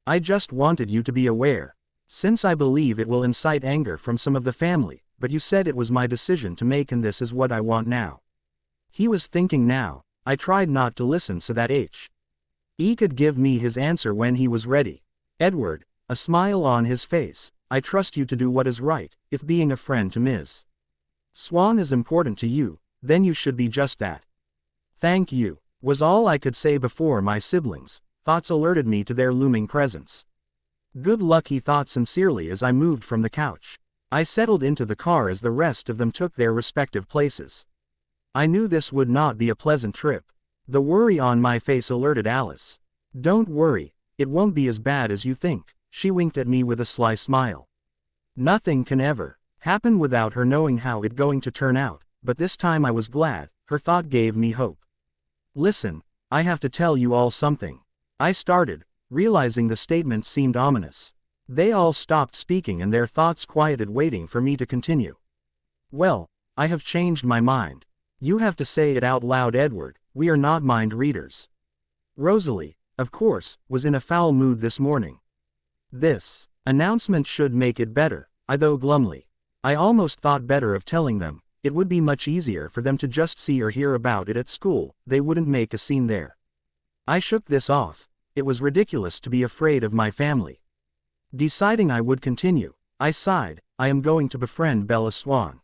I just wanted you to be aware. Since I believe it will incite anger from some of the family, but you said it was my decision to make and this is what I want now. He was thinking now. I tried not to listen so that he could give me his answer when he was ready. Edward, a smile on his face, I trust you to do what is right. If being a friend to Ms. Swan is important to you, then you should be just that. Thank you, was all I could say before my siblings' thoughts alerted me to their looming presence. Good luck, he thought sincerely as I moved from the couch. I settled into the car as the rest of them took their respective places. I knew this would not be a pleasant trip. The worry on my face alerted Alice. Don't worry, it won't be as bad as you think, she winked at me with a sly smile. Nothing can ever happen without her knowing how it's going to turn out, but this time I was glad. Her thought gave me hope. Listen, I have to tell you all something. I started, realizing the statement seemed ominous. They all stopped speaking and their thoughts quieted, waiting for me to continue. Well, I have changed my mind. You have to say it out loud, Edward. We are not mind readers. Rosalie, of course, was in a foul mood this morning. This announcement should make it better, I thought glumly. I almost thought better of telling them. It would be much easier for them to just see or hear about it at school. They wouldn't make a scene there. I shook this off. It was ridiculous to be afraid of my family. Deciding I would continue, I sighed. I am going to befriend Bella Swan.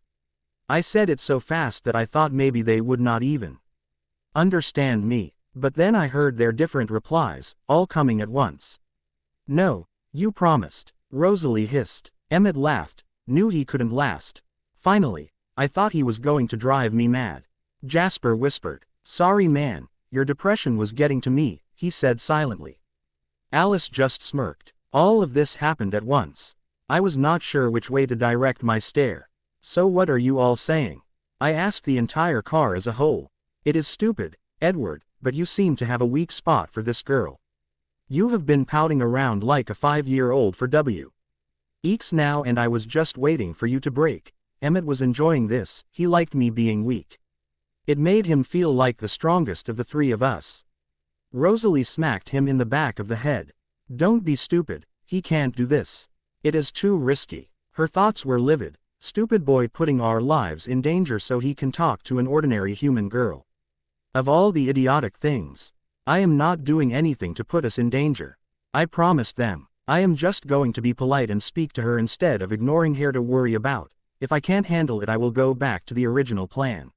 I said it so fast that I thought maybe they would not even understand me, but then I heard their different replies, all coming at once. No, you promised, Rosalie hissed. Emmett laughed, knew he couldn't last. Finally, I thought he was going to drive me mad. Jasper whispered, sorry man, your depression was getting to me, he said silently. Alice just smirked. All of this happened at once. I was not sure which way to direct my stare. So what are you all saying? I asked the entire car as a whole. It is stupid, Edward, but you seem to have a weak spot for this girl. You have been pouting around like a 5-year-old for weeks now, and I was just waiting for you to break. Emmett was enjoying this. He liked me being weak. It made him feel like the strongest of the three of us. Rosalie smacked him in the back of the head. Don't be stupid, he can't do this. It is too risky. Her thoughts were livid. Stupid boy putting our lives in danger so he can talk to an ordinary human girl. Of all the idiotic things. I am not doing anything to put us in danger. I promised them. I am just going to be polite and speak to her instead of ignoring her to worry about. If I can't handle it, I will go back to the original plan.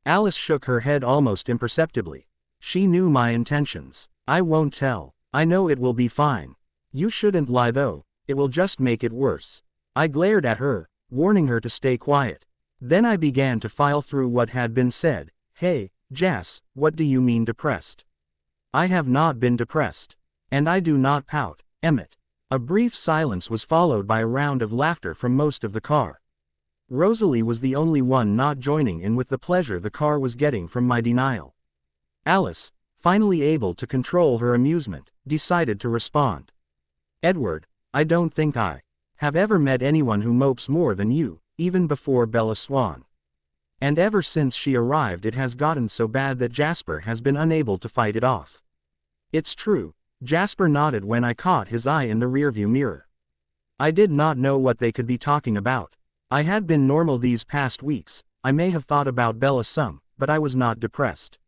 Alice shook her head almost imperceptibly. She knew my intentions. I won't tell. I know it will be fine. You shouldn't lie though. It will just make it worse. I glared at her, warning her to stay quiet. Then I began to file through what had been said. Hey, Jas, what do you mean depressed? I have not been depressed. And I do not pout, Emmett. A brief silence was followed by a round of laughter from most of the car. Rosalie was the only one not joining in with the pleasure the car was getting from my denial. Alice, finally able to control her amusement, decided to respond. Edward, I don't think I have ever met anyone who mopes more than you, even before Bella Swan. And ever since she arrived it has gotten so bad that Jasper has been unable to fight it off. It's true, Jasper nodded when I caught his eye in the rearview mirror. I did not know what they could be talking about. I had been normal these past weeks. I may have thought about Bella some, but I was not depressed.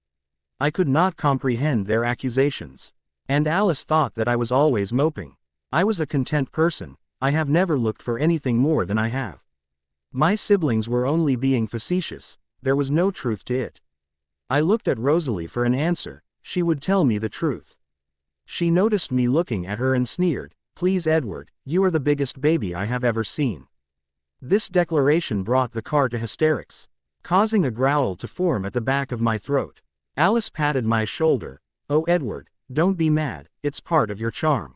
I could not comprehend their accusations. And Alice thought that I was always moping. I was a content person. I have never looked for anything more than I have. My siblings were only being facetious. There was no truth to it. I looked at Rosalie for an answer. She would tell me the truth. She noticed me looking at her and sneered, "Please Edward, you are the biggest baby I have ever seen." This declaration brought the car to hysterics, causing a growl to form at the back of my throat. Alice patted my shoulder. "Oh Edward, don't be mad, it's part of your charm."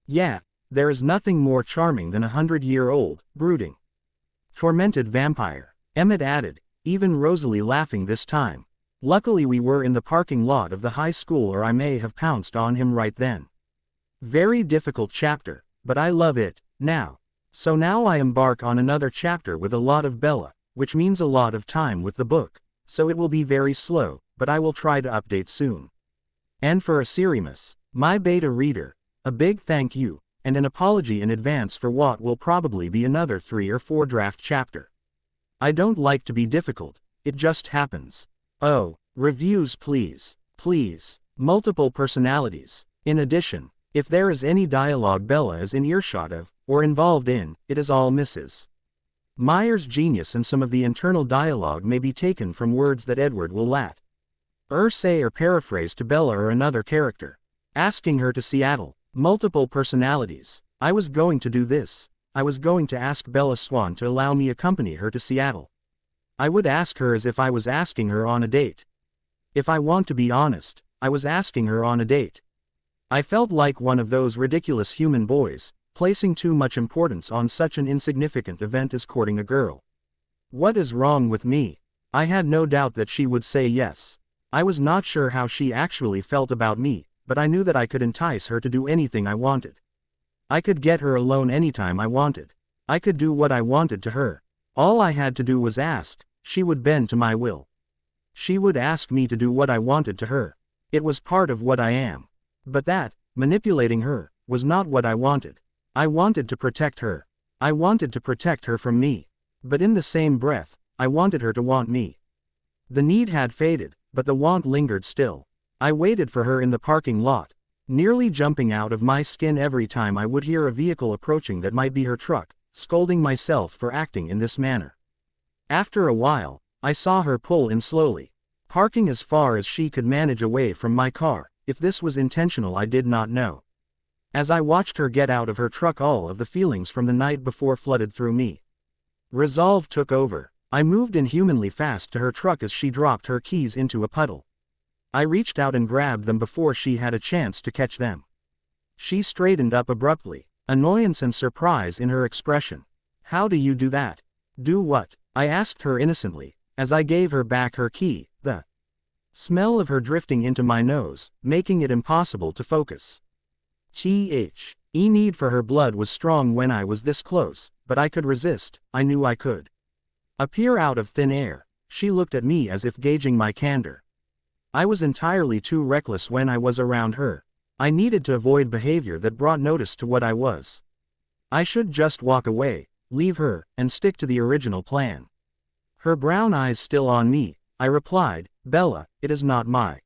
"Yeah, there is nothing more charming than a 100-year-old, brooding, tormented vampire," Emmett added, even Rosalie laughing this time. Luckily we were in the parking lot of the high school or I may have pounced on him right then. Very difficult chapter, but I love it, now. So now I embark on another chapter with a lot of Bella, which means a lot of time with the book, so it will be very slow, but I will try to update soon. And for Asirimus, my beta reader, a big thank you, and an apology in advance for what will probably be another 3 or 4 draft chapter. I don't like to be difficult, it just happens. Oh, reviews please, please, multiple personalities. In addition, if there is any dialogue Bella is in earshot of, or involved in, it is all Mrs. Meyer's genius, and some of the internal dialogue may be taken from words that Edward will say or paraphrase to Bella or another character. Asking her to Seattle, multiple personalities. I was going to do this. I was going to ask Bella Swan to allow me accompany her to Seattle. I would ask her as if I was asking her on a date. If I want to be honest, I was asking her on a date. I felt like one of those ridiculous human boys, placing too much importance on such an insignificant event as courting a girl. What is wrong with me? I had no doubt that she would say yes. I was not sure how she actually felt about me, but I knew that I could entice her to do anything I wanted. I could get her alone anytime I wanted. I could do what I wanted to her. All I had to do was ask. She would bend to my will. She would ask me to do what I wanted to her. It was part of what I am. But that, manipulating her, was not what I wanted. I wanted to protect her. I wanted to protect her from me. But in the same breath, I wanted her to want me. The need had faded, but the want lingered still. I waited for her in the parking lot, nearly jumping out of my skin every time I would hear a vehicle approaching that might be her truck, scolding myself for acting in this manner. After a while, I saw her pull in slowly, parking as far as she could manage away from my car. If this was intentional I did not know. As I watched her get out of her truck, all of the feelings from the night before flooded through me. Resolve took over. I moved inhumanly fast to her truck as she dropped her keys into a puddle. I reached out and grabbed them before she had a chance to catch them. She straightened up abruptly, annoyance and surprise in her expression. "How do you do that?" "Do what?" I asked her innocently, as I gave her back her key, the smell of her drifting into my nose, making it impossible to focus. Need for her blood was strong when I was this close, but I could resist. I knew I could. Appear out of thin air, she looked at me as if gauging my candor. I was entirely too reckless when I was around her. I needed to avoid behavior that brought notice to what I was. I should just walk away, leave her, and stick to the original plan. Her brown eyes still on me, I replied, "Bella, it is not my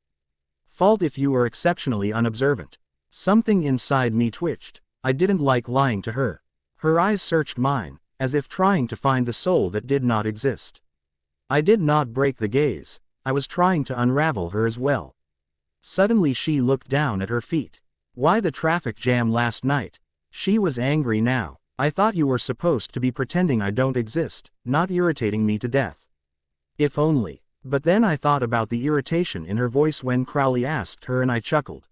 fault if you were exceptionally unobservant." Something inside me twitched. I didn't like lying to her. Her eyes searched mine, as if trying to find the soul that did not exist. I did not break the gaze. I was trying to unravel her as well. Suddenly she looked down at her feet. "Why the traffic jam last night?" She was angry now. "I thought you were supposed to be pretending I don't exist, not irritating me to death." If only. But then I thought about the irritation in her voice when Crowley asked her and I chuckled.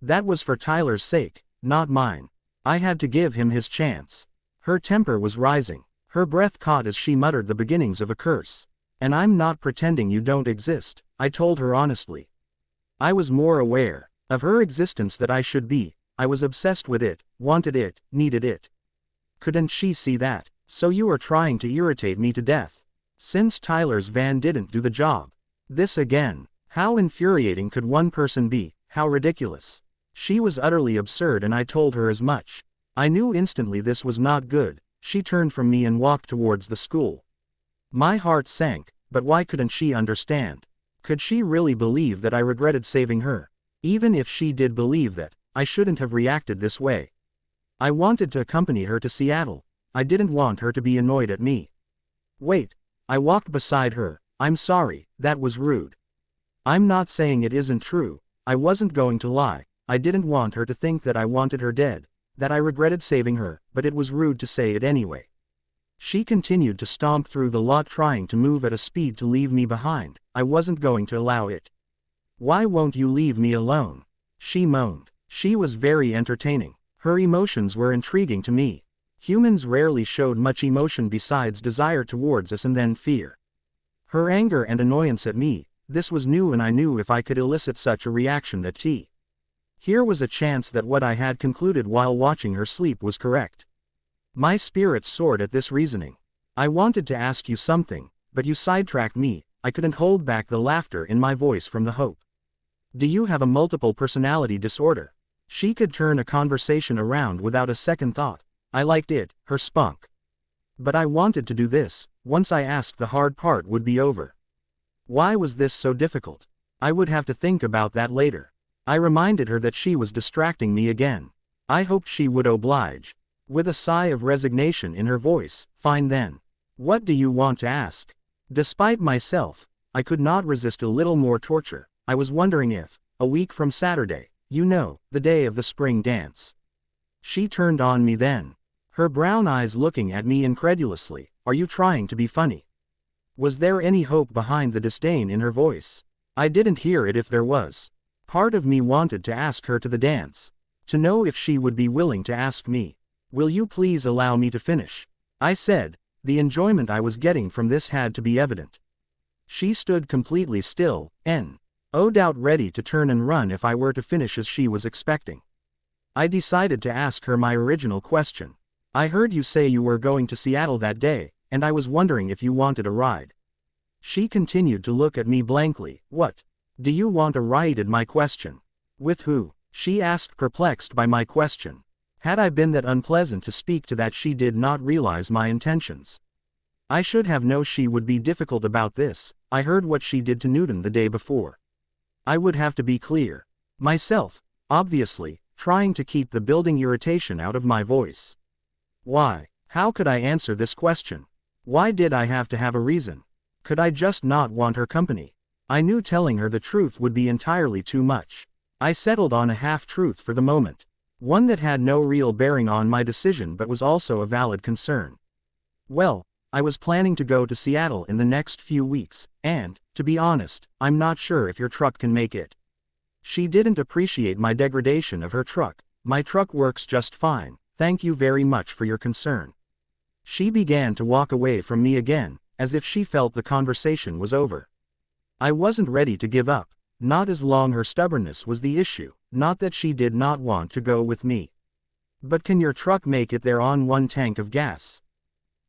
That was for Tyler's sake, not mine. I had to give him his chance. Her temper was rising. Her breath caught as she muttered the beginnings of a curse. "And I'm not pretending you don't exist," I told her honestly. I was more aware of her existence than I should be. I was obsessed with it, wanted it, needed it. Couldn't she see that? "So you are trying to irritate me to death. Since Tyler's van didn't do the job." This again. How infuriating could one person be? How ridiculous. She was utterly absurd and I told her as much. I knew instantly this was not good. She turned from me and walked towards the school. My heart sank, but why couldn't she understand? Could she really believe that I regretted saving her? Even if she did believe that, I shouldn't have reacted this way. I wanted to accompany her to Seattle. I didn't want her to be annoyed at me. "Wait." I walked beside her. "I'm sorry, that was rude. I'm not saying it isn't true. I wasn't going to lie. I didn't want her to think that I wanted her dead, that I regretted saving her, but it was rude to say it anyway. She continued to stomp through the lot trying to move at a speed to leave me behind. I wasn't going to allow it. "Why won't you leave me alone?" she moaned. She was very entertaining. Her emotions were intriguing to me. Humans rarely showed much emotion besides desire towards us and then fear. Her anger and annoyance at me, this was new, and I knew if I could elicit such a reaction that here was a chance that what I had concluded while watching her sleep was correct. My spirits soared at this reasoning. "I wanted to ask you something, but you sidetracked me." I couldn't hold back the laughter in my voice from the hope. "Do you have a multiple personality disorder?" She could turn a conversation around without a second thought. I liked it, her spunk. But I wanted to do this. Once I asked, the hard part would be over. Why was this so difficult? I would have to think about that later. I reminded her that she was distracting me again. I hoped she would oblige. With a sigh of resignation in her voice, "Fine then. What do you want to ask?" Despite myself, I could not resist a little more torture. I was wondering if, a week from Saturday, you know, the day of the spring dance. She turned on me then, her brown eyes looking at me incredulously. "Are you trying to be funny?" Was there any hope behind the disdain in her voice? I didn't hear it if there was. Part of me wanted to ask her to the dance, to know if she would be willing to ask me. "Will you please allow me to finish?" I said. The enjoyment I was getting from this had to be evident. She stood completely still, no doubt ready to turn and run if I were to finish as she was expecting. I decided to ask her my original question. "I heard you say you were going to Seattle that day, and I was wondering if you wanted a ride." She continued to look at me blankly. "What? Do you want a ride?" At my question. "With who?" she asked, perplexed by my question. Had I been that unpleasant to speak to that she did not realize my intentions? I should have known she would be difficult about this. I heard what she did to Newton the day before. I would have to be clear. Myself, obviously, trying to keep the building irritation out of my voice. Why? How could I answer this question? Why did I have to have a reason? Could I just not want her company? I knew telling her the truth would be entirely too much. I settled on a half-truth for the moment. One that had no real bearing on my decision but was also a valid concern. "Well, I was planning to go to Seattle in the next few weeks, and, to be honest, I'm not sure if your truck can make it." She didn't appreciate my degradation of her truck. "My truck works just fine, thank you very much for your concern." She began to walk away from me again, as if she felt the conversation was over. I wasn't ready to give up. Not as long her stubbornness was the issue, not that she did not want to go with me. "But can your truck make it there on one tank of gas?"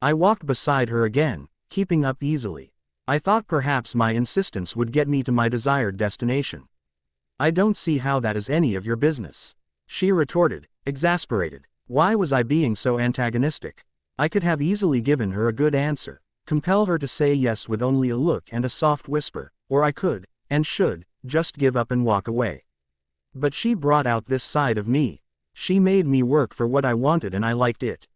I walked beside her again, keeping up easily. I thought perhaps my insistence would get me to my desired destination. "I don't see how that is any of your business," she retorted, exasperated. Why was I being so antagonistic? I could have easily given her a good answer, compel her to say yes with only a look and a soft whisper, or I could, and should, just give up and walk away. But she brought out this side of me. She made me work for what I wanted and I liked it.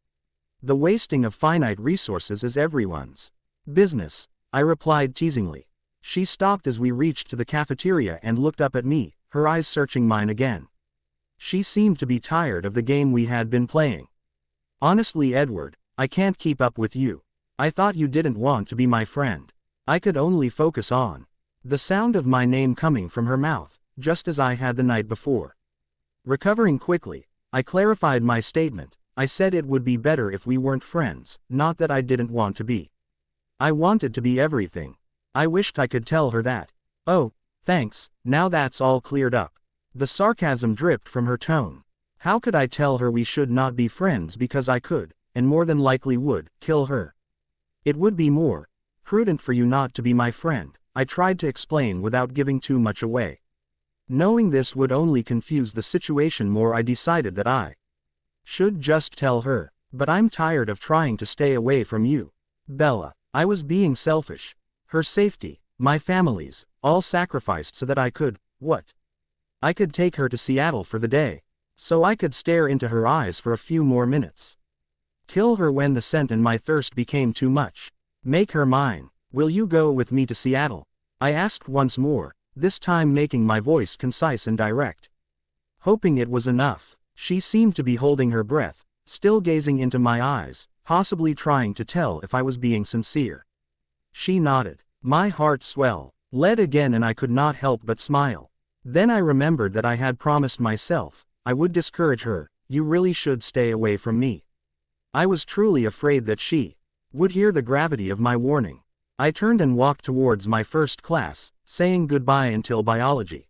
"The wasting of finite resources is everyone's business," I replied teasingly. She stopped as we reached to the cafeteria and looked up at me, her eyes searching mine again. She seemed to be tired of the game we had been playing. "Honestly, Edward, I can't keep up with you. I thought you didn't want to be my friend." I could only focus on the sound of my name coming from her mouth, just as I had the night before. Recovering quickly, I clarified my statement. I said it would be better if we weren't friends, not that I didn't want to be. I wanted to be everything. I wished I could tell her that. "Oh, thanks, now that's all cleared up." The sarcasm dripped from her tone. How could I tell her we should not be friends because I could, and more than likely would, kill her? "It would be more prudent for you not to be my friend," I tried to explain without giving too much away. Knowing this would only confuse the situation more, I decided that I should just tell her. "But I'm tired of trying to stay away from you, Bella." I was being selfish. Her safety, my family's, all sacrificed so that I could, what? I could take her to Seattle for the day. So I could stare into her eyes for a few more minutes. Kill her when the scent and my thirst became too much. Make her mine. "Will you go with me to Seattle?" I asked once more, this time making my voice concise and direct. hoping it was enough. She seemed to be holding her breath, still gazing into my eyes, possibly trying to tell if I was being sincere. She nodded. My heart swelled again and I could not help but smile. Then I remembered that I had promised myself I would discourage her. You really should stay away from me. I was truly afraid that she would hear the gravity of my warning. I turned and walked towards my first class, saying goodbye until biology.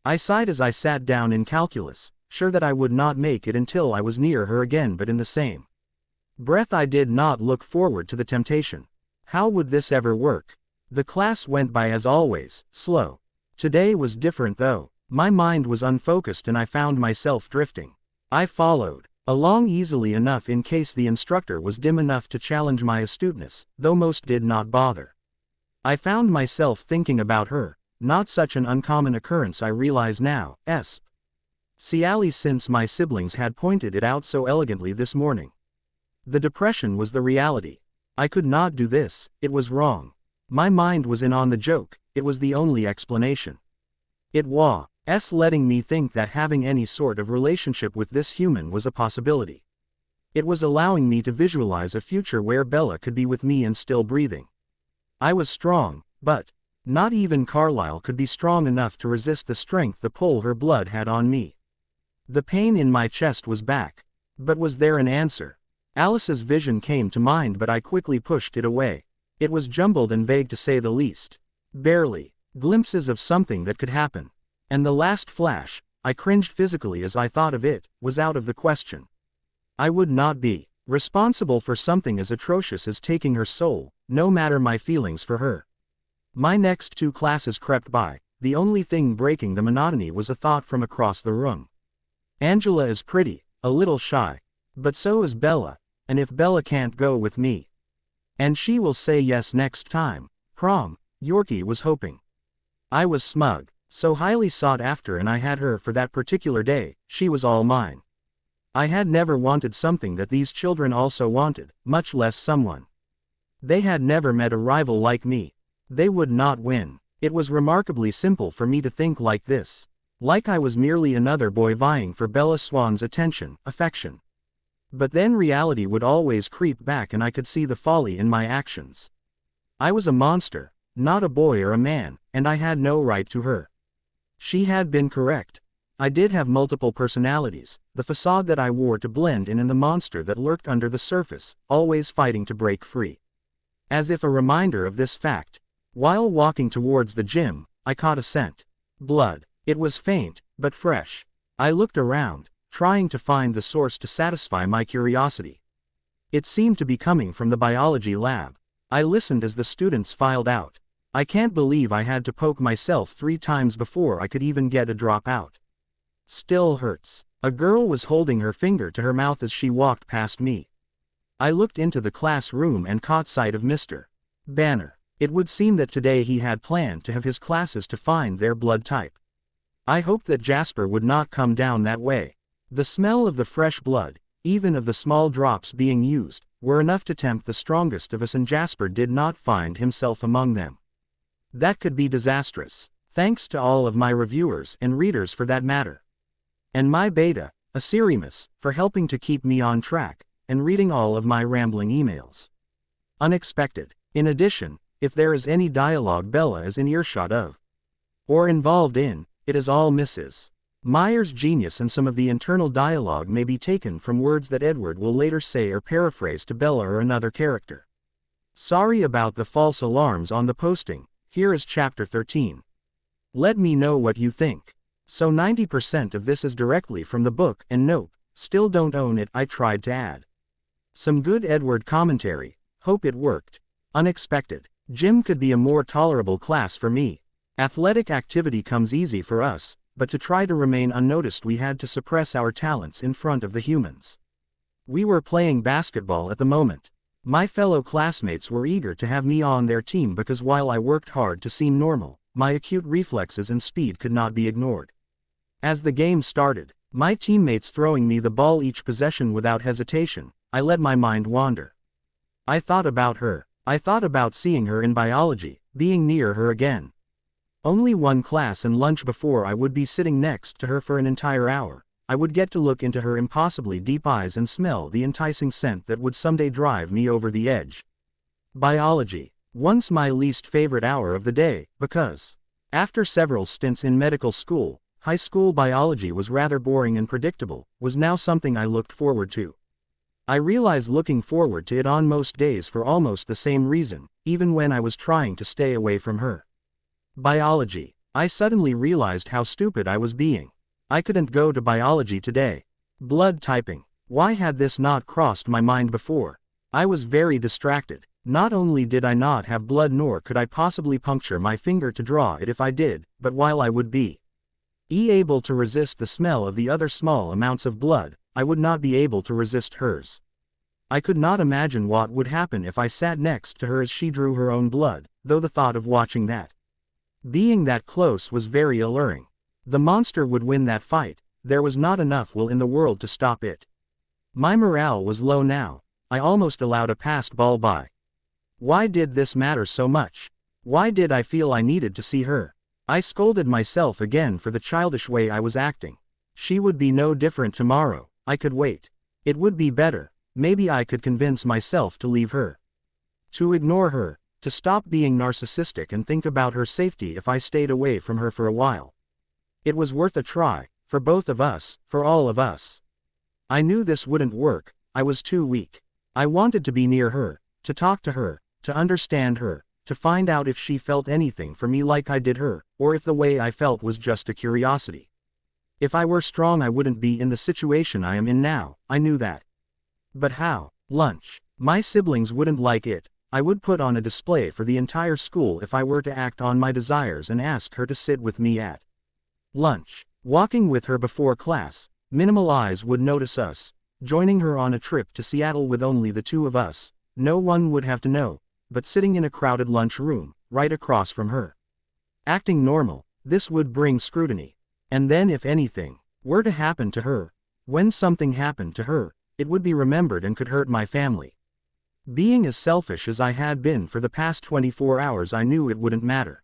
I sighed as I sat down in calculus, sure that I would not make it until I was near her again, but in the same breath I did not look forward to the temptation. How would this ever work? The class went by as always, slow. Today was different though. My mind was unfocused and I found myself drifting. I followed along easily enough in case the instructor was dim enough to challenge my astuteness, though most did not bother. I found myself thinking about her, not such an uncommon occurrence I realize now, Cialis, since my siblings had pointed it out so elegantly this morning. The depression was the reality. I could not do this, it was wrong. My mind was in on the joke, it was the only explanation. It was letting me think that having any sort of relationship with this human was a possibility. It was allowing me to visualize a future where Bella could be with me and still breathing. I was strong, but not even Carlisle could be strong enough to resist the strength the pull her blood had on me. The pain in my chest was back. But was there an answer? Alice's vision came to mind, but I quickly pushed it away. It was jumbled and vague to say the least. Barely glimpses of something that could happen. And the last flash, I cringed physically as I thought of it, was out of the question. I would not be responsible for something as atrocious as taking her soul, no matter my feelings for her. My next 2 classes crept by. The only thing breaking the monotony was a thought from across the room. Angela is pretty, a little shy. But so is Bella, and if Bella can't go with me, and she will say yes next time, prom, Yorkie was hoping. I was smug, so highly sought after, and I had her for that particular day. She was all mine. I had never wanted something that these children also wanted, much less someone. They had never met a rival like me. They would not win. It was remarkably simple for me to think like this. Like I was merely another boy vying for Bella Swan's attention, affection. But then reality would always creep back and I could see the folly in my actions. I was a monster, not a boy or a man, and I had no right to her. She had been correct. I did have multiple personalities, the facade that I wore to blend in and the monster that lurked under the surface, always fighting to break free. As if a reminder of this fact, while walking towards the gym, I caught a scent. Blood. It was faint, but fresh. I looked around, trying to find the source to satisfy my curiosity. It seemed to be coming from the biology lab. I listened as the students filed out. I can't believe I had to poke myself 3 times before I could even get a drop out. Still hurts. A girl was holding her finger to her mouth as she walked past me. I looked into the classroom and caught sight of Mr. Banner. It would seem that today he had planned to have his classes to find their blood type. I hoped that Jasper would not come down that way. The smell of the fresh blood, even of the small drops being used, were enough to tempt the strongest of us, and Jasper did not find himself among them. That could be disastrous. Thanks to all of my reviewers and readers for that matter. And my beta, Asirimus, for helping to keep me on track, and reading all of my rambling emails. Unexpected. In addition, if there is any dialogue Bella is in earshot of, or involved in, it is all Mrs. Meyer's genius, and some of the internal dialogue may be taken from words that Edward will later say or paraphrase to Bella or another character. Sorry about the false alarms on the posting. Here is chapter 13. Let me know what you think. So 90% of this is directly from the book, and nope, still don't own it. I tried to add some good Edward commentary. Hope it worked. Unexpected. Gym could be a more tolerable class for me. Athletic activity comes easy for us, but to try to remain unnoticed we had to suppress our talents in front of the humans. We were playing basketball at the moment. My fellow classmates were eager to have me on their team because while I worked hard to seem normal, my acute reflexes and speed could not be ignored. As the game started, my teammates throwing me the ball each possession without hesitation, I let my mind wander. I thought about her. I thought about seeing her in biology, being near her again. Only one class and lunch before I would be sitting next to her for an entire hour. I would get to look into her impossibly deep eyes and smell the enticing scent that would someday drive me over the edge. Biology. Once my least favorite hour of the day, because, after several stints in medical school, high school biology was rather boring and predictable, was now something I looked forward to. I realized looking forward to it on most days for almost the same reason, even when I was trying to stay away from her. Biology. I suddenly realized how stupid I was being. I couldn't go to biology today. Blood typing. Why had this not crossed my mind before? I was very distracted. Not only did I not have blood, nor could I possibly puncture my finger to draw it if I did, but while I would be able to resist the smell of the other small amounts of blood, I would not be able to resist hers. I could not imagine what would happen if I sat next to her as she drew her own blood, though the thought of watching that, being that close, was very alluring. The monster would win that fight. There was not enough will in the world to stop it. My morale was low now. I almost allowed a passed ball by. Why did this matter so much? Why did I feel I needed to see her? I scolded myself again for the childish way I was acting. She would be no different tomorrow. I could wait. It would be better. Maybe I could convince myself to leave her. To ignore her. To stop being narcissistic and think about her safety if I stayed away from her for a while. It was worth a try, for both of us, for all of us. I knew this wouldn't work. I was too weak. I wanted to be near her, to talk to her, to understand her, to find out if she felt anything for me like I did her, or if the way I felt was just a curiosity. If I were strong I wouldn't be in the situation I am in now, I knew that. But how? Lunch. My siblings wouldn't like it. I would put on a display for the entire school if I were to act on my desires and ask her to sit with me at lunch. Walking with her before class. Minimal eyes would notice us. Joining her on a trip to Seattle with only the two of us. No one would have to know. But sitting in a crowded lunch room, right across from her. Acting normal. This would bring scrutiny. And then if anything were to happen to her, when something happened to her, it would be remembered and could hurt my family. Being as selfish as I had been for the past 24 hours, I knew it wouldn't matter.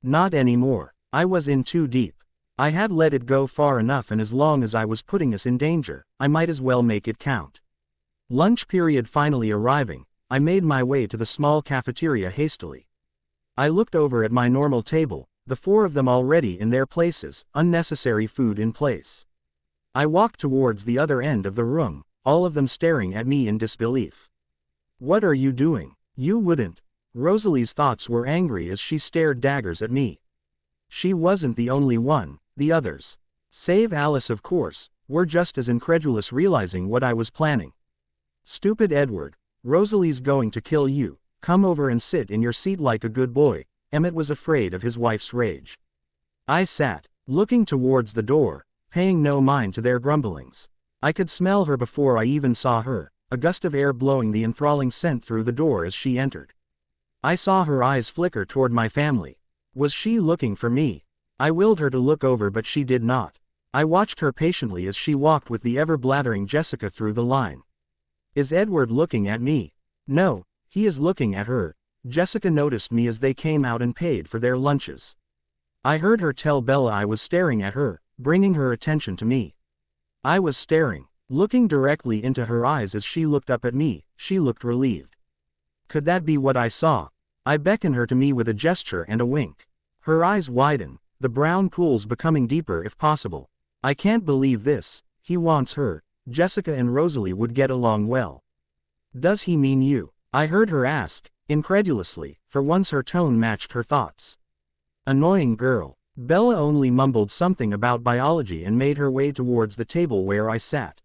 Not anymore. I was in too deep. I had let it go far enough, and as long as I was putting us in danger, I might as well make it count. Lunch period finally arriving, I made my way to the small cafeteria hastily. I looked over at my normal table, the four of them already in their places, unnecessary food in place. I walked towards the other end of the room, all of them staring at me in disbelief. What are you doing? You wouldn't. Rosalie's thoughts were angry as she stared daggers at me. She wasn't the only one. The others, save Alice of course, were just as incredulous, realizing what I was planning. Stupid Edward. Rosalie's going to kill you. Come over and sit in your seat like a good boy. Emmett was afraid of his wife's rage. I sat, looking towards the door, paying no mind to their grumblings. I could smell her before I even saw her, a gust of air blowing the enthralling scent through the door as she entered. I saw her eyes flicker toward my family. Was she looking for me? I willed her to look over, but she did not. I watched her patiently as she walked with the ever-blathering Jessica through the line. Is Edward looking at me? No, he is looking at her. Jessica noticed me as they came out and paid for their lunches. I heard her tell Bella I was staring at her, bringing her attention to me. I was staring, looking directly into her eyes as she looked up at me. She looked relieved. Could that be what I saw? I beckoned her to me with a gesture and a wink. Her eyes widened, the brown pools becoming deeper if possible. I can't believe this. He wants her. Jessica and Rosalie would get along well. Does he mean you? I heard her ask, incredulously. For once her tone matched her thoughts. Annoying girl. Bella only mumbled something about biology and made her way towards the table where I sat.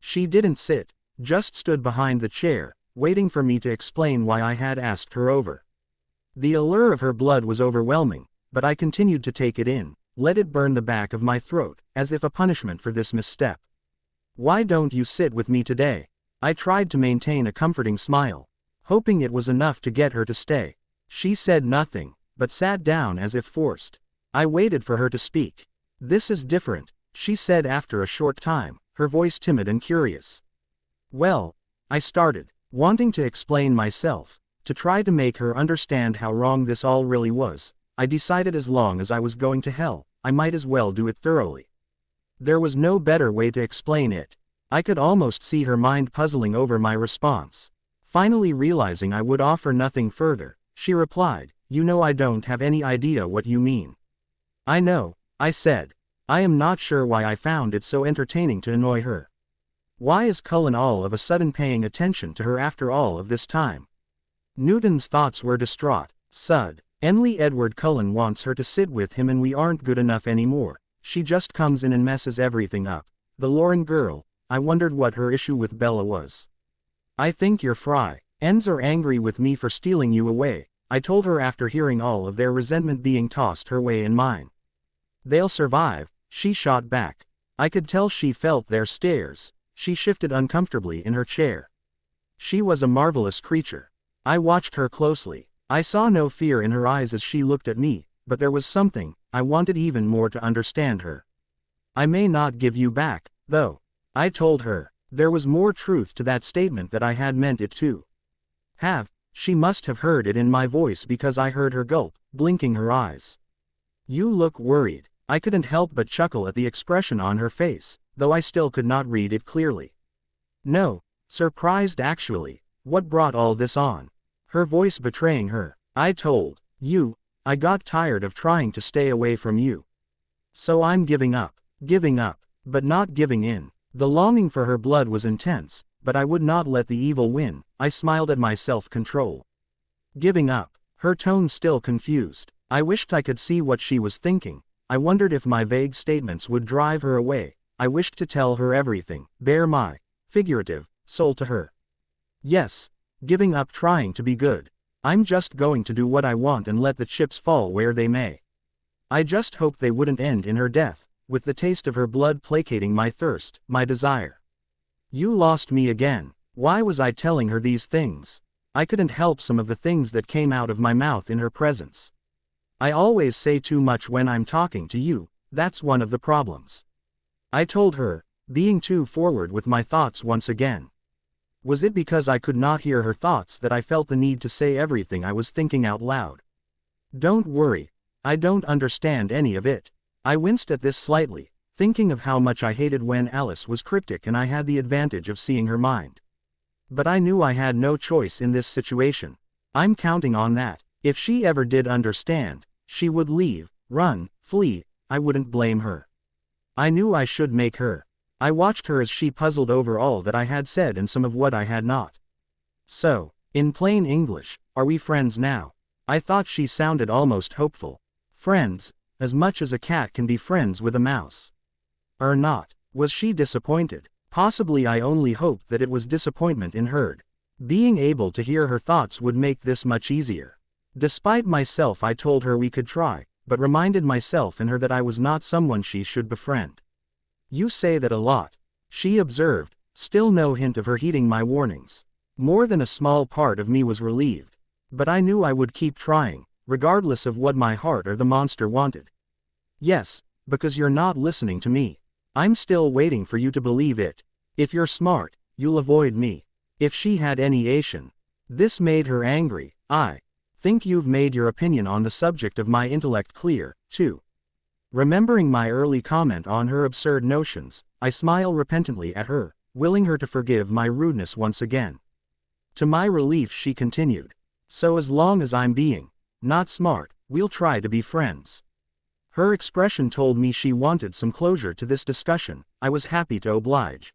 She didn't sit, just stood behind the chair, waiting for me to explain why I had asked her over. The allure of her blood was overwhelming, but I continued to take it in, let it burn the back of my throat, as if a punishment for this misstep. Why don't you sit with me today? I tried to maintain a comforting smile, hoping it was enough to get her to stay. She said nothing, but sat down as if forced. I waited for her to speak. This is different, she said after a short time, her voice timid and curious. Well, I started, wanting to explain myself, to try to make her understand how wrong this all really was. I decided as long as I was going to hell, I might as well do it thoroughly. There was no better way to explain it. I could almost see her mind puzzling over my response. Finally realizing I would offer nothing further, she replied, "You know I don't have any idea what you mean." "I know," I said. I am not sure why I found it so entertaining to annoy her. Why is Cullen all of a sudden paying attention to her after all of this time? Newton's thoughts were distraught. Sud. Enly Edward Cullen wants her to sit with him and we aren't good enough anymore. She just comes in and messes everything up. The Lauren girl, I wondered what her issue with Bella was. "I think your friends are angry with me for stealing you away," I told her after hearing all of their resentment being tossed her way and mine. "They'll survive," she shot back. I could tell she felt their stares. She shifted uncomfortably in her chair. She was a marvelous creature. I watched her closely. I saw no fear in her eyes as she looked at me, but there was something, I wanted even more to understand her. "I may not give you back, though," I told her. There was more truth to that statement that I had meant it to have. She must have heard it in my voice because I heard her gulp, blinking her eyes. "You look worried." I couldn't help but chuckle at the expression on her face, though I still could not read it clearly. "No, surprised actually. What brought all this on?" Her voice betraying her. "I told you, I got tired of trying to stay away from you. So I'm giving up. Giving up, but not giving in." The longing for her blood was intense, but I would not let the evil win. I smiled at my self-control. "Giving up." Her tone still confused. I wished I could see what she was thinking. I wondered if my vague statements would drive her away. I wished to tell her everything, bare my figurative soul to her. "Yes, giving up trying to be good. I'm just going to do what I want and let the chips fall where they may." I just hoped they wouldn't end in her death, with the taste of her blood placating my thirst, my desire. "You lost me again." Why was I telling her these things? I couldn't help some of the things that came out of my mouth in her presence. I always say too much when I'm talking to you, that's one of the problems. I told her, being too forward with my thoughts once again. Was it because I could not hear her thoughts that I felt the need to say everything I was thinking out loud? "Don't worry, I don't understand any of it." I winced at this slightly, thinking of how much I hated when Alice was cryptic and I had the advantage of seeing her mind. But I knew I had no choice in this situation. I'm counting on that. If she ever did understand, she would leave, run, flee. I wouldn't blame her. I knew I should make her. I watched her as she puzzled over all that I had said and some of what I had not. "So, in plain English, are we friends now?" I thought she sounded almost hopeful. Friends, as much as a cat can be friends with a mouse. Or not. Was she disappointed? Possibly. I only hoped that it was disappointment in her. Being able to hear her thoughts would make this much easier. Despite myself, I told her we could try, but reminded myself and her that I was not someone she should befriend. "You say that a lot," she observed, still no hint of her heeding my warnings. More than a small part of me was relieved. But I knew I would keep trying, regardless of what my heart or the monster wanted. "Yes, because you're not listening to me. I'm still waiting for you to believe it. If you're smart, you'll avoid me." If she had any Asian. This made her angry. "I think you've made your opinion on the subject of my intellect clear, too." Remembering my early comment on her absurd notions, I smile repentantly at her, willing her to forgive my rudeness once again. To my relief, she continued, "So as long as I'm being not smart, we'll try to be friends." Her expression told me she wanted some closure to this discussion. I was happy to oblige.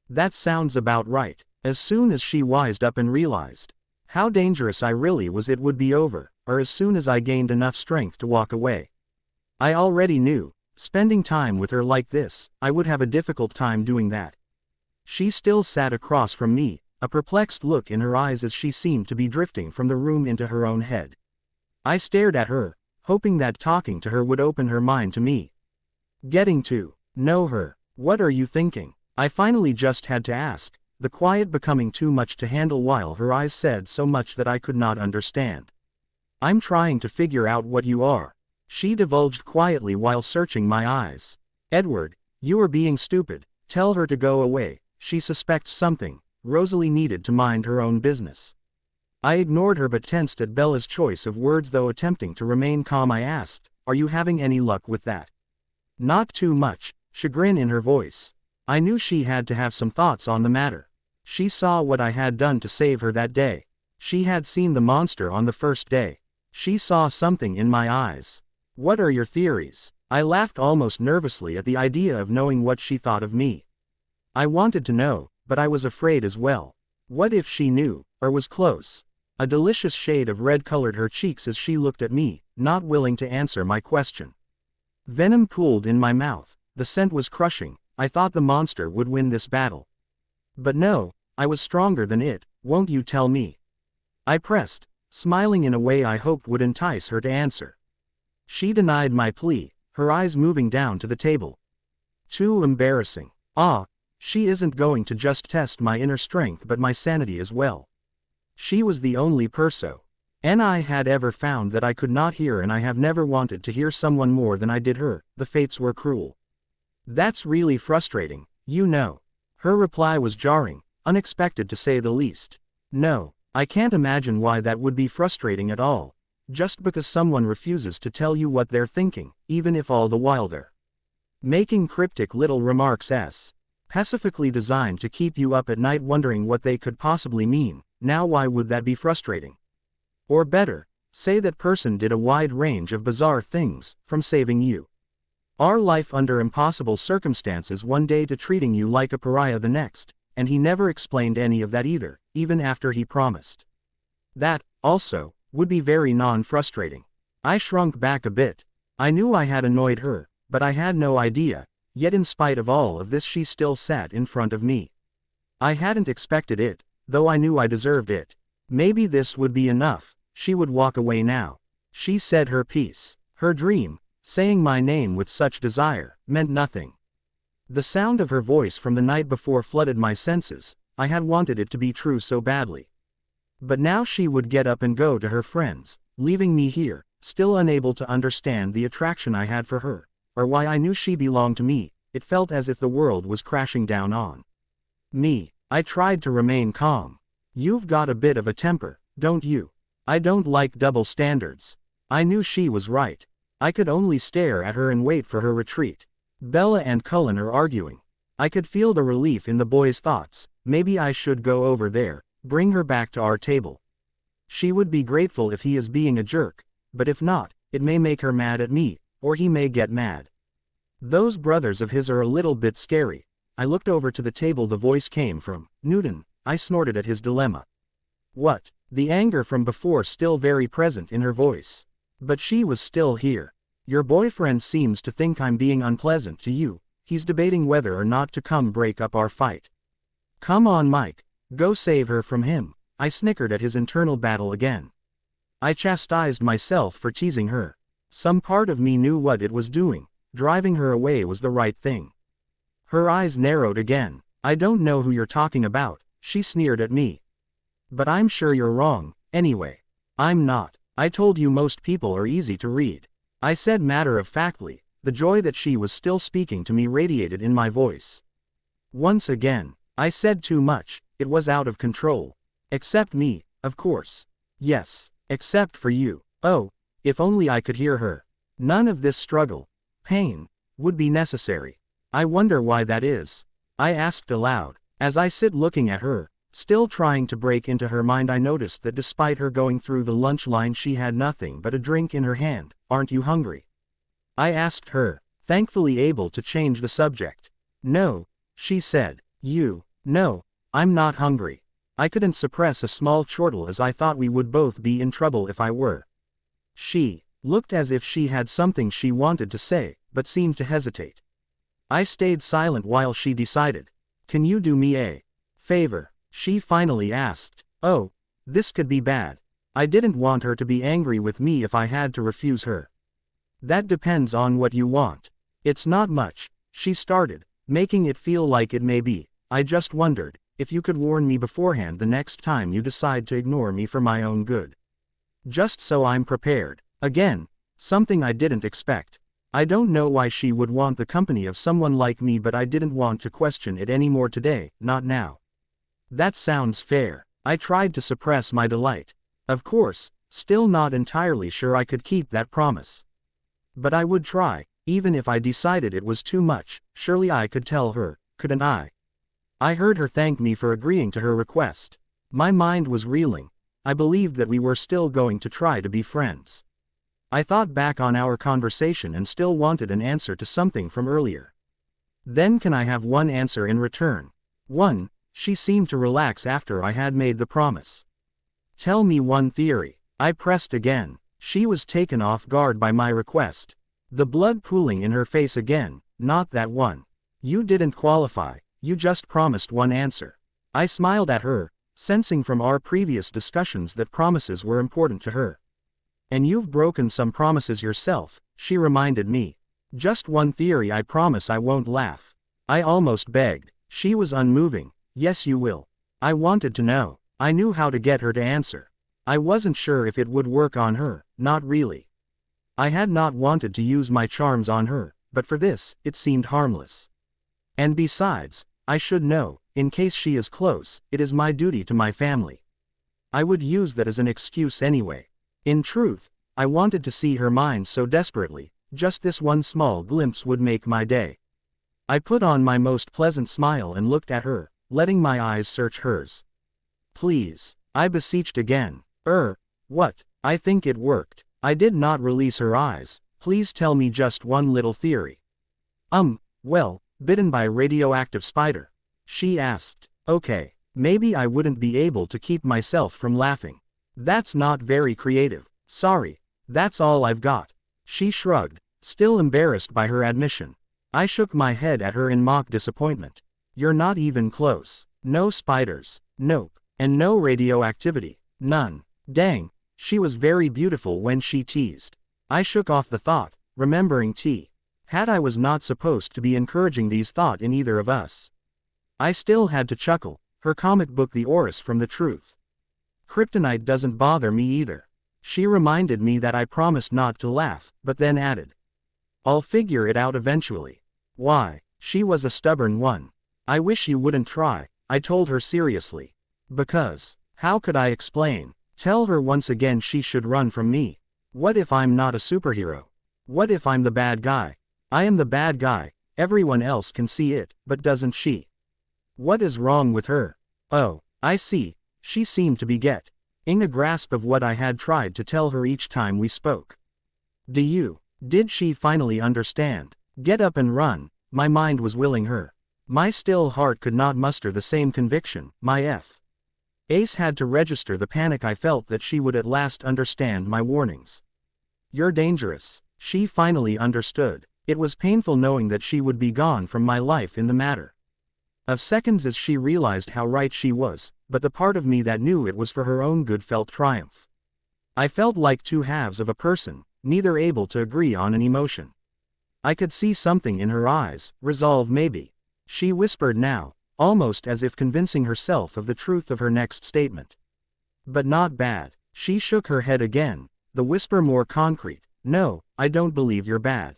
"That sounds about right." As soon as she wised up and realized how dangerous I really was, it would be over, or as soon as I gained enough strength to walk away. I already knew, spending time with her like this, I would have a difficult time doing that. She still sat across from me, a perplexed look in her eyes as she seemed to be drifting from the room into her own head. I stared at her, hoping that talking to her would open her mind to me. Getting to know her. "What are you thinking?" I finally just had to ask, the quiet becoming too much to handle while her eyes said so much that I could not understand. "I'm trying to figure out what you are," she divulged quietly while searching my eyes. "Edward, you are being stupid. Tell her to go away. She suspects something." Rosalie needed to mind her own business. I ignored her but tensed at Bella's choice of words. Though attempting to remain calm, I asked, "Are you having any luck with that?" Not too much, chagrin in her voice. I knew she had to have some thoughts on the matter. She saw what I had done to save her that day. She had seen the monster on the first day. She saw something in my eyes. "What are your theories?" I laughed almost nervously at the idea of knowing what she thought of me. I wanted to know, but I was afraid as well. What if she knew, or was close? A delicious shade of red colored her cheeks as she looked at me, not willing to answer my question. Venom pooled in my mouth. The scent was crushing. I thought the monster would win this battle. But no, I was stronger than it. "Won't you tell me?" I pressed, smiling in a way I hoped would entice her to answer. She denied my plea, her eyes moving down to the table. Too embarrassing. She isn't going to just test my inner strength but my sanity as well. She was the only person I had ever found that I could not hear, and I have never wanted to hear someone more than I did her. The fates were cruel. That's really frustrating, you know. Her reply was jarring, unexpected to say the least. No, I can't imagine why that would be frustrating at all. Just because someone refuses to tell you what they're thinking, even if all the while they're making cryptic little remarks specifically designed to keep you up at night wondering what they could possibly mean. Now why would that be frustrating? Or better, say that person did a wide range of bizarre things, from saving you our life under impossible circumstances one day to treating you like a pariah the next, and he never explained any of that either, even after he promised. That, also, would be very non-frustrating. I shrunk back a bit. I knew I had annoyed her, but I had no idea, yet in spite of all of this she still sat in front of me. I hadn't expected it, though I knew I deserved it. Maybe this would be enough. She would walk away now. She said her piece. Her dream, saying my name with such desire, meant nothing. The sound of her voice from the night before flooded my senses. I had wanted it to be true so badly. But now she would get up and go to her friends, leaving me here, still unable to understand the attraction I had for her, or why I knew she belonged to me. It felt as if the world was crashing down on me. I tried to remain calm. "You've got a bit of a temper, don't you? I don't like double standards." I knew she was right. I could only stare at her and wait for her retreat. Bella and Cullen are arguing. I could feel the relief in the boy's thoughts. Maybe I should go over there, bring her back to our table. She would be grateful if he is being a jerk, but if not, it may make her mad at me, or he may get mad. Those brothers of his are a little bit scary. I looked over to the table the voice came from. "Newton," I snorted at his dilemma. "What?" The anger from before still very present in her voice. But she was still here. "Your boyfriend seems to think I'm being unpleasant to you. He's debating whether or not to come break up our fight." "Come on, Mike. Go save her from him." I snickered at his internal battle again. I chastised myself for teasing her. Some part of me knew what it was doing. Driving her away was the right thing. Her eyes narrowed again. "I don't know who you're talking about," she sneered at me. "But I'm sure you're wrong, anyway." "I'm not. I told you most people are easy to read," I said matter-of-factly. The joy that she was still speaking to me radiated in my voice. Once again, I said too much. It was out of control. "Except me, of course." "Yes, except for you." Oh, if only I could hear her. None of this struggle, pain, would be necessary. I wonder why that is. I asked aloud. As I sit looking at her, still trying to break into her mind, I noticed that despite her going through the lunch line she had nothing but a drink in her hand. "Aren't you hungry?" I asked her, thankfully able to change the subject. "No," she said. No, I'm not hungry." I couldn't suppress a small chortle as I thought we would both be in trouble if I were. She looked as if she had something she wanted to say, but seemed to hesitate. I stayed silent while she decided. "Can you do me a favor?" she finally asked. Oh, this could be bad. I didn't want her to be angry with me if I had to refuse her. "That depends on what you want." "It's not much," she started, making it feel like it may be. "I just wondered if you could warn me beforehand the next time you decide to ignore me for my own good. Just so I'm prepared." Again, something I didn't expect. I don't know why she would want the company of someone like me, but I didn't want to question it anymore today, not now. "That sounds fair." I tried to suppress my delight. Of course, still not entirely sure I could keep that promise. But I would try, even if I decided it was too much. Surely I could tell her, couldn't I? I heard her thank me for agreeing to her request. My mind was reeling. I believed that we were still going to try to be friends. I thought back on our conversation and still wanted an answer to something from earlier. Then can I have one answer in return? One. She seemed to relax after I had made the promise. Tell me one theory. I pressed again. She was taken off guard by my request. The blood pooling in her face again. Not that one. You didn't qualify, you just promised one answer. I smiled at her, sensing from our previous discussions that promises were important to her. And you've broken some promises yourself, she reminded me. Just one theory, I promise I won't laugh. I almost begged. She was unmoving. Yes, you will. I wanted to know. I knew how to get her to answer. I wasn't sure if it would work on her, not really. I had not wanted to use my charms on her, but for this, it seemed harmless. And besides, I should know, in case she is close, it is my duty to my family. I would use that as an excuse anyway. In truth, I wanted to see her mind so desperately, just this one small glimpse would make my day. I put on my most pleasant smile and looked at her, letting my eyes search hers. Please, I beseeched again. What? I think it worked. I did not release her eyes. Please tell me just one little theory. Well, bitten by a radioactive spider. She asked. Okay, maybe I wouldn't be able to keep myself from laughing. That's not very creative. Sorry, that's all I've got. She shrugged, still embarrassed by her admission. I shook my head at her in mock disappointment. You're not even close. No spiders. Nope. And no radioactivity. None. Dang, she was very beautiful when she teased. I shook off the thought, remembering had I was not supposed to be encouraging these thoughts in either of us. I still had to chuckle, her comic book the Orus from the truth. Kryptonite doesn't bother me either. She reminded me that I promised not to laugh, but then added. I'll figure it out eventually. Why? She was a stubborn one. I wish you wouldn't try, I told her seriously. Because, how could I explain? Tell her once again she should run from me. What if I'm not a superhero? What if I'm the bad guy? I am the bad guy, everyone else can see it, but doesn't she? What is wrong with her? Oh, I see, she seemed to be getting a grasp of what I had tried to tell her each time we spoke. Did she finally understand? Get up and run, my mind was willing her. My still heart could not muster the same conviction. My Ace had to register the panic I felt that she would at last understand my warnings. You're dangerous. She finally understood. It was painful knowing that she would be gone from my life in the matter of seconds as she realized how right she was, but the part of me that knew it was for her own good felt triumph. I felt like two halves of a person, neither able to agree on an emotion. I could see something in her eyes, resolve maybe. She whispered now, almost as if convincing herself of the truth of her next statement. But not bad. She shook her head again, the whisper more concrete. No, I don't believe you're bad.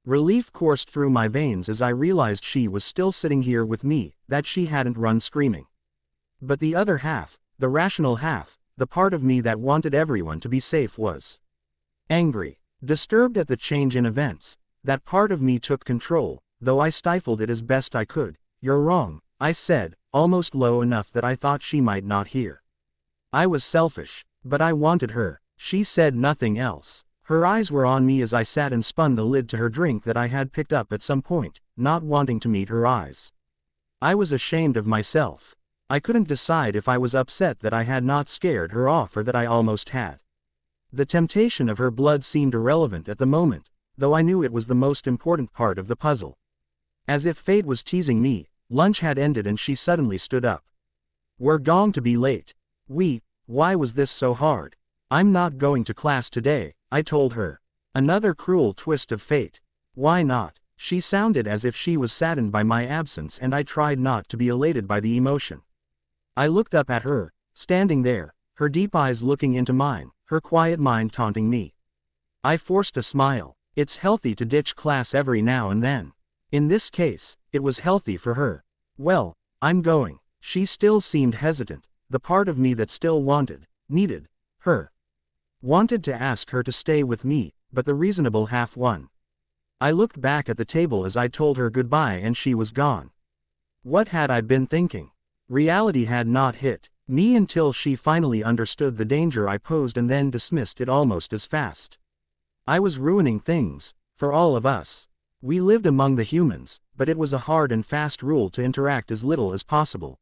Relief coursed through my veins as I realized she was still sitting here with me, that she hadn't run screaming. But the other half, the rational half, the part of me that wanted everyone to be safe was angry, disturbed at the change in events. That part of me took control, though I stifled it as best I could. You're wrong, I said, almost low enough that I thought she might not hear. I was selfish, but I wanted her. She said nothing else. Her eyes were on me as I sat and spun the lid to her drink that I had picked up at some point, not wanting to meet her eyes. I was ashamed of myself. I couldn't decide if I was upset that I had not scared her off or that I almost had. The temptation of her blood seemed irrelevant at the moment, though I knew it was the most important part of the puzzle. As if fate was teasing me, lunch had ended and she suddenly stood up. We're going to be late. Why was this so hard? I'm not going to class today, I told her. Another cruel twist of fate. Why not? She sounded as if she was saddened by my absence and I tried not to be elated by the emotion. I looked up at her, standing there, her deep eyes looking into mine, her quiet mind taunting me. I forced a smile. It's healthy to ditch class every now and then. In this case, it was healthy for her. Well, I'm going. She still seemed hesitant, the part of me that still needed her. Wanted to ask her to stay with me, but the reasonable half won. I looked back at the table as I told her goodbye and she was gone. What had I been thinking? Reality had not hit me until she finally understood the danger I posed and then dismissed it almost as fast. I was ruining things, for all of us. We lived among the humans, but it was a hard and fast rule to interact as little as possible.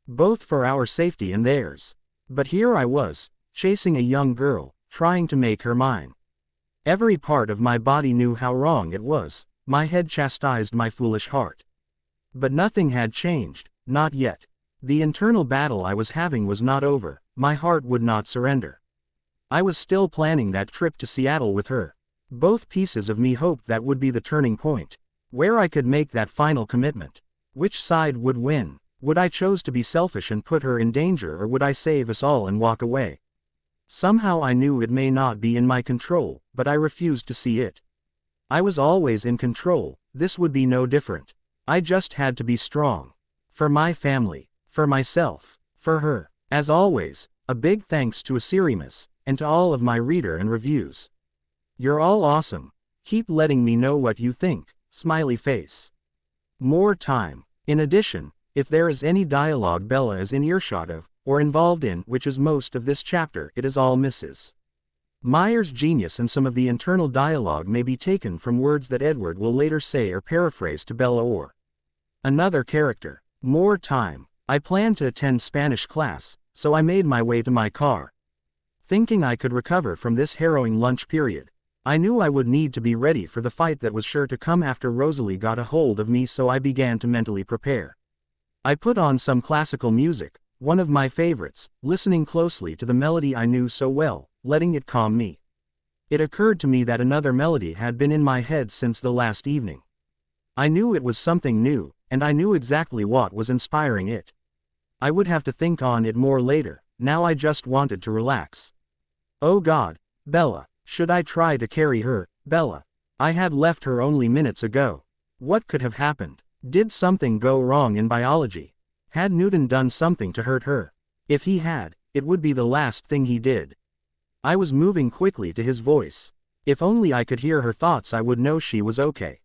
Both for our safety and theirs. But here I was, chasing a young girl, trying to make her mine. Every part of my body knew how wrong it was, my head chastised my foolish heart. But nothing had changed, not yet. The internal battle I was having was not over, my heart would not surrender. I was still planning that trip to Seattle with her. Both pieces of me hoped that would be the turning point, where I could make that final commitment. Which side would win? Would I choose to be selfish and put her in danger, or would I save us all and walk away? Somehow I knew it may not be in my control, but I refused to see it. I was always in control, this would be no different. I just had to be strong. For my family, for myself, for her. As always, a big thanks to Asirimus, and to all of my reader and reviews. You're all awesome. Keep letting me know what you think, smiley face. More time. In addition, if there is any dialogue Bella is in earshot of, or involved in, which is most of this chapter, it is all Mrs. Meyer's genius, and some of the internal dialogue may be taken from words that Edward will later say or paraphrase to Bella or another character. More time. I planned to attend Spanish class, so I made my way to my car. Thinking I could recover from this harrowing lunch period. I knew I would need to be ready for the fight that was sure to come after Rosalie got a hold of me, so I began to mentally prepare. I put on some classical music, one of my favorites, listening closely to the melody I knew so well, letting it calm me. It occurred to me that another melody had been in my head since the last evening. I knew it was something new, and I knew exactly what was inspiring it. I would have to think on it more later, now I just wanted to relax. Oh God, Bella, should I try to carry her, Bella? I had left her only minutes ago. What could have happened? Did something go wrong in biology? Had Newton done something to hurt her? If he had, it would be the last thing he did. I was moving quickly to his voice. If only I could hear her thoughts, I would know she was okay.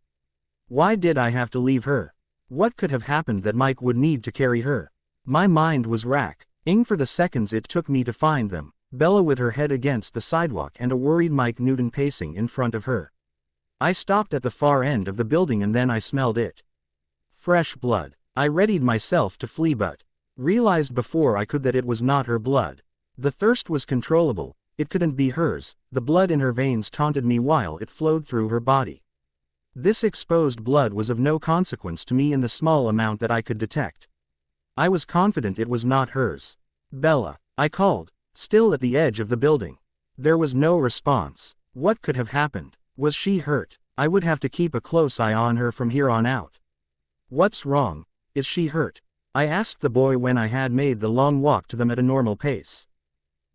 Why did I have to leave her? What could have happened that Mike would need to carry her? My mind was racking for the seconds it took me to find them. Bella with her head against the sidewalk and a worried Mike Newton pacing in front of her. I stopped at the far end of the building and then I smelled it. Fresh blood. I readied myself to flee but realized before I could that it was not her blood. The thirst was controllable, it couldn't be hers. The blood in her veins taunted me while it flowed through her body. This exposed blood was of no consequence to me in the small amount that I could detect. I was confident it was not hers. Bella, I called, still at the edge of the building. There was no response. What could have happened? Was she hurt? I would have to keep a close eye on her from here on out. What's wrong? Is she hurt? I asked the boy when I had made the long walk to them at a normal pace.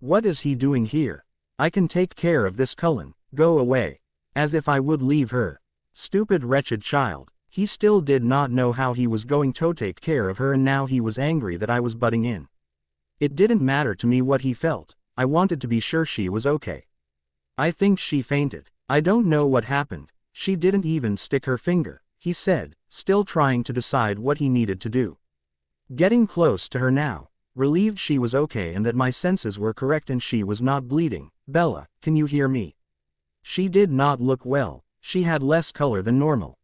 What is he doing here? I can take care of this, Cullen. Go away. As if I would leave her. Stupid wretched child. He still did not know how he was going to take care of her, and now he was angry that I was butting in. It didn't matter to me what he felt. I wanted to be sure she was okay. I think she fainted. I don't know what happened. She didn't even stick her finger, he said, still trying to decide what he needed to do. Getting close to her now, relieved she was okay and that my senses were correct and she was not bleeding. Bella, can you hear me? She did not look well. She had less color than normal.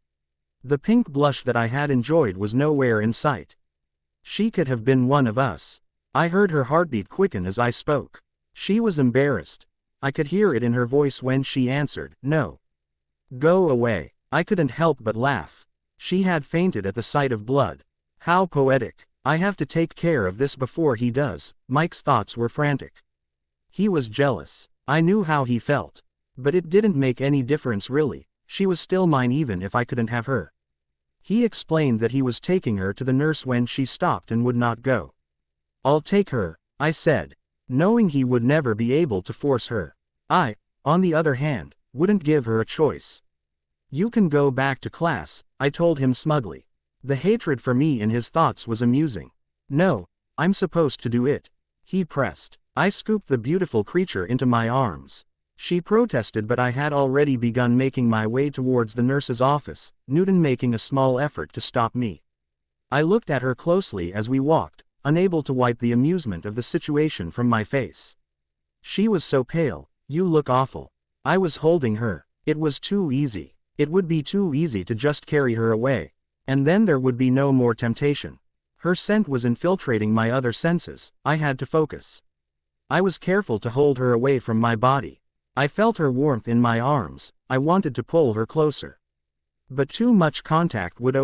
The pink blush that I had enjoyed was nowhere in sight. She could have been one of us. I heard her heartbeat quicken as I spoke. She was embarrassed. I could hear it in her voice when she answered, no. Go away. I couldn't help but laugh. She had fainted at the sight of blood. How poetic. I have to take care of this before he does. Mike's thoughts were frantic. He was jealous. I knew how he felt. But it didn't make any difference really. She was still mine even if I couldn't have her. He explained that he was taking her to the nurse when she stopped and would not go. I'll take her, I said, knowing he would never be able to force her. I, on the other hand, wouldn't give her a choice. You can go back to class, I told him smugly. The hatred for me in his thoughts was amusing. No, I'm supposed to do it. He pressed. I scooped the beautiful creature into my arms. She protested, but I had already begun making my way towards the nurse's office, Newton making a small effort to stop me. I looked at her closely as we walked, unable to wipe the amusement of the situation from my face. She was so pale. You look awful. I was holding her. It was too easy. It would be too easy to just carry her away. And then there would be no more temptation. Her scent was infiltrating my other senses. I had to focus. I was careful to hold her away from my body. I felt her warmth in my arms. I wanted to pull her closer. But too much contact would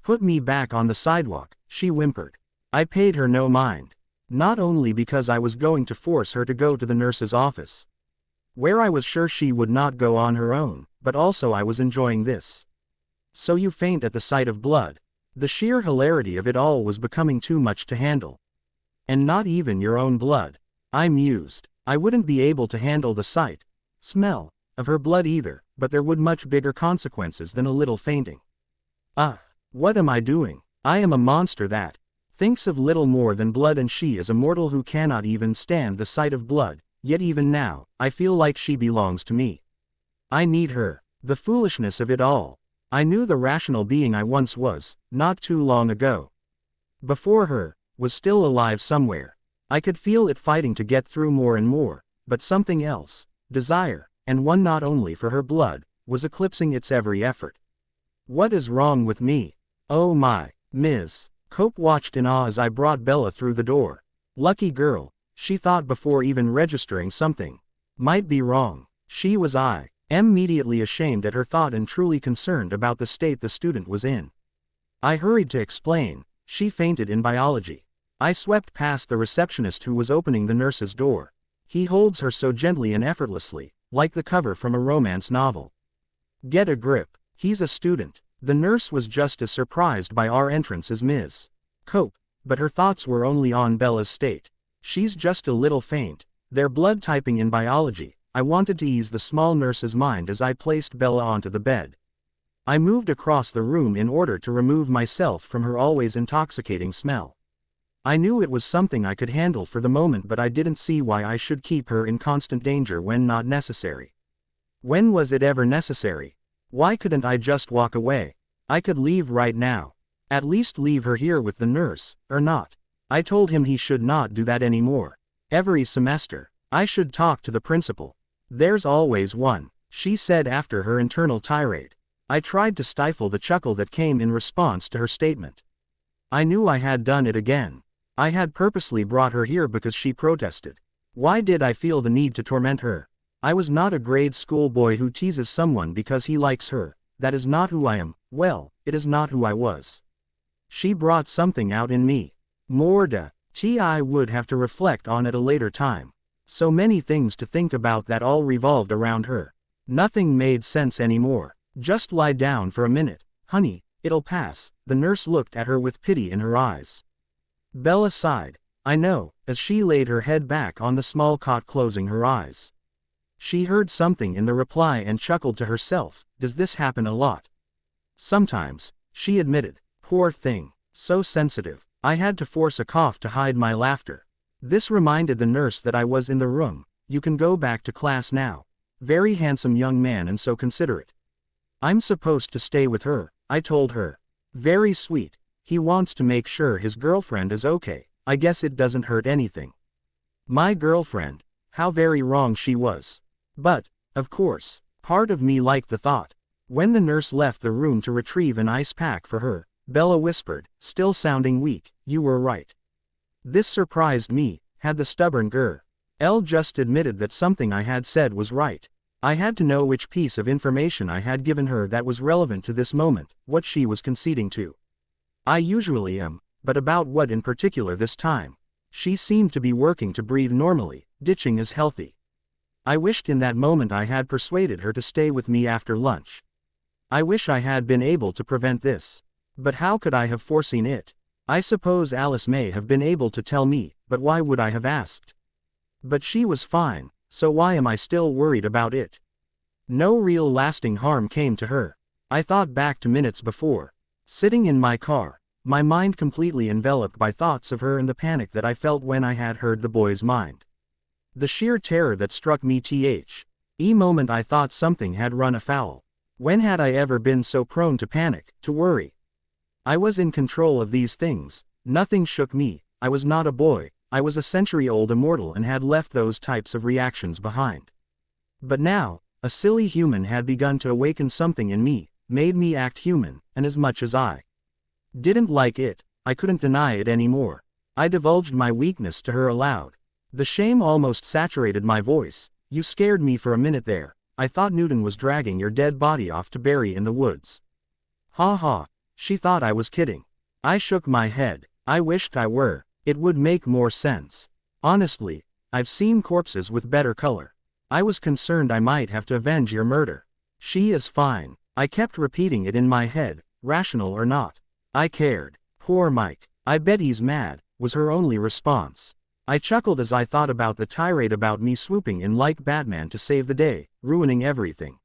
put me back on the sidewalk, she whimpered. I paid her no mind. Not only because I was going to force her to go to the nurse's office, where I was sure she would not go on her own, but also I was enjoying this. So you faint at the sight of blood. The sheer hilarity of it all was becoming too much to handle. And not even your own blood. I mused. I wouldn't be able to handle the sight, smell, of her blood either, but there would much bigger consequences than a little fainting. What am I doing? I am a monster that thinks of little more than blood, and she is a mortal who cannot even stand the sight of blood, yet even now, I feel like she belongs to me. I need her. The foolishness of it all. I knew the rational being I once was, not too long ago. Before her, was still alive somewhere. I could feel it fighting to get through more and more, but something else, desire, and one not only for her blood, was eclipsing its every effort. What is wrong with me? Oh my, Ms. Cope watched in awe as I brought Bella through the door. Lucky girl, she thought before even registering something might be wrong. She was immediately ashamed at her thought and truly concerned about the state the student was in. I hurried to explain. She fainted in biology. I swept past the receptionist who was opening the nurse's door. He holds her so gently and effortlessly, like the cover from a romance novel. Get a grip. He's a student. The nurse was just as surprised by our entrance as Ms. Cope, but her thoughts were only on Bella's state. She's just a little faint. They're blood typing in biology. I wanted to ease the small nurse's mind as I placed Bella onto the bed. I moved across the room in order to remove myself from her always intoxicating smell. I knew it was something I could handle for the moment, but I didn't see why I should keep her in constant danger when not necessary. When was it ever necessary? Why couldn't I just walk away? I could leave right now. At least leave her here with the nurse, or not. I told him he should not do that anymore. Every semester, I should talk to the principal. There's always one, she said after her internal tirade. I tried to stifle the chuckle that came in response to her statement. I knew I had done it again. I had purposely brought her here because she protested. Why did I feel the need to torment her? I was not a grade school boy who teases someone because he likes her. That is not who I am. Well, it is not who I was. She brought something out in me. More I would have to reflect on at a later time. So many things to think about that all revolved around her. Nothing made sense anymore. Just lie down for a minute, honey, it'll pass. The nurse looked at her with pity in her eyes. Bella sighed. I know, as she laid her head back on the small cot, closing her eyes. She heard something in the reply and chuckled to herself. Does this happen a lot? Sometimes, she admitted. Poor thing, so sensitive. I had to force a cough to hide my laughter. This reminded the nurse that I was in the room. You can go back to class now. Very handsome young man and so considerate. I'm supposed to stay with her, I told her. Very sweet. He wants to make sure his girlfriend is okay. I guess it doesn't hurt anything. My girlfriend. How very wrong she was. But, of course, part of me liked the thought. When the nurse left the room to retrieve an ice pack for her, Bella whispered, still sounding weak, you were right. This surprised me. Had the stubborn girl just admitted that something I had said was right. I had to know which piece of information I had given her that was relevant to this moment, what she was conceding to. I usually am, but about what in particular this time? She seemed to be working to breathe normally, ditching is healthy. I wished in that moment I had persuaded her to stay with me after lunch. I wish I had been able to prevent this. But how could I have foreseen it? I suppose Alice may have been able to tell me, but why would I have asked? But she was fine, so why am I still worried about it? No real lasting harm came to her. I thought back to minutes before. Sitting in my car, my mind completely enveloped by thoughts of her and the panic that I felt when I had heard the boy's mind. The sheer terror that struck me moment I thought something had run afoul. When had I ever been so prone to panic, to worry? I was in control of these things, nothing shook me, I was not a boy, I was a century-old immortal and had left those types of reactions behind. But now, a silly human had begun to awaken something in me, made me act human, and as much as I didn't like it, I couldn't deny it anymore. I divulged my weakness to her aloud. The shame almost saturated my voice. You scared me for a minute there. I thought Newton was dragging your dead body off to bury in the woods. Ha ha. She thought I was kidding. I shook my head. I wished I were. It would make more sense. Honestly, I've seen corpses with better color. I was concerned I might have to avenge your murder. She is fine. I kept repeating it in my head, rational or not. I cared. Poor Mike. I bet he's mad, was her only response. I chuckled as I thought about the tirade about me swooping in like Batman to save the day, ruining everything.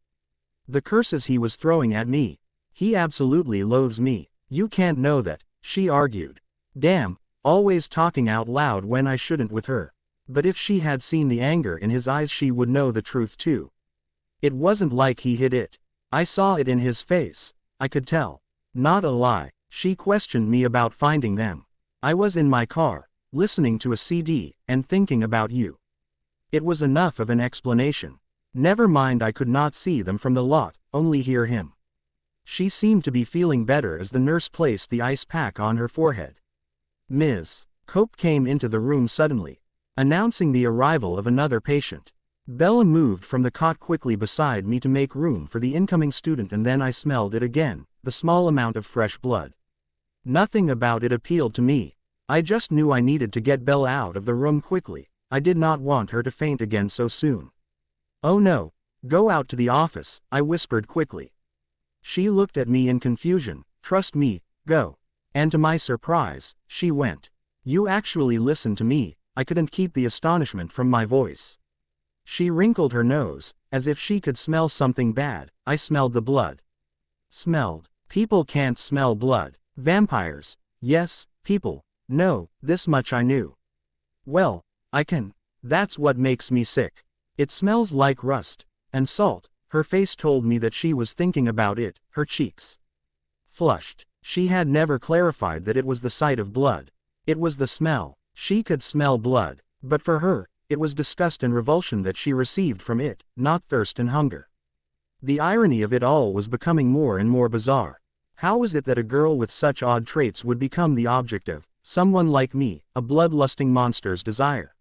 The curses he was throwing at me. He absolutely loathes me. You can't know that, she argued. Damn, always talking out loud when I shouldn't with her. But if she had seen the anger in his eyes she would know the truth too. It wasn't like he hid it. I saw it in his face. I could tell. Not a lie. She questioned me about finding them. I was in my car, listening to a CD, and thinking about you. It was enough of an explanation. Never mind, I could not see them from the lot, only hear him. She seemed to be feeling better as the nurse placed the ice pack on her forehead. Ms. Cope came into the room suddenly, announcing the arrival of another patient. Bella moved from the cot quickly beside me to make room for the incoming student, and then I smelled it again, the small amount of fresh blood. Nothing about it appealed to me. I just knew I needed to get Bella out of the room quickly. I did not want her to faint again so soon. Oh no, go out to the office, I whispered quickly. She looked at me in confusion. Trust me, go. And to my surprise, she went. You actually listened to me. I couldn't keep the astonishment from my voice. She wrinkled her nose, as if she could smell something bad. I smelled the blood. Smelled. People can't smell blood. Vampires. Yes, people. No, this much I knew. Well, I can. That's what makes me sick. It smells like rust and salt. Her face told me that she was thinking about it, her cheeks flushed. She had never clarified that it was the sight of blood. It was the smell. She could smell blood, but for her, it was disgust and revulsion that she received from it, not thirst and hunger. The irony of it all was becoming more and more bizarre. How was it that a girl with such odd traits would become the object of someone like me, a bloodlusting monster's desire?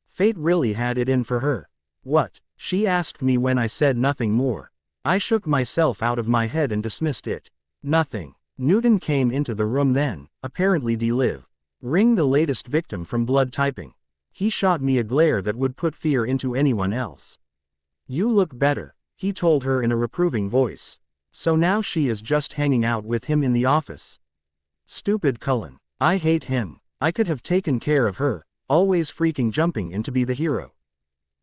Fate really had it in for her. What? She asked me when I said nothing more. I shook myself out of my head and dismissed it. Nothing. Newton came into the room then, apparently delivering the latest victim from blood typing. He shot me a glare that would put fear into anyone else. You look better, he told her in a reproving voice. So now she is just hanging out with him in the office. Stupid Cullen. I hate him. I could have taken care of her, always freaking jumping in to be the hero.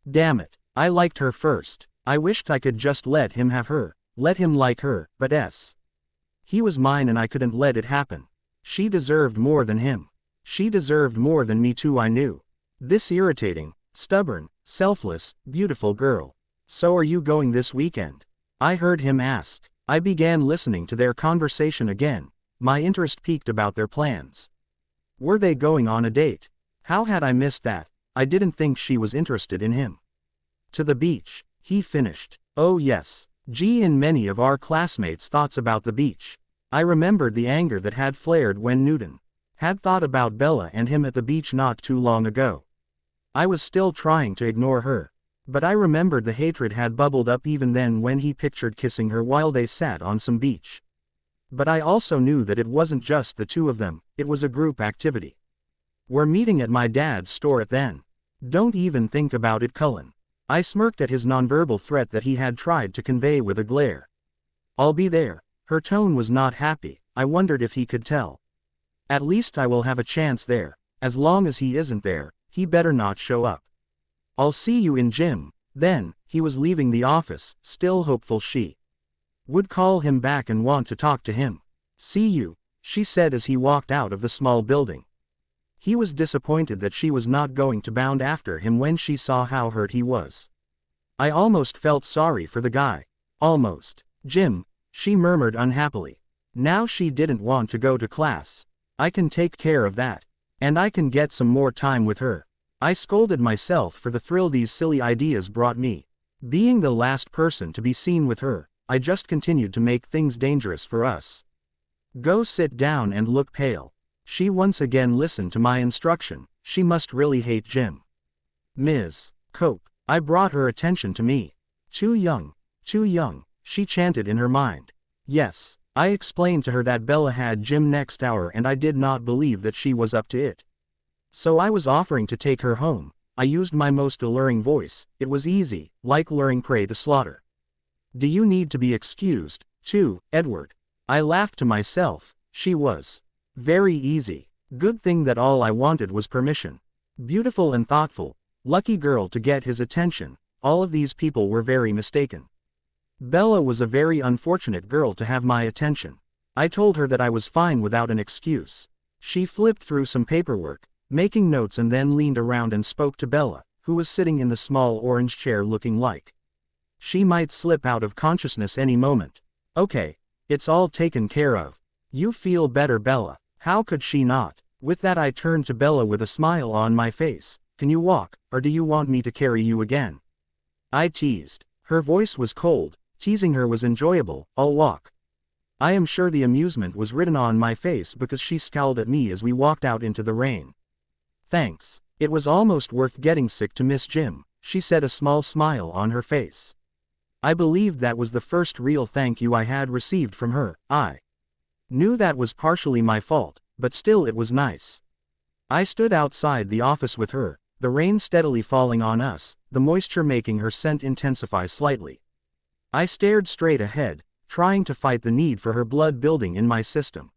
Damn it, I liked her first. I wished I could just let him have her, let him like her, but he was mine and I couldn't let it happen. She deserved more than him. She deserved more than me too, I knew. This irritating, stubborn, selfless, beautiful girl. So are you going this weekend? I heard him ask. I began listening to their conversation again, my interest piqued about their plans. Were they going on a date? How had I missed that? I didn't think she was interested in him. To the beach, he finished. Oh yes. Gee, in many of our classmates' thoughts about the beach. I remembered the anger that had flared when Newton had thought about Bella and him at the beach not too long ago. I was still trying to ignore her. But I remembered the hatred had bubbled up even then when he pictured kissing her while they sat on some beach. But I also knew that it wasn't just the two of them, it was a group activity. We're meeting at my dad's store at then. Don't even think about it, Cullen. I smirked at his nonverbal threat that he had tried to convey with a glare. I'll be there. Her tone was not happy. I wondered if he could tell. At least I will have a chance there. As long as he isn't there, he better not show up. I'll see you in gym. Then, he was leaving the office, still hopeful she would call him back and want to talk to him. See you. she said as he walked out of the small building. He was disappointed that she was not going to bound after him when she saw how hurt he was. I almost felt sorry for the guy. Almost. Jim, she murmured unhappily. Now she didn't want to go to class. I can take care of that. And I can get some more time with her. I scolded myself for the thrill these silly ideas brought me. Being the last person to be seen with her, I just continued to make things dangerous for us. Go sit down and look pale. She once again listened to my instruction. She must really hate Jim. Ms. Cope. I brought her attention to me. Too young, she chanted in her mind. Yes, I explained to her that Bella had gym next hour and I did not believe that she was up to it. So I was offering to take her home. I used my most alluring voice. It was easy, like luring prey to slaughter. Do you need to be excused, too, Edward? I laughed to myself. She was very easy. Good thing that all I wanted was permission. Beautiful and thoughtful, lucky girl to get his attention. All of these people were very mistaken. Bella was a very unfortunate girl to have my attention. I told her that I was fine without an excuse. She flipped through some paperwork, making notes, and then leaned around and spoke to Bella, who was sitting in the small orange chair looking like she might slip out of consciousness any moment. Okay, it's all taken care of. You feel better, Bella. How could she not? With that I turned to Bella with a smile on my face. Can you walk, or do you want me to carry you again? I teased. Her voice was cold. Teasing her was enjoyable. I'll walk. I am sure the amusement was written on my face because she scowled at me as we walked out into the rain. Thanks. It was almost worth getting sick to miss Jim, she said, a small smile on her face. I believed that was the first real thank you I had received from her. I knew that was partially my fault, but still it was nice. I stood outside the office with her, the rain steadily falling on us, the moisture making her scent intensify slightly. I stared straight ahead, trying to fight the need for her blood building in my system.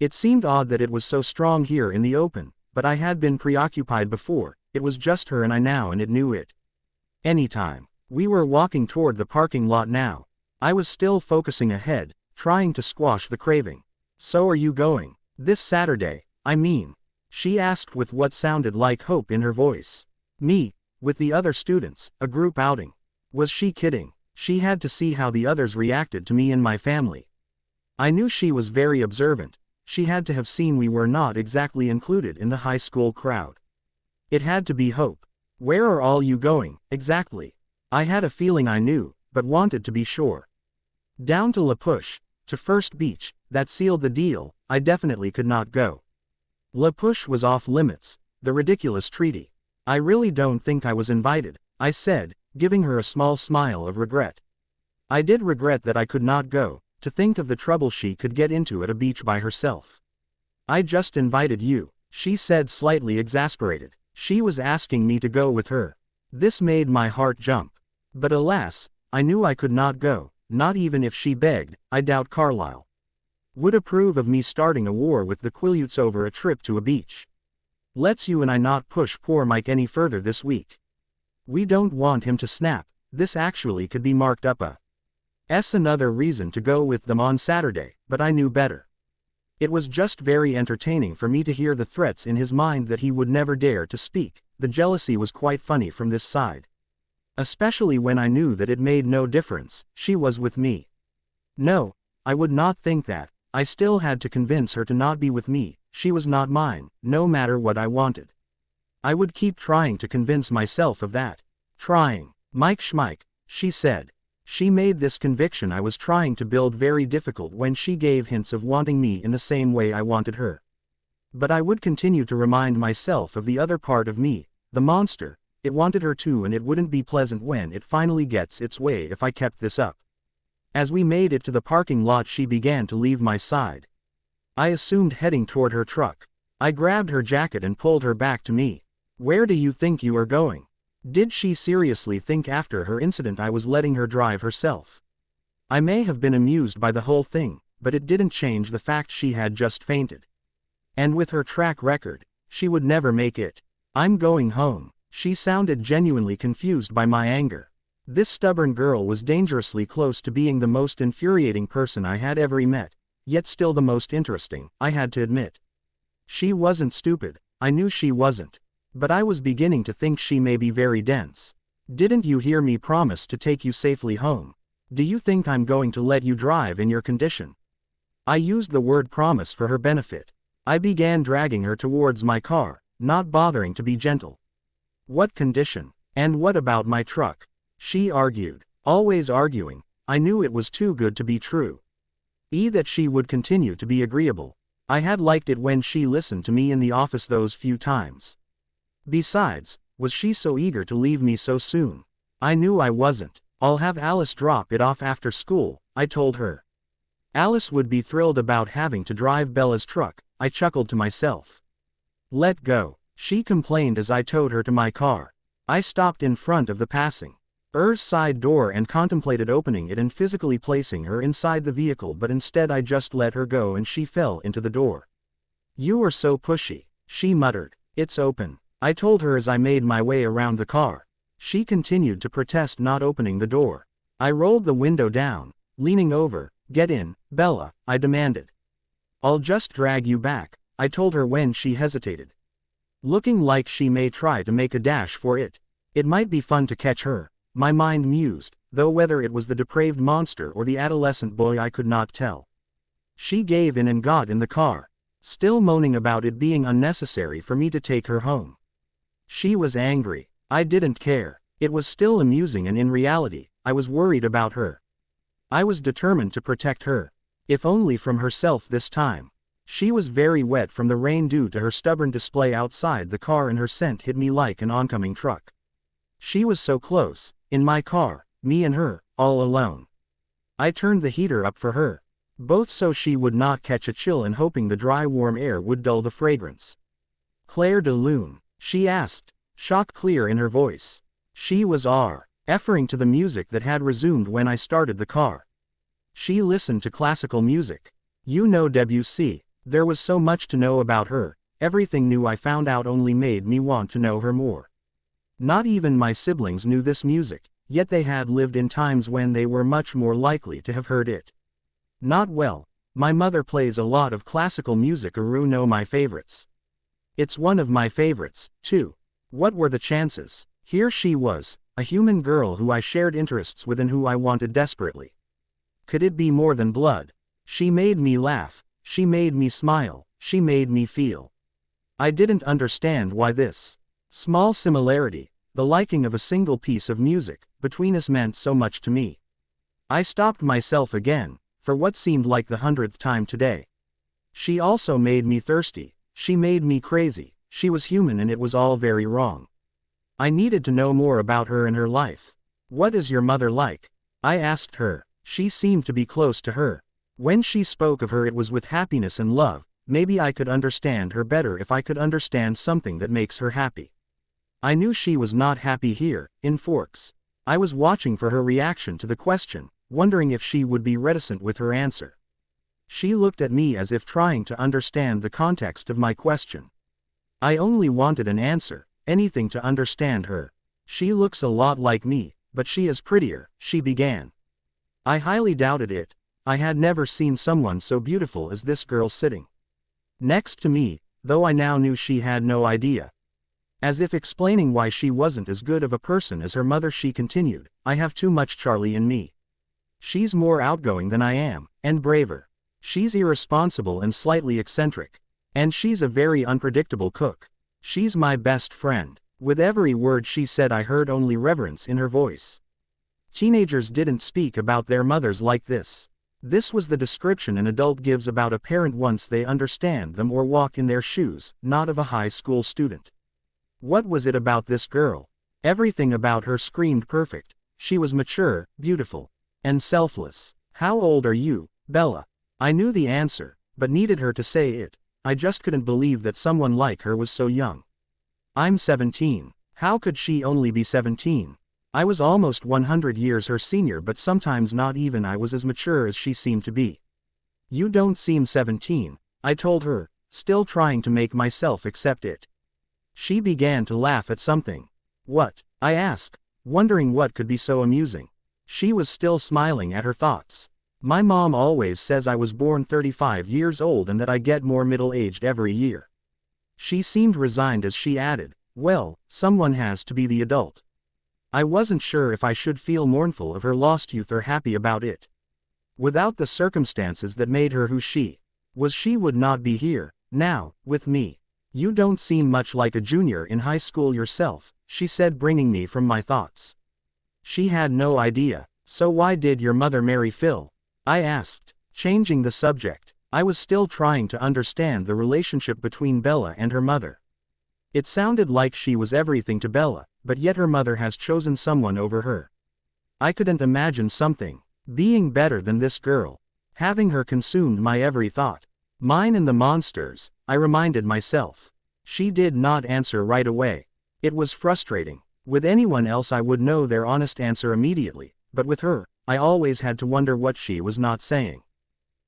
It seemed odd that it was so strong here in the open, but I had been preoccupied before. It was just her and I now, and it knew it. Anytime. We were walking toward the parking lot now. I was still focusing ahead, trying to squash the craving. So are you going? This Saturday, I mean? She asked with what sounded like hope in her voice. Me, with the other students, a group outing. Was she kidding? She had to see how the others reacted to me and my family. I knew she was very observant. She had to have seen we were not exactly included in the high school crowd. It had to be hope. Where are all you going, exactly? I had a feeling I knew, but wanted to be sure. Down to La Push, to First Beach. That sealed the deal. I definitely could not go. La Push was off limits. The ridiculous treaty. I really don't think I was invited, I said, giving her a small smile of regret. I did regret that I could not go, to think of the trouble she could get into at a beach by herself. I just invited you, she said, slightly exasperated. She was asking me to go with her. This made my heart jump. But alas, I knew I could not go, not even if she begged. I doubt Carlisle would approve of me starting a war with the Quileutes over a trip to a beach. Let's you and I not push poor Mike any further this week. We don't want him to snap. This actually could be marked up as another reason to go with them on Saturday, but I knew better. It was just very entertaining for me to hear the threats in his mind that he would never dare to speak. The jealousy was quite funny from this side. Especially when I knew that it made no difference. She was with me. No, I would not think that. I still had to convince her to not be with me. She was not mine, no matter what I wanted. I would keep trying to convince myself of that. Trying. Mike Schmike, she said. She made this conviction I was trying to build very difficult when she gave hints of wanting me in the same way I wanted her. But I would continue to remind myself of the other part of me, the monster. It wanted her too, and it wouldn't be pleasant when it finally gets its way if I kept this up. As we made it to the parking lot, she began to leave my side. I assumed heading toward her truck. I grabbed her jacket and pulled her back to me. Where do you think you are going? Did she seriously think after her incident I was letting her drive herself? I may have been amused by the whole thing, but it didn't change the fact she had just fainted. And with her track record, she would never make it. I'm going home. She sounded genuinely confused by my anger. This stubborn girl was dangerously close to being the most infuriating person I had ever met. yet still the most interesting, I had to admit. She wasn't stupid, I knew she wasn't. But I was beginning to think she may be very dense. Didn't you hear me promise to take you safely home? Do you think I'm going to let you drive in your condition? I used the word promise for her benefit. I began dragging her towards my car, not bothering to be gentle. What condition? And what about my truck? She argued. Always arguing. I knew it was too good to be true. That she would continue to be agreeable. I had liked it when she listened to me in the office those few times. Besides, was she so eager to leave me so soon? I knew I wasn't. I'll have Alice drop it off after school, I told her. Alice would be thrilled about having to drive Bella's truck, I chuckled to myself. Let go, she complained as I towed her to my car. I stopped in front of the passing side door and contemplated opening it and physically placing her inside the vehicle, but instead I just let her go and she fell into the door. You are so pushy, she muttered. It's open, I told her as I made my way around the car. She continued to protest not opening the door. I rolled the window down, leaning over. Get in, Bella, I demanded. I'll just drag you back, I told her when she hesitated. Looking like she may try to make a dash for it. It might be fun to catch her, my mind mused, though whether it was the depraved monster or the adolescent boy I could not tell. She gave in and got in the car, still moaning about it being unnecessary for me to take her home. She was angry. I didn't care. It was still amusing, and in reality, I was worried about her. I was determined to protect her, if only from herself this time. She was very wet from the rain due to her stubborn display outside the car, and her scent hit me like an oncoming truck. She was so close, in my car, me and her, all alone. I turned the heater up for her, both so she would not catch a chill and hoping the dry warm air would dull the fragrance. Claire de Lune, she asked, shock clear in her voice. She was referring to the music that had resumed when I started the car. She listened to classical music. You know Debussy. There was so much to know about her. Everything new I found out only made me want to know her more. Not even my siblings knew this music, yet they had lived in times when they were much more likely to have heard it. Not well. My mother plays a lot of classical music. You know my favorites. It's one of my favorites, too. What were the chances? Here she was, a human girl who I shared interests with and who I wanted desperately. Could it be more than blood? She made me laugh, she made me smile, she made me feel. I didn't understand why this small similarity, the liking of a single piece of music, between us meant so much to me. I stopped myself again, for what seemed like the 100th time today. She also made me thirsty, she made me crazy, she was human, and it was all very wrong. I needed to know more about her and her life. What is your mother like? I asked her. She seemed to be close to her. When she spoke of her, it was with happiness and love. Maybe I could understand her better if I could understand something that makes her happy. I knew she was not happy here, in Forks. I was watching for her reaction to the question, wondering if she would be reticent with her answer. She looked at me as if trying to understand the context of my question. I only wanted an answer, anything to understand her. She looks a lot like me, but she is prettier, she began. I highly doubted it. I had never seen someone so beautiful as this girl sitting next to me, though I now knew she had no idea. As if explaining why she wasn't as good of a person as her mother, she continued, I have too much Charlie in me. She's more outgoing than I am, and braver. She's irresponsible and slightly eccentric. And she's a very unpredictable cook. She's my best friend. With every word she said, I heard only reverence in her voice. Teenagers didn't speak about their mothers like this. This was the description an adult gives about a parent once they understand them or walk in their shoes, not of a high school student. What was it about this girl? Everything about her screamed perfect. She was mature, beautiful, and selfless. How old are you, Bella? I knew the answer, but needed her to say it. I just couldn't believe that someone like her was so young. I'm 17. How could she only be 17? I was almost 100 years her senior, but sometimes not even I was as mature as she seemed to be. You don't seem 17, I told her, still trying to make myself accept it. She began to laugh at something. What? I asked, wondering what could be so amusing. She was still smiling at her thoughts. My mom always says I was born 35 years old and that I get more middle-aged every year. She seemed resigned as she added, well, someone has to be the adult. I wasn't sure if I should feel mournful of her lost youth or happy about it. Without the circumstances that made her who she was, she would not be here, now, with me. You don't seem much like a junior in high school yourself, she said, bringing me from my thoughts. She had no idea. So why did your mother marry Phil? I asked, changing the subject. I was still trying to understand the relationship between Bella and her mother. It sounded like she was everything to Bella, but yet her mother has chosen someone over her. I couldn't imagine something being better than this girl. Having her consumed my every thought. Mine and the monsters, I reminded myself. She did not answer right away. It was frustrating. With anyone else I would know their honest answer immediately, but with her, I always had to wonder what she was not saying.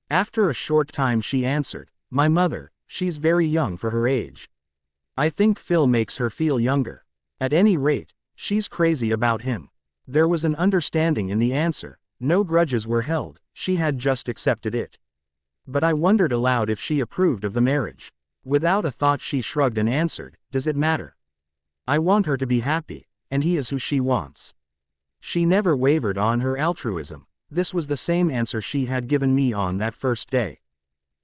After a short time she answered, my mother, she's very young for her age. I think Phil makes her feel younger. At any rate, she's crazy about him. There was an understanding in the answer, no grudges were held, she had just accepted it. But I wondered aloud if she approved of the marriage. Without a thought she shrugged and answered, does it matter? I want her to be happy, and he is who she wants. She never wavered on her altruism. This was the same answer she had given me on that first day.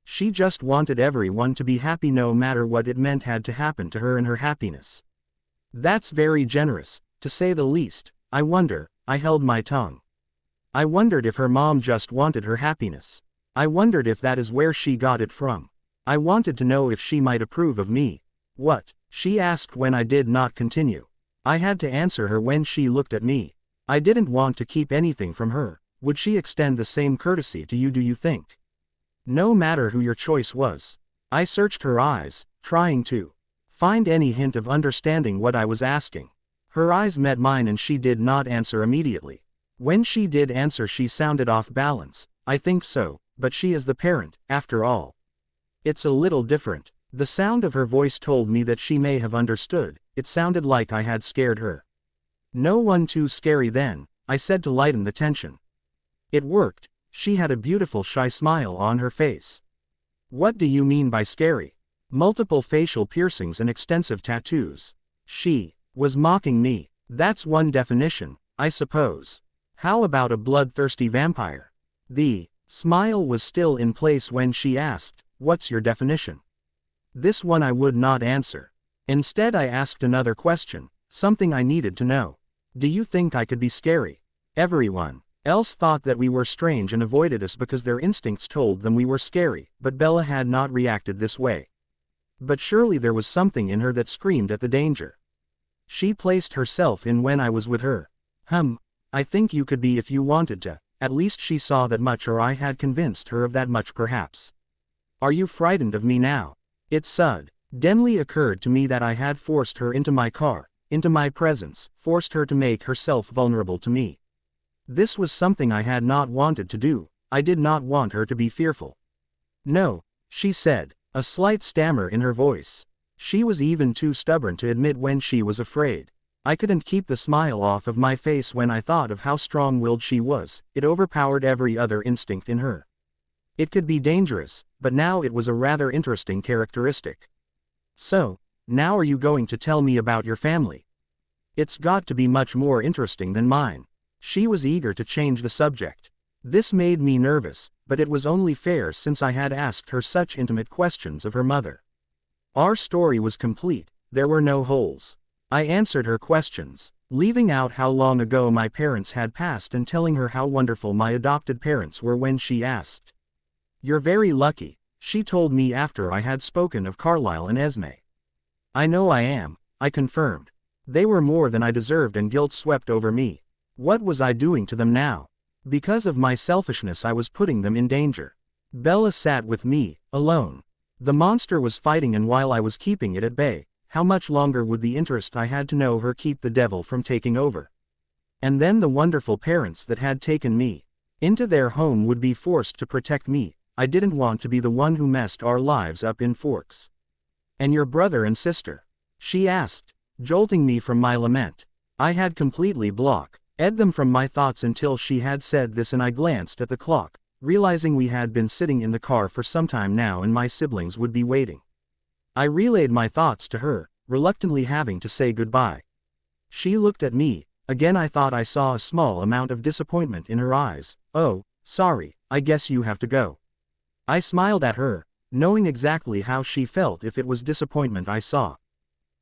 She just wanted everyone to be happy no matter what it meant had to happen to her and her happiness. That's very generous, to say the least. I wonder, I held my tongue. I wondered if her mom just wanted her happiness. I wondered if that is where she got it from. I wanted to know if she might approve of me. What? She asked when I did not continue. I had to answer her when she looked at me. I didn't want to keep anything from her. Would she extend the same courtesy to you, do you think? No matter who your choice was. I searched her eyes, trying to find any hint of understanding what I was asking. Her eyes met mine and she did not answer immediately. When she did answer she sounded off balance. I think so, but she is the parent, after all. It's a little different. The sound of her voice told me that she may have understood. It sounded like I had scared her. No one too scary then, I said to lighten the tension. It worked. She had a beautiful shy smile on her face. What do you mean by scary? Multiple facial piercings and extensive tattoos. She was mocking me. That's one definition, I suppose. How about a bloodthirsty vampire? The smile was still in place when she asked, what's your definition? This one I would not answer. Instead I asked another question, something I needed to know. Do you think I could be scary? Everyone else thought that we were strange and avoided us because their instincts told them we were scary, but Bella had not reacted this way. But surely there was something in her that screamed at the danger. She placed herself in when I was with her. I think you could be if you wanted to. At least she saw that much, or I had convinced her of that much perhaps. Are you frightened of me now? It suddenly occurred to me that I had forced her into my car, into my presence, forced her to make herself vulnerable to me. This was something I had not wanted to do. I did not want her to be fearful. No, she said, a slight stammer in her voice. She was even too stubborn to admit when she was afraid. I couldn't keep the smile off of my face when I thought of how strong-willed she was. It overpowered every other instinct in her. It could be dangerous, but now it was a rather interesting characteristic. So, now are you going to tell me about your family? It's got to be much more interesting than mine. She was eager to change the subject. This made me nervous, but it was only fair since I had asked her such intimate questions of her mother. Our story was complete, there were no holes. I answered her questions, leaving out how long ago my parents had passed and telling her how wonderful my adopted parents were when she asked. You're very lucky, she told me after I had spoken of Carlisle and Esme. I know I am, I confirmed. They were more than I deserved and guilt swept over me. What was I doing to them now? Because of my selfishness I was putting them in danger. Bella sat with me, alone. The monster was fighting and while I was keeping it at bay, how much longer would the interest I had to know her keep the devil from taking over? And then the wonderful parents that had taken me into their home would be forced to protect me. I didn't want to be the one who messed our lives up in Forks. And your brother and sister? She asked, jolting me from my lament. I had completely blocked them from my thoughts until she had said this and I glanced at the clock. realizing we had been sitting in the car for some time now and my siblings would be waiting. I relayed my thoughts to her, reluctantly having to say goodbye. She looked at me. Again I thought I saw a small amount of disappointment in her eyes. "Oh, sorry, I guess you have to go." I smiled at her, knowing exactly how she felt if it was disappointment I saw.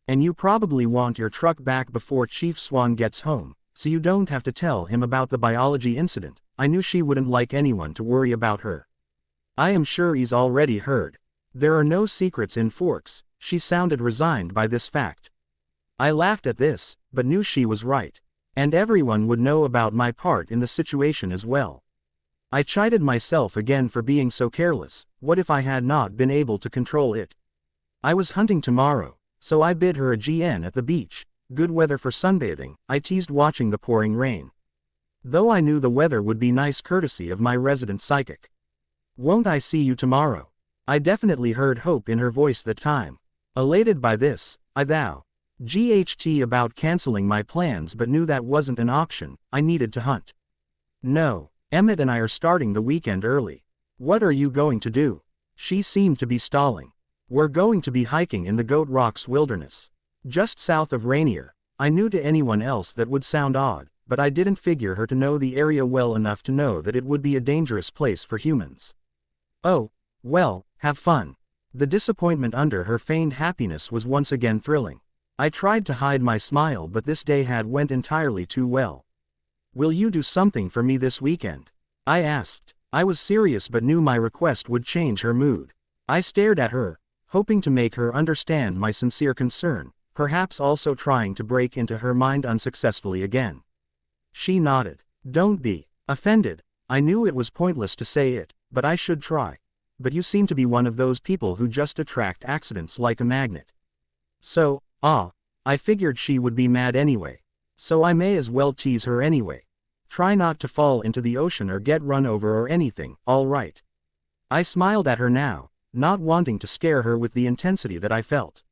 "And you probably want your truck back before Chief Swan gets home, so you don't have to tell him about the biology incident." I knew she wouldn't like anyone to worry about her. "I am sure he's already heard. There are no secrets in Forks." She sounded resigned by this fact. I laughed at this, but knew she was right. And everyone would know about my part in the situation as well. I chided myself again for being so careless. What if I had not been able to control it? I was hunting tomorrow, so I bid her a GN at the beach. Good weather for sunbathing. I teased watching the pouring rain. Though I knew the weather would be nice courtesy of my resident psychic. "Won't I see you tomorrow?" I definitely heard hope in her voice that time. Elated by this, I GHT about canceling my plans but knew that wasn't an option. I needed to hunt. "No, Emmett and I are starting the weekend early." "What are you going to do?" She seemed to be stalling. "We're going to be hiking in the Goat Rocks Wilderness, just south of Rainier." I knew to anyone else that would sound odd, but I didn't figure her to know the area well enough to know that it would be a dangerous place for humans. "Oh, well, have fun." The disappointment under her feigned happiness was once again thrilling. I tried to hide my smile, but this day had went entirely too well. "Will you do something for me this weekend?" I asked. I was serious but knew my request would change her mood. I stared at her, hoping to make her understand my sincere concern, perhaps also trying to break into her mind unsuccessfully again. She nodded. "Don't be offended. I knew it was pointless to say it, but I should try. But you seem to be one of those people who just attract accidents like a magnet. So, I figured she would be mad anyway. So I may as well tease her anyway. Try not to fall into the ocean or get run over or anything, all right?" I smiled at her now, not wanting to scare her with the intensity that I felt.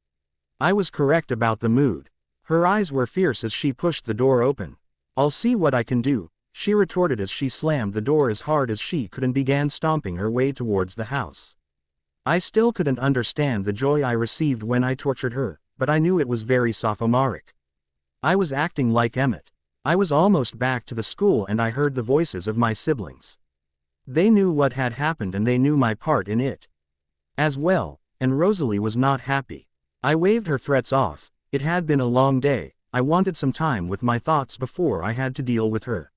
I was correct about the mood. Her eyes were fierce as she pushed the door open. "I'll see what I can do," she retorted as she slammed the door as hard as she could and began stomping her way towards the house. I still couldn't understand the joy I received when I tortured her, but I knew it was very sophomoric. I was acting like Emmett. I was almost back to the school and I heard the voices of my siblings. They knew what had happened and they knew my part in it as well, and Rosalie was not happy. I waved her threats off. It had been a long day. I wanted some time with my thoughts before I had to deal with her.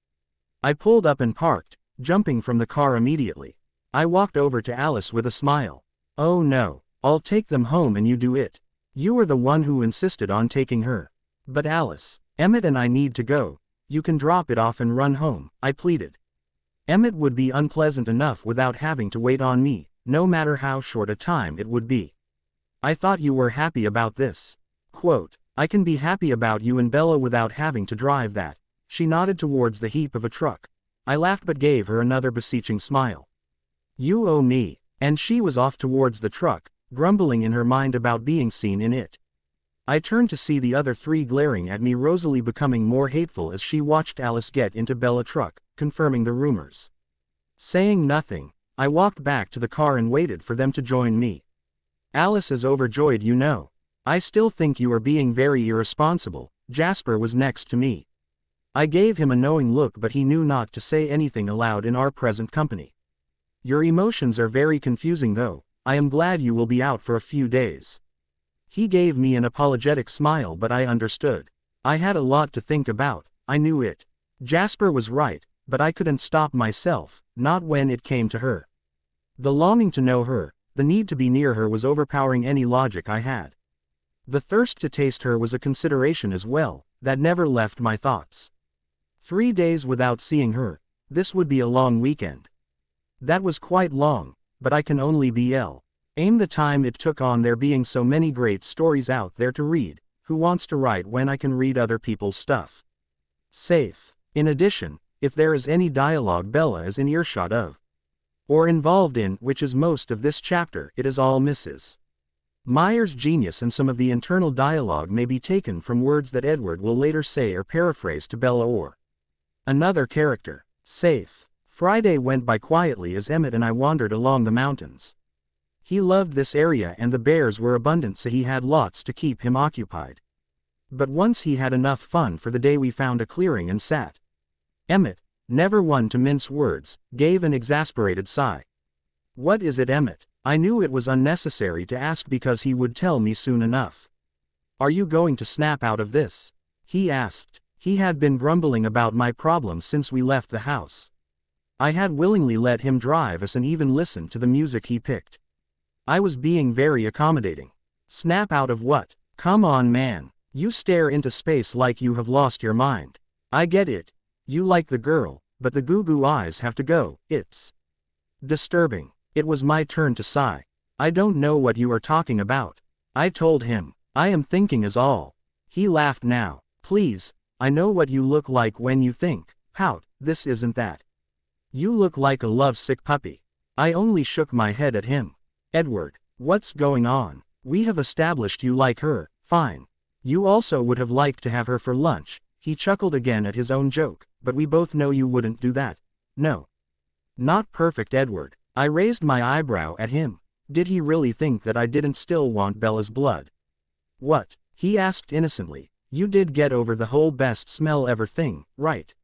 I pulled up and parked, jumping from the car immediately. I walked over to Alice with a smile. "Oh no, I'll take them home and you do it. You were the one who insisted on taking her." "But Alice, Emmett and I need to go. You can drop it off and run home," I pleaded. "Emmett would be unpleasant enough without having to wait on me, no matter how short a time it would be. I thought you were happy about this." Quote, "I can be happy about you and Bella without having to drive that." She nodded towards the heap of a truck. I laughed but gave her another beseeching smile. "You owe me." And she was off towards the truck, grumbling in her mind about being seen in it. I turned to see the other three glaring at me, Rosalie becoming more hateful as she watched Alice get into Bella's truck, confirming the rumors. Saying nothing, I walked back to the car and waited for them to join me. "Alice is overjoyed, you know. I still think you are being very irresponsible." Jasper was next to me. I gave him a knowing look but he knew not to say anything aloud in our present company. "Your emotions are very confusing though. I am glad you will be out for a few days." He gave me an apologetic smile but I understood. I had a lot to think about, I knew it. Jasper was right, but I couldn't stop myself, not when it came to her. The longing to know her, the need to be near her was overpowering any logic I had. The thirst to taste her was a consideration as well, that never left my thoughts. 3 days without seeing her, this would be a long weekend. That was quite long, but I can only aim the time it took on there being so many great stories out there to read. Who wants to write when I can read other people's stuff? Safe. In addition, if there is any dialogue Bella is in earshot of, or involved in, which is most of this chapter, it is all Mrs. Meyer's genius, and some of the internal dialogue may be taken from words that Edward will later say or paraphrase to Bella or another character. Safe. Friday went by quietly as Emmett and I wandered along the mountains. He loved this area and the bears were abundant, so he had lots to keep him occupied. But once he had enough fun for the day, we found a clearing and sat. Emmett, never one to mince words, gave an exasperated sigh. "What is it, Emmett?" I knew it was unnecessary to ask because he would tell me soon enough. "Are you going to snap out of this?" he asked. He had been grumbling about my problems since we left the house. I had willingly let him drive us and even listen to the music he picked. I was being very accommodating. "Snap out of what? Come on, man. You stare into space like you have lost your mind. I get it. You like the girl, but the goo-goo eyes have to go. It's disturbing." It was my turn to sigh. "I don't know what you are talking about," I told him. "I am thinking is all." He laughed now. "Please, I know what you look like when you think. Pout, this isn't that. You look like a lovesick puppy." I only shook my head at him. "Edward, what's going on? We have established you like her, fine. You also would have liked to have her for lunch." He chuckled again at his own joke, "but we both know you wouldn't do that. No. Not perfect, Edward." I raised my eyebrow at him. Did he really think that I didn't still want Bella's blood? "What?" he asked innocently. "You did get over the whole best smell ever thing, right?"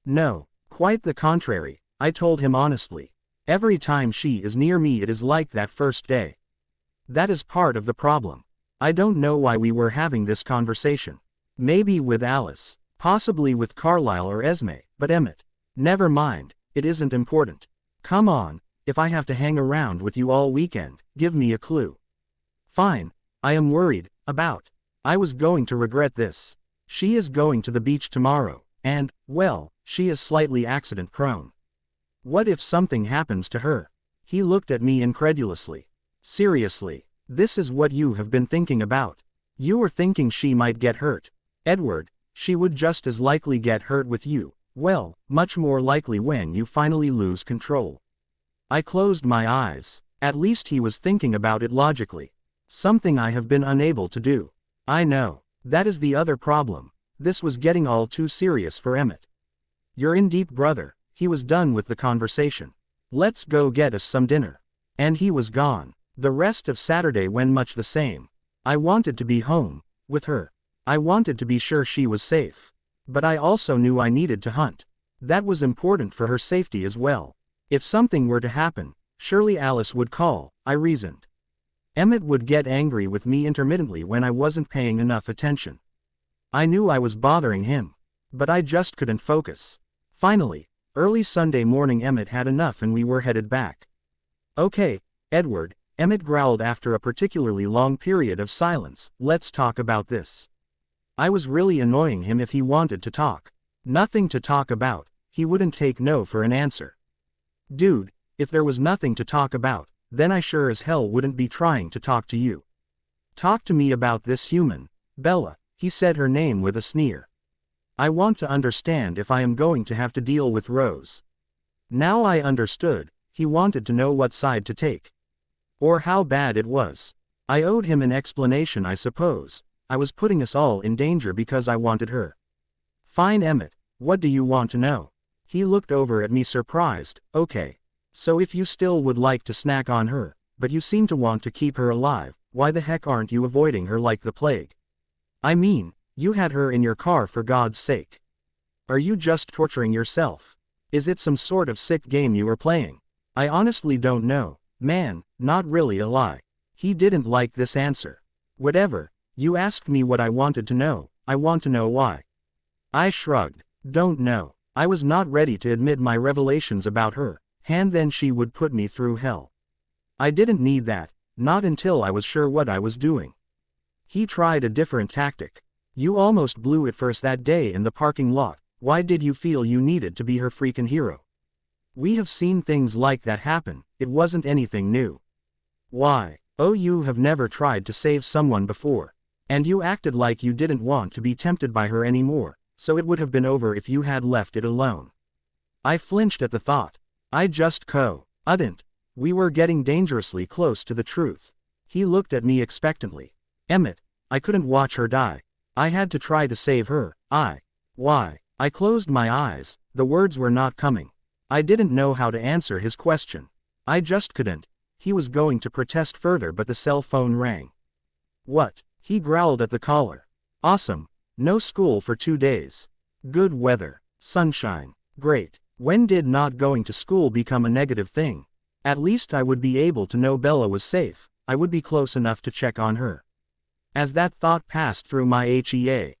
"No, quite the contrary," I told him honestly. "Every time she is near me it is like that first day. That is part of the problem. I don't know why we were having this conversation. Maybe with Alice, possibly with Carlisle or Esme, but Emmett. Never mind, it isn't important. Come on, if I have to hang around with you all weekend, give me a clue." "Fine. I am worried about. I was going to regret this. She is going to the beach tomorrow, and, well, she is slightly accident prone. What if something happens to her?" He looked at me incredulously. "Seriously, this is what you have been thinking about? You were thinking she might get hurt? Edward, she would just as likely get hurt with you. Well, much more likely when you finally lose control." I closed my eyes. At least he was thinking about it logically. Something I have been unable to do. I know. That is the other problem. This was getting all too serious for Emmett. "You're in deep, brother." He was done with the conversation. "Let's go get us some dinner." And he was gone. The rest of Saturday went much the same. I wanted to be home, with her. I wanted to be sure she was safe. But I also knew I needed to hunt. That was important for her safety as well. If something were to happen, surely Alice would call, I reasoned. Emmett would get angry with me intermittently when I wasn't paying enough attention. I knew I was bothering him. But I just couldn't focus. Finally, early Sunday morning Emmett had enough and we were headed back. "Okay, Edward," Emmett growled after a particularly long period of silence, "let's talk about this." I was really annoying him if he wanted to talk. Nothing to talk about, he wouldn't take no for an answer. Dude, if there was nothing to talk about, then I sure as hell wouldn't be trying to talk to you. Talk to me about this human, Bella, he said her name with a sneer. I want to understand if I am going to have to deal with Rose. Now I understood, he wanted to know what side to take. Or how bad it was. I owed him an explanation, I suppose. I was putting us all in danger because I wanted her. Fine, Emmett, what do you want to know? He looked over at me surprised. Okay. So if you still would like to snack on her, but you seem to want to keep her alive, why the heck aren't you avoiding her like the plague? I mean, you had her in your car for God's sake. Are you just torturing yourself? Is it some sort of sick game you are playing? I honestly don't know, man, not really a lie. He didn't like this answer. Whatever, you asked me what I wanted to know, I want to know why. I shrugged. Don't know. I was not ready to admit my revelations about her, and then she would put me through hell. I didn't need that, not until I was sure what I was doing. He tried a different tactic. You almost blew it first that day in the parking lot. Why did you feel you needed to be her freaking hero? We have seen things like that happen, it wasn't anything new. Why? Oh, you have never tried to save someone before. And you acted like you didn't want to be tempted by her anymore, so it would have been over if you had left it alone. I flinched at the thought. I just couldn't. We were getting dangerously close to the truth. He looked at me expectantly. Emmett, I couldn't watch her die. I had to try to save her. Why? I closed my eyes, the words were not coming. I didn't know how to answer his question. I just couldn't. He was going to protest further, but the cell phone rang. What? He growled at the caller. Awesome. No school for 2 days. Good weather. Sunshine. Great. When did not going to school become a negative thing? At least I would be able to know Bella was safe. I would be close enough to check on her. As that thought passed through my head,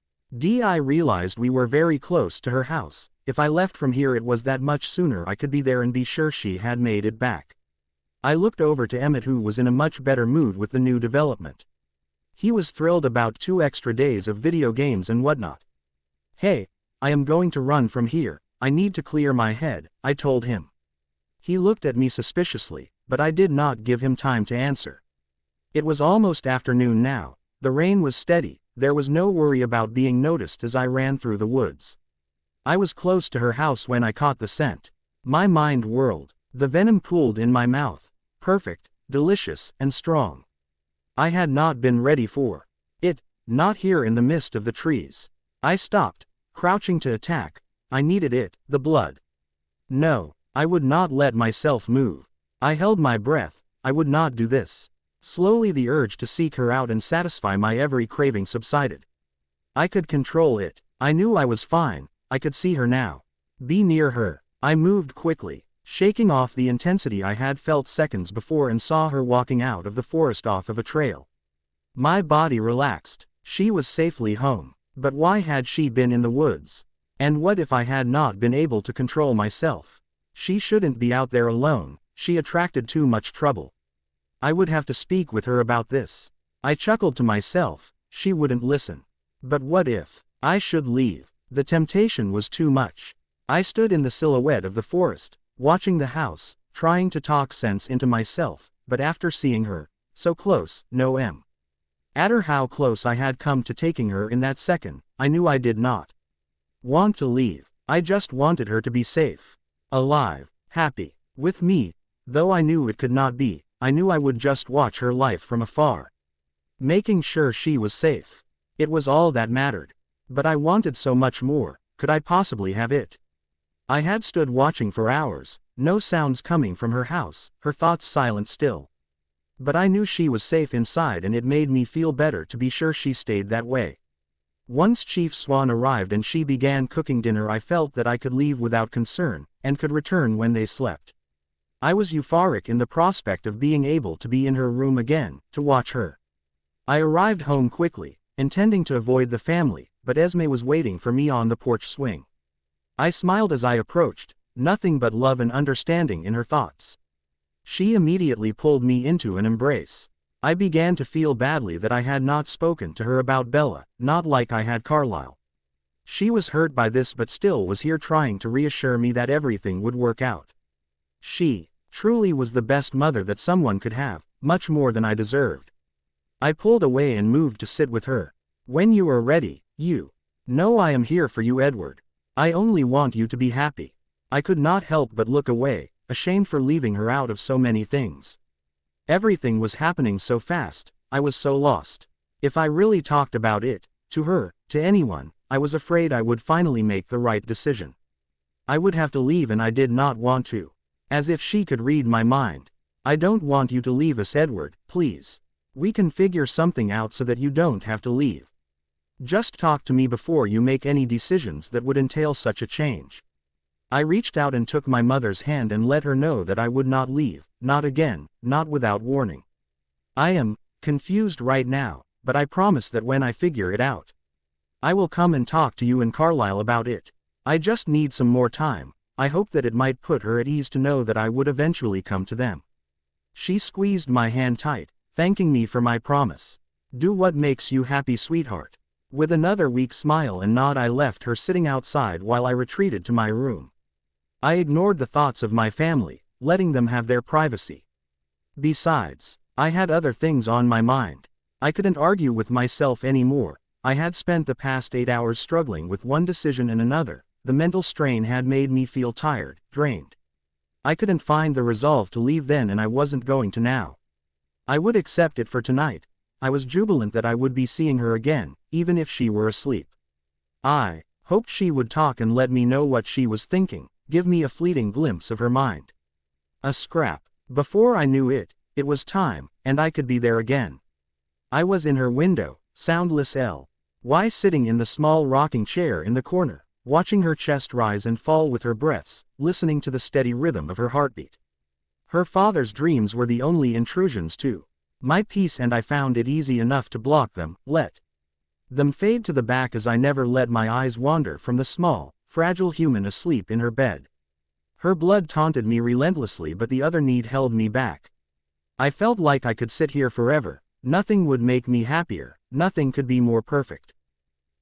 I realized we were very close to her house. If I left from here, it was that much sooner I could be there and be sure she had made it back. I looked over to Emmett, who was in a much better mood with the new development. He was thrilled about 2 extra days of video games and whatnot. Hey, I am going to run from here. I need to clear my head, I told him. He looked at me suspiciously, but I did not give him time to answer. It was almost afternoon now. The rain was steady. There was no worry about being noticed as I ran through the woods. I was close to her house when I caught the scent. My mind whirled. The venom pooled in my mouth. Perfect, delicious, and strong. I had not been ready for it, not here in the midst of the trees. I stopped, crouching to attack. I needed it, the blood. No, I would not let myself move. I held my breath. I would not do this. Slowly the urge to seek her out and satisfy my every craving subsided. I could control it. I knew I was fine. I could see her now. Be near her. I moved quickly, shaking off the intensity I had felt seconds before, and saw her walking out of the forest off of a trail. My body relaxed. She was safely home. But why had she been in the woods? And what if I had not been able to control myself? She shouldn't be out there alone. She attracted too much trouble. I would have to speak with her about this. I chuckled to myself. She wouldn't listen. But what if I should leave? The temptation was too much. I stood in the silhouette of the forest, watching the house, trying to talk sense into myself, but after seeing her, so close, no matter how close I had come to taking her in that second, I knew I did not want to leave. I just wanted her to be safe, alive, happy, with me. Though I knew it could not be, I knew I would just watch her life from afar, making sure she was safe. It was all that mattered. But I wanted so much more. Could I possibly have it? I had stood watching for hours, no sounds coming from her house, her thoughts silent still. But I knew she was safe inside, and it made me feel better to be sure she stayed that way. Once Chief Swan arrived and she began cooking dinner, I felt that I could leave without concern, and could return when they slept. I was euphoric in the prospect of being able to be in her room again, to watch her. I arrived home quickly, intending to avoid the family, but Esme was waiting for me on the porch swing. I smiled as I approached, nothing but love and understanding in her thoughts. She immediately pulled me into an embrace. I began to feel badly that I had not spoken to her about Bella, not like I had Carlisle. She was hurt by this, but still was here trying to reassure me that everything would work out. She truly was the best mother that someone could have, much more than I deserved. I pulled away and moved to sit with her. When you are ready, you know I am here for you, Edward. I only want you to be happy. I could not help but look away, ashamed for leaving her out of so many things. Everything was happening so fast, I was so lost. If I really talked about it, to her, to anyone, I was afraid I would finally make the right decision. I would have to leave, and I did not want to. As if she could read my mind. I don't want you to leave us, Edward, please. We can figure something out so that you don't have to leave. Just talk to me before you make any decisions that would entail such a change. I reached out and took my mother's hand and let her know that I would not leave, not again, not without warning. I am confused right now, but I promise that when I figure it out, I will come and talk to you and Carlisle about it. I just need some more time. I hope that it might put her at ease to know that I would eventually come to them. She squeezed my hand tight, thanking me for my promise. Do what makes you happy, sweetheart. With another weak smile and nod, I left her sitting outside while I retreated to my room. I ignored the thoughts of my family, letting them have their privacy. Besides, I had other things on my mind. I couldn't argue with myself anymore. I had spent the past 8 hours struggling with one decision and another. The mental strain had made me feel tired, drained. I couldn't find the resolve to leave then, and I wasn't going to now. I would accept it for tonight. I was jubilant that I would be seeing her again, even if she were asleep. I hoped she would talk and let me know what she was thinking, give me a fleeting glimpse of her mind. A scrap. Before I knew it, it was time, and I could be there again. I was in her window, soundless L.Y. sitting in the small rocking chair in the corner, watching her chest rise and fall with her breaths, listening to the steady rhythm of her heartbeat. Her father's dreams were the only intrusions to my peace, and I found it easy enough to block them, let them fade to the back as I never let my eyes wander from the small, fragile human asleep in her bed. Her blood taunted me relentlessly, but the other need held me back. I felt like I could sit here forever. Nothing would make me happier, nothing could be more perfect.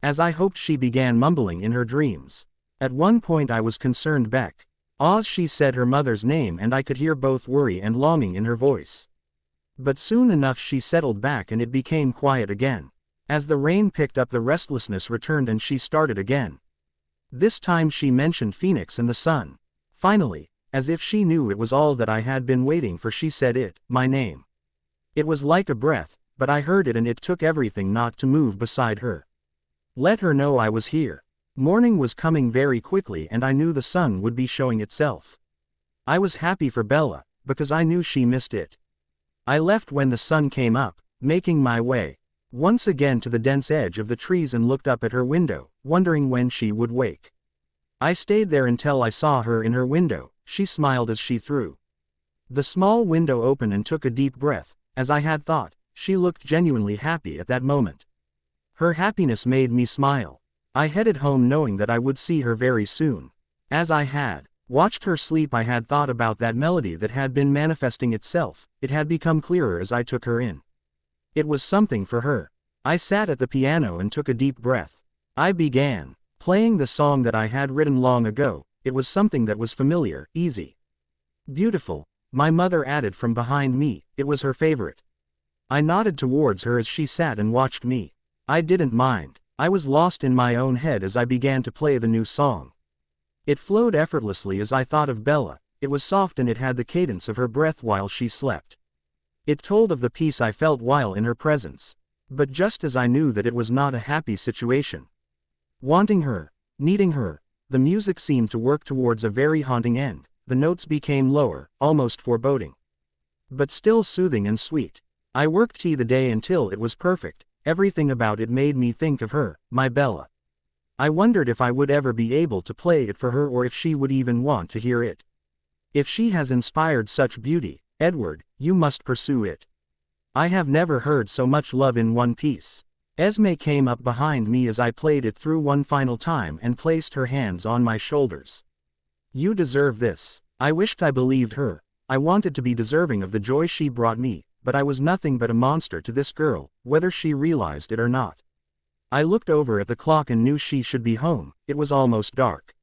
As I hoped, she began mumbling in her dreams. At one point I was concerned. Beck. Oz, she said her mother's name, and I could hear both worry and longing in her voice. But soon enough she settled back and it became quiet again. As the rain picked up, the restlessness returned and she started again. This time she mentioned Phoenix and the sun. Finally, as if she knew it was all that I had been waiting for, she said it, my name. It was like a breath, but I heard it and it took everything not to move beside her. Let her know I was here. Morning was coming very quickly and I knew the sun would be showing itself. I was happy for Bella, because I knew she missed it. I left when the sun came up, making my way once again to the dense edge of the trees and looked up at her window, wondering when she would wake. I stayed there until I saw her in her window. She smiled as she threw the small window open and took a deep breath. As I had thought, she looked genuinely happy at that moment. Her happiness made me smile. I headed home knowing that I would see her very soon. As I had watched her sleep, I had thought about that melody that had been manifesting itself. It had become clearer as I took her in. It was something for her. I sat at the piano and took a deep breath. I began playing the song that I had written long ago. It was something that was familiar, easy, beautiful. My mother added from behind me, it was her favorite. I nodded towards her as she sat and watched me. I didn't mind. I was lost in my own head as I began to play the new song. It flowed effortlessly as I thought of Bella. It was soft and it had the cadence of her breath while she slept. It told of the peace I felt while in her presence. But just as I knew that it was not a happy situation. Wanting her, needing her, the music seemed to work towards a very haunting end. The notes became lower, almost foreboding. But still soothing and sweet. I worked the day until it was perfect. Everything about it made me think of her, my Bella. I wondered if I would ever be able to play it for her or if she would even want to hear it. If she has inspired such beauty, Edward, you must pursue it. I have never heard so much love in one piece. Esme came up behind me as I played it through one final time and placed her hands on my shoulders. You deserve this. I wished I believed her. I wanted to be deserving of the joy she brought me, but I was nothing but a monster to this girl, whether she realized it or not. I looked over at the clock and knew she should be home. It was almost dark.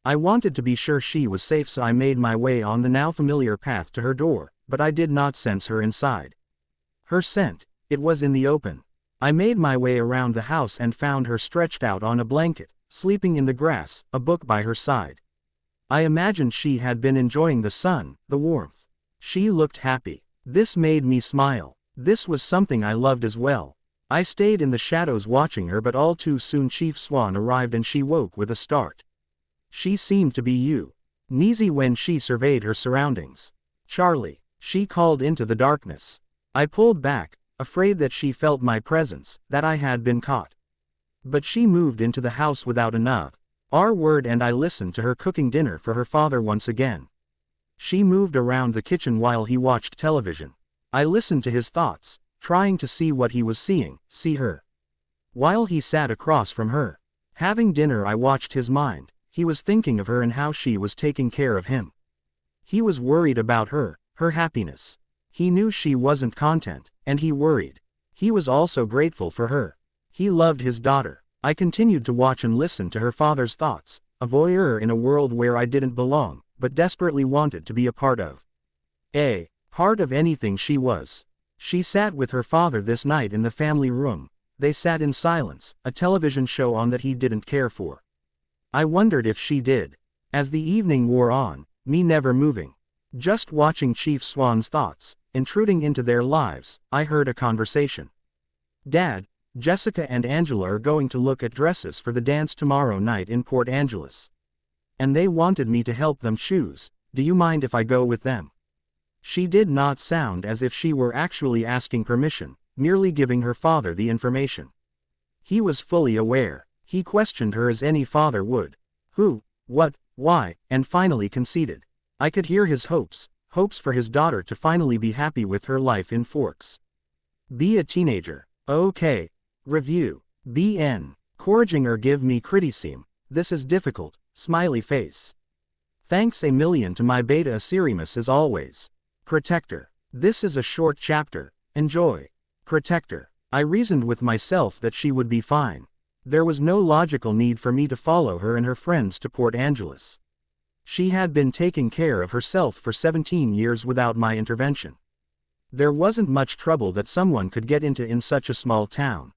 I wanted to be sure she was safe, so I made my way on the now familiar path to her door, but I did not sense her inside. Her scent, it was in the open. I made my way around the house and found her stretched out on a blanket, sleeping in the grass, a book by her side. I imagined she had been enjoying the sun, the warmth. She looked happy. This made me smile. This was something I loved as well. I stayed in the shadows watching her, but all too soon Chief Swan arrived and she woke with a start. She seemed to be uneasy when she surveyed her surroundings. Charlie, she called into the darkness. I pulled back, afraid that she felt my presence, that I had been caught. But she moved into the house without another word and I listened to her cooking dinner for her father once again. She moved around the kitchen while he watched television. I listened to his thoughts, trying to see what he was seeing, see her. While he sat across from her, having dinner, I watched his mind. He was thinking of her and how she was taking care of him. He was worried about her, her happiness. He knew she wasn't content, and he worried. He was also grateful for her. He loved his daughter. I continued to watch and listen to her father's thoughts, a voyeur in a world where I didn't belong, but desperately wanted to be a part of. A part of anything she was. She sat with her father this night in the family room. They sat in silence, a television show on that he didn't care for. I wondered if she did. As the evening wore on, me never moving, just watching Chief Swan's thoughts, intruding into their lives, I heard a conversation. Dad, Jessica and Angela are going to look at dresses for the dance tomorrow night in Port Angeles. And they wanted me to help them choose. Do you mind if I go with them? She did not sound as if she were actually asking permission, merely giving her father the information. He was fully aware. He questioned her as any father would. Who, what, why, and finally conceded. I could hear his hopes for his daughter to finally be happy with her life in Forks. Be a teenager. Okay. Review. BN. Encouraging or give me criticism. This is difficult. Smiley face. Thanks a million to my beta Asirimus as always. Protector. This is a short chapter. Enjoy. Protector. I reasoned with myself that she would be fine. There was no logical need for me to follow her and her friends to Port Angeles. She had been taking care of herself for 17 years without my intervention. There wasn't much trouble that someone could get into in such a small town.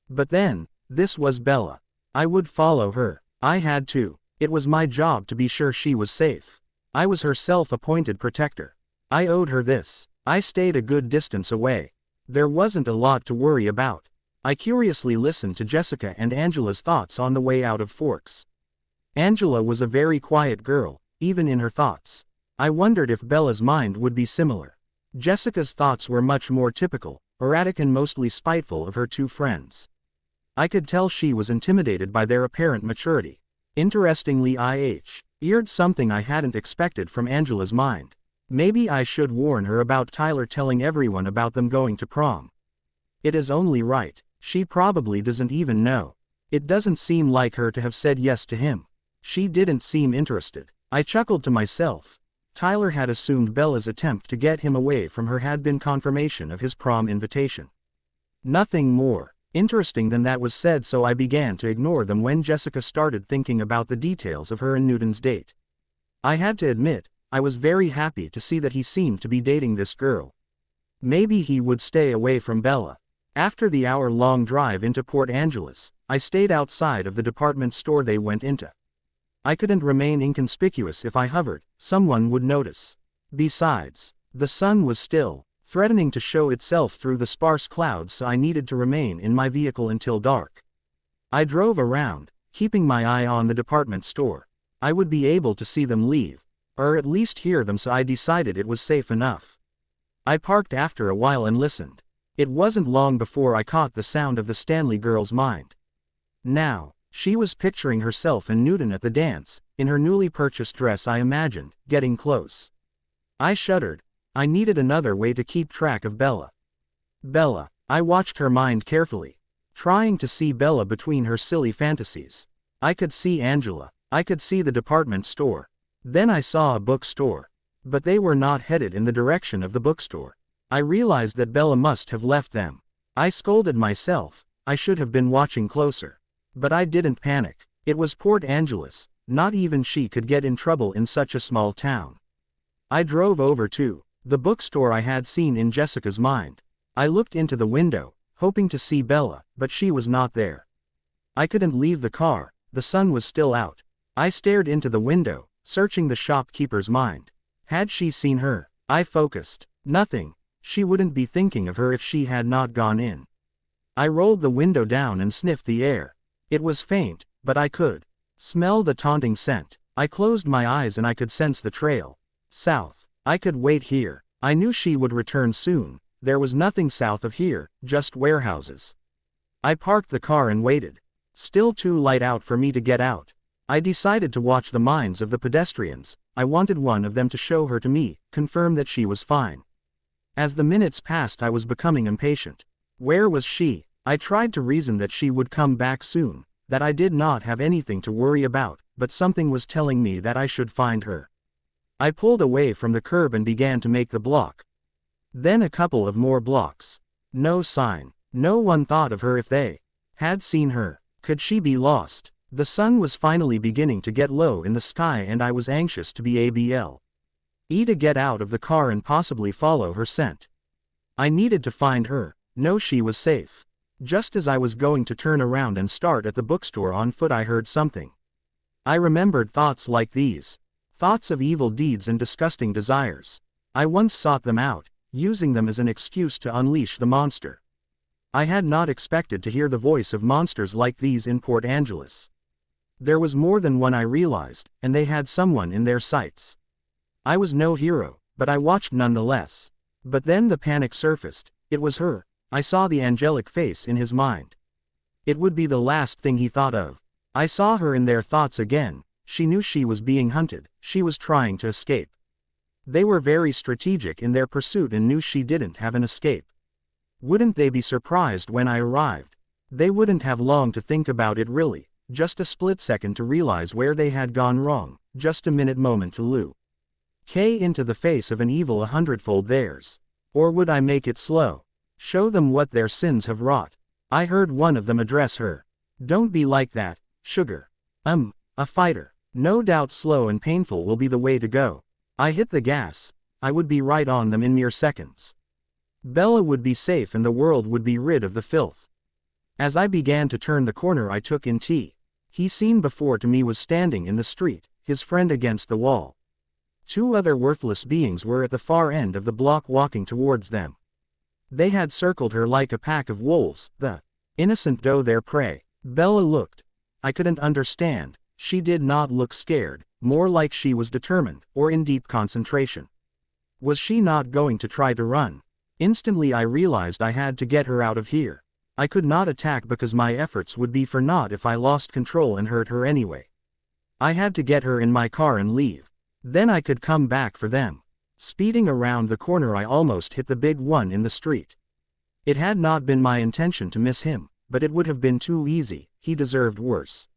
But then, this was Bella. I would follow her. I had to. It was my job to be sure she was safe. I was her self-appointed protector. I owed her this. I stayed a good distance away. There wasn't a lot to worry about. I curiously listened to Jessica and Angela's thoughts on the way out of Forks. Angela was a very quiet girl, even in her thoughts. I wondered if Bella's mind would be similar. Jessica's thoughts were much more typical, erratic and mostly spiteful of her two friends. I could tell she was intimidated by their apparent maturity. Interestingly, eared something I hadn't expected from Angela's mind. Maybe I should warn her about Tyler telling everyone about them going to prom. It is only right. She probably doesn't even know. It doesn't seem like her to have said yes to him. She didn't seem interested. I chuckled to myself. Tyler had assumed Bella's attempt to get him away from her had been confirmation of his prom invitation. Nothing more interesting than that was said, so I began to ignore them when Jessica started thinking about the details of her and Newton's date. I had to admit, I was very happy to see that he seemed to be dating this girl. Maybe he would stay away from Bella. After the hour-long drive into Port Angeles, I stayed outside of the department store they went into. I couldn't remain inconspicuous if I hovered, someone would notice. Besides, the sun was still, threatening to show itself through the sparse clouds, so I needed to remain in my vehicle until dark. I drove around, keeping my eye on the department store. I would be able to see them leave, or at least hear them, so I decided it was safe enough. I parked after a while and listened. It wasn't long before I caught the sound of the Stanley girl's mind. Now, she was picturing herself and Newton at the dance, in her newly purchased dress, I imagined, getting close. I shuddered. I needed another way to keep track of Bella. Bella. I watched her mind carefully, trying to see Bella between her silly fantasies. I could see Angela. I could see the department store. Then I saw a bookstore. But they were not headed in the direction of the bookstore. I realized that Bella must have left them. I scolded myself. I should have been watching closer. But I didn't panic. It was Port Angeles. Not even she could get in trouble in such a small town. I drove over to the bookstore I had seen in Jessica's mind. I looked into the window, hoping to see Bella, but she was not there. I couldn't leave the car. The sun was still out. I stared into the window, searching the shopkeeper's mind. Had she seen her? I focused. Nothing. She wouldn't be thinking of her if she had not gone in. I rolled the window down and sniffed the air. It was faint, but I could smell the taunting scent. I closed my eyes and I could sense the trail. South. I could wait here. I knew she would return soon. There was nothing south of here, just warehouses. I parked the car and waited. Still too light out for me to get out. I decided to watch the minds of the pedestrians. I wanted one of them to show her to me, confirm that she was fine. As the minutes passed, I was becoming impatient. Where was she? I tried to reason that she would come back soon, that I did not have anything to worry about, but something was telling me that I should find her. I pulled away from the curb and began to make the block. Then a couple of more blocks. No sign. No one thought of her if they had seen her. Could she be lost? The sun was finally beginning to get low in the sky and I was anxious to be able to get out of the car and possibly follow her scent. I needed to find her. No, she was safe. Just as I was going to turn around and start at the bookstore on foot, I heard something. I remembered thoughts like these. Thoughts of evil deeds and disgusting desires. I once sought them out, using them as an excuse to unleash the monster. I had not expected to hear the voice of monsters like these in Port Angeles. There was more than one, I realized, and they had someone in their sights. I was no hero, but I watched nonetheless. But then the panic surfaced. It was her. I saw the angelic face in his mind. It would be the last thing he thought of. I saw her in their thoughts again. She knew she was being hunted. She was trying to escape. They were very strategic in their pursuit and knew she didn't have an escape. Wouldn't they be surprised when I arrived? They wouldn't have long to think about it, really. Just a split second to realize where they had gone wrong. Just a moment to lose. Into the face of an evil 100-fold theirs. Or would I make it slow? Show them what their sins have wrought. I heard one of them address her. Don't be like that, sugar. A fighter. No doubt slow and painful will be the way to go. I hit the gas. I would be right on them in mere seconds. Bella would be safe and the world would be rid of the filth. As I began to turn the corner, I took in T. He seen before to me was standing in the street, his friend against the wall. 2 other worthless beings were at the far end of the block walking towards them. They had circled her like a pack of wolves, the innocent doe their prey. Bella looked. I couldn't understand. She did not look scared, more like she was determined, or in deep concentration. Was she not going to try to run? Instantly I realized I had to get her out of here. I could not attack because my efforts would be for naught if I lost control and hurt her anyway. I had to get her in my car and leave. Then I could come back for them. Speeding around the corner, I almost hit the big one in the street. It had not been my intention to miss him, but it would have been too easy. He deserved worse.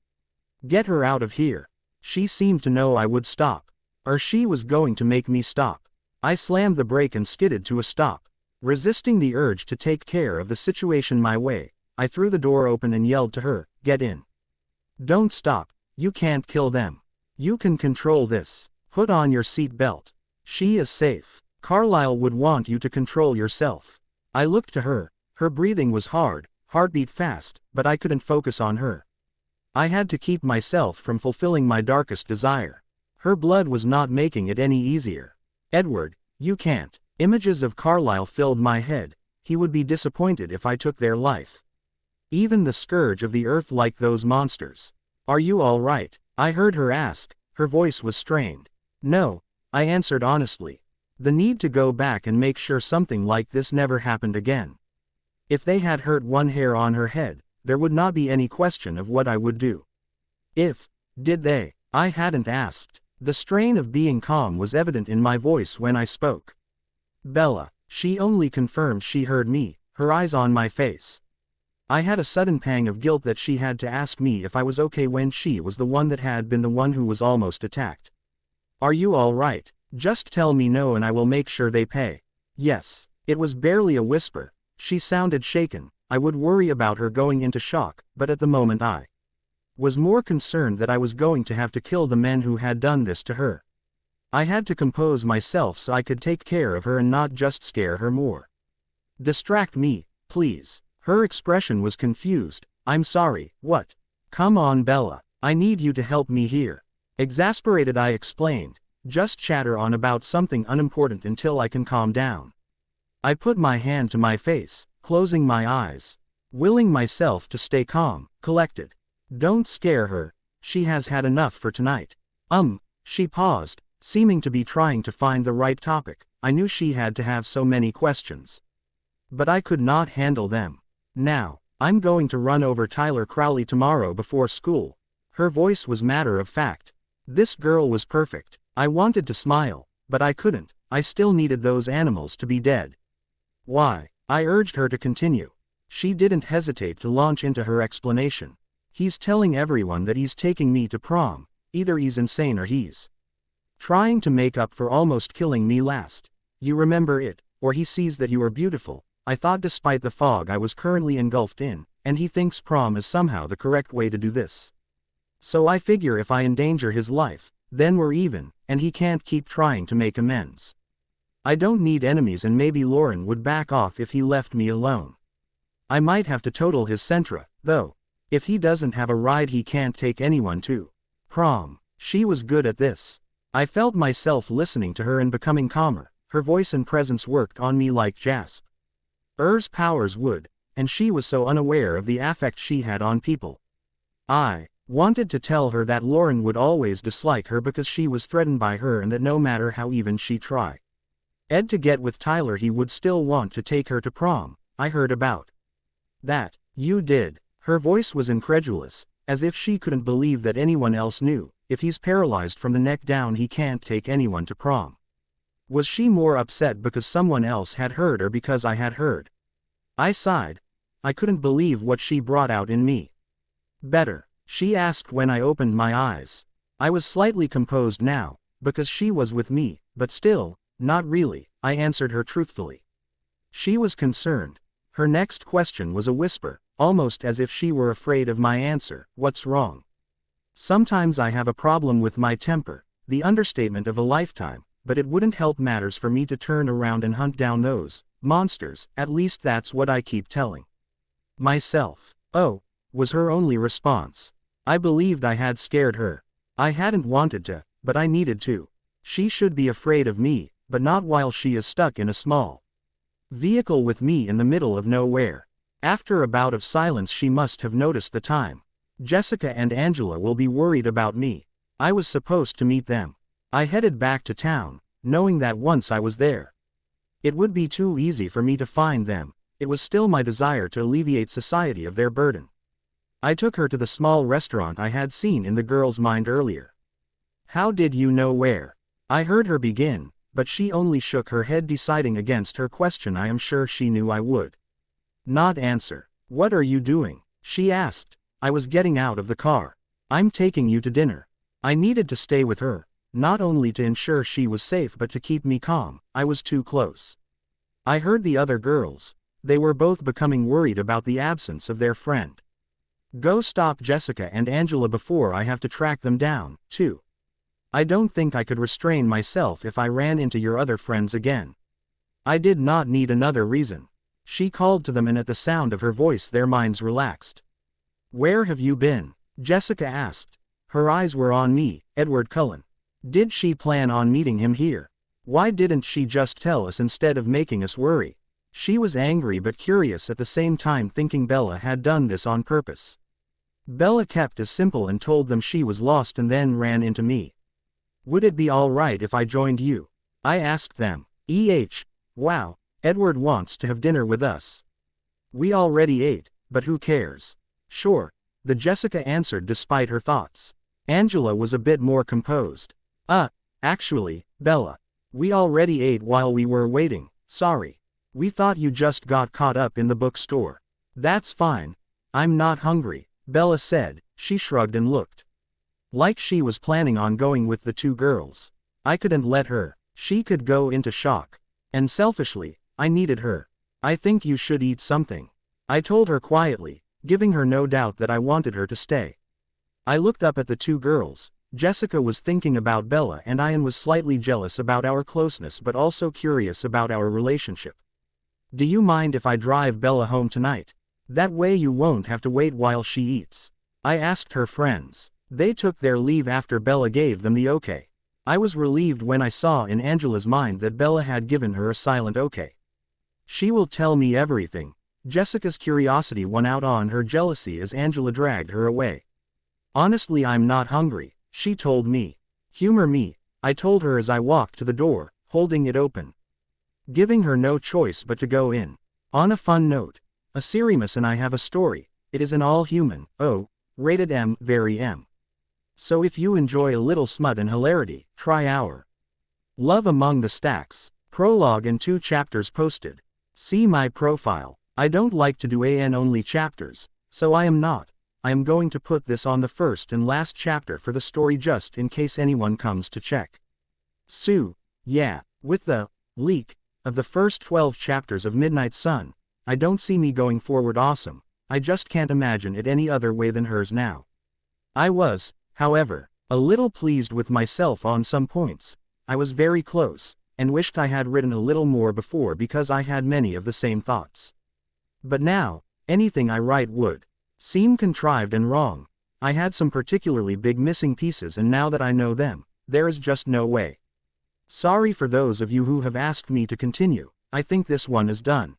Get her out of here. She seemed to know I would stop. Or she was going to make me stop. I slammed the brake and skidded to a stop. Resisting the urge to take care of the situation my way, I threw the door open and yelled to her, "Get in. Don't stop. You can't kill them. You can control this. Put on your seat belt. She is safe. Carlisle would want you to control yourself." I looked to her. Her breathing was hard, heartbeat fast, but I couldn't focus on her. I had to keep myself from fulfilling my darkest desire. Her blood was not making it any easier. "Edward, you can't." Images of Carlisle filled my head. He would be disappointed if I took their life. Even the scourge of the earth like those monsters. "Are you all right?" I heard her ask. Her voice was strained. "No," I answered honestly. The need to go back and make sure something like this never happened again. If they had hurt one hair on her head, there would not be any question of what I would do. Did they? I hadn't asked. The strain of being calm was evident in my voice when I spoke. "Bella." She only confirmed she heard me, her eyes on my face. I had a sudden pang of guilt that she had to ask me if I was okay when she was the one that had been the one who was almost attacked. "Are you all right? Just tell me no and I will make sure they pay." "Yes." It was barely a whisper. She sounded shaken. I would worry about her going into shock, but at the moment I was more concerned that I was going to have to kill the men who had done this to her. I had to compose myself so I could take care of her and not just scare her more. "Distract me, please." Her expression was confused. "I'm sorry, what?" "Come on, Bella. I need you to help me here." Exasperated, I explained. "Just chatter on about something unimportant until I can calm down." I put my hand to my face, closing my eyes, willing myself to stay calm, collected. "Don't scare her. She has had enough for tonight." She paused, seeming to be trying to find the right topic. I knew she had to have so many questions. But I could not handle them. "Now, I'm going to run over Tyler Crowley tomorrow before school." Her voice was matter of fact. This girl was perfect. I wanted to smile, but I couldn't. I still needed those animals to be dead. "Why?" I urged her to continue. She didn't hesitate to launch into her explanation. "He's telling everyone that he's taking me to prom. Either he's insane or he's trying to make up for almost killing me last. You remember it, or he sees that you are beautiful," I thought, despite the fog I was currently engulfed in, "and he thinks prom is somehow the correct way to do this. So I figure if I endanger his life, then we're even, and he can't keep trying to make amends. I don't need enemies, and maybe Lauren would back off if he left me alone. I might have to total his Sentra, though. If he doesn't have a ride, he can't take anyone to prom." She was good at this. I felt myself listening to her and becoming calmer. Her voice and presence worked on me like Jasp. Powers would, and she was so unaware of the affect she had on people. I Wanted to tell her that Lauren would always dislike her because she was threatened by her and that no matter how even she try Ed to get with Tyler he would still want to take her to prom. I heard about that. You did. Her voice was incredulous, as if she couldn't believe that anyone else knew. If he's paralyzed from the neck down he can't take anyone to prom. Was she more upset because someone else had heard or because I had heard? I sighed. I couldn't believe what she brought out in me. Better, she asked when I opened my eyes. I was slightly composed now, because she was with me, but still, not really, I answered her truthfully. She was concerned. Her next question was a whisper, almost as if she were afraid of my answer. What's wrong? Sometimes I have a problem with my temper, the understatement of a lifetime, but it wouldn't help matters for me to turn around and hunt down those monsters, at least that's what I keep telling myself. Oh, was her only response. I believed I had scared her. I hadn't wanted to, but I needed to. She should be afraid of me, but not while she is stuck in a small vehicle with me in the middle of nowhere. After a bout of silence she must have noticed the time. Jessica and Angela will be worried about me. I was supposed to meet them. I headed back to town, knowing that once I was there, it would be too easy for me to find them. It was still my desire to alleviate society of their burden. I took her to the small restaurant I had seen in the girl's mind earlier. How did you know where? I heard her begin, but she only shook her head, deciding against her question. I am sure she knew I would not answer. What are you doing? She asked. I was getting out of the car. I'm taking you to dinner. I needed to stay with her, not only to ensure she was safe but to keep me calm. I was too close. I heard the other girls. They were both becoming worried about the absence of their friend. Go stop Jessica and Angela before I have to track them down, too. I don't think I could restrain myself if I ran into your other friends again. I did not need another reason. She called to them, and at the sound of her voice their minds relaxed. Where have you been? Jessica asked. Her eyes were on me, Edward Cullen. Did she plan on meeting him here? Why didn't she just tell us instead of making us worry? She was angry but curious at the same time, thinking Bella had done this on purpose. Bella kept it simple and told them she was lost and then ran into me. Would it be all right if I joined you? I asked them. Wow, Edward wants to have dinner with us. We already ate, but who cares? Sure, the Jessica answered despite her thoughts. Angela was a bit more composed. Actually, Bella, we already ate while we were waiting, sorry. We thought you just got caught up in the bookstore. That's fine. I'm not hungry, Bella said. She shrugged and looked like she was planning on going with the two girls. I couldn't let her. She could go into shock. And selfishly, I needed her. I think you should eat something, I told her quietly, giving her no doubt that I wanted her to stay. I looked up at the two girls. Jessica was thinking about Bella and Ian was slightly jealous about our closeness but also curious about our relationship. Do you mind if I drive Bella home tonight? That way you won't have to wait while she eats. I asked her friends. They took their leave after Bella gave them the okay. I was relieved when I saw in Angela's mind that Bella had given her a silent okay. She will tell me everything. Jessica's curiosity won out on her jealousy as Angela dragged her away. Honestly, I'm not hungry, she told me. Humor me, I told her as I walked to the door, holding it open, giving her no choice but to go in. On a fun note, a Sirimus and I have a story. It is an all-human, rated M, very M. So if you enjoy a little smut and hilarity, try our Love Among the Stacks prologue and 2 chapters posted. See my profile. I don't like to do AN-only chapters, so I am going to put this on the first and last chapter for the story just in case anyone comes to check. Yeah, with the leak of the first 12 chapters of Midnight Sun, I don't see me going forward awesome. I just can't imagine it any other way than hers now. I was, however, a little pleased with myself on some points. I was very close, and wished I had written a little more before because I had many of the same thoughts. But now, anything I write would seem contrived and wrong. I had some particularly big missing pieces, and now that I know them, there is just no way. Sorry for those of you who have asked me to continue. I think this one is done.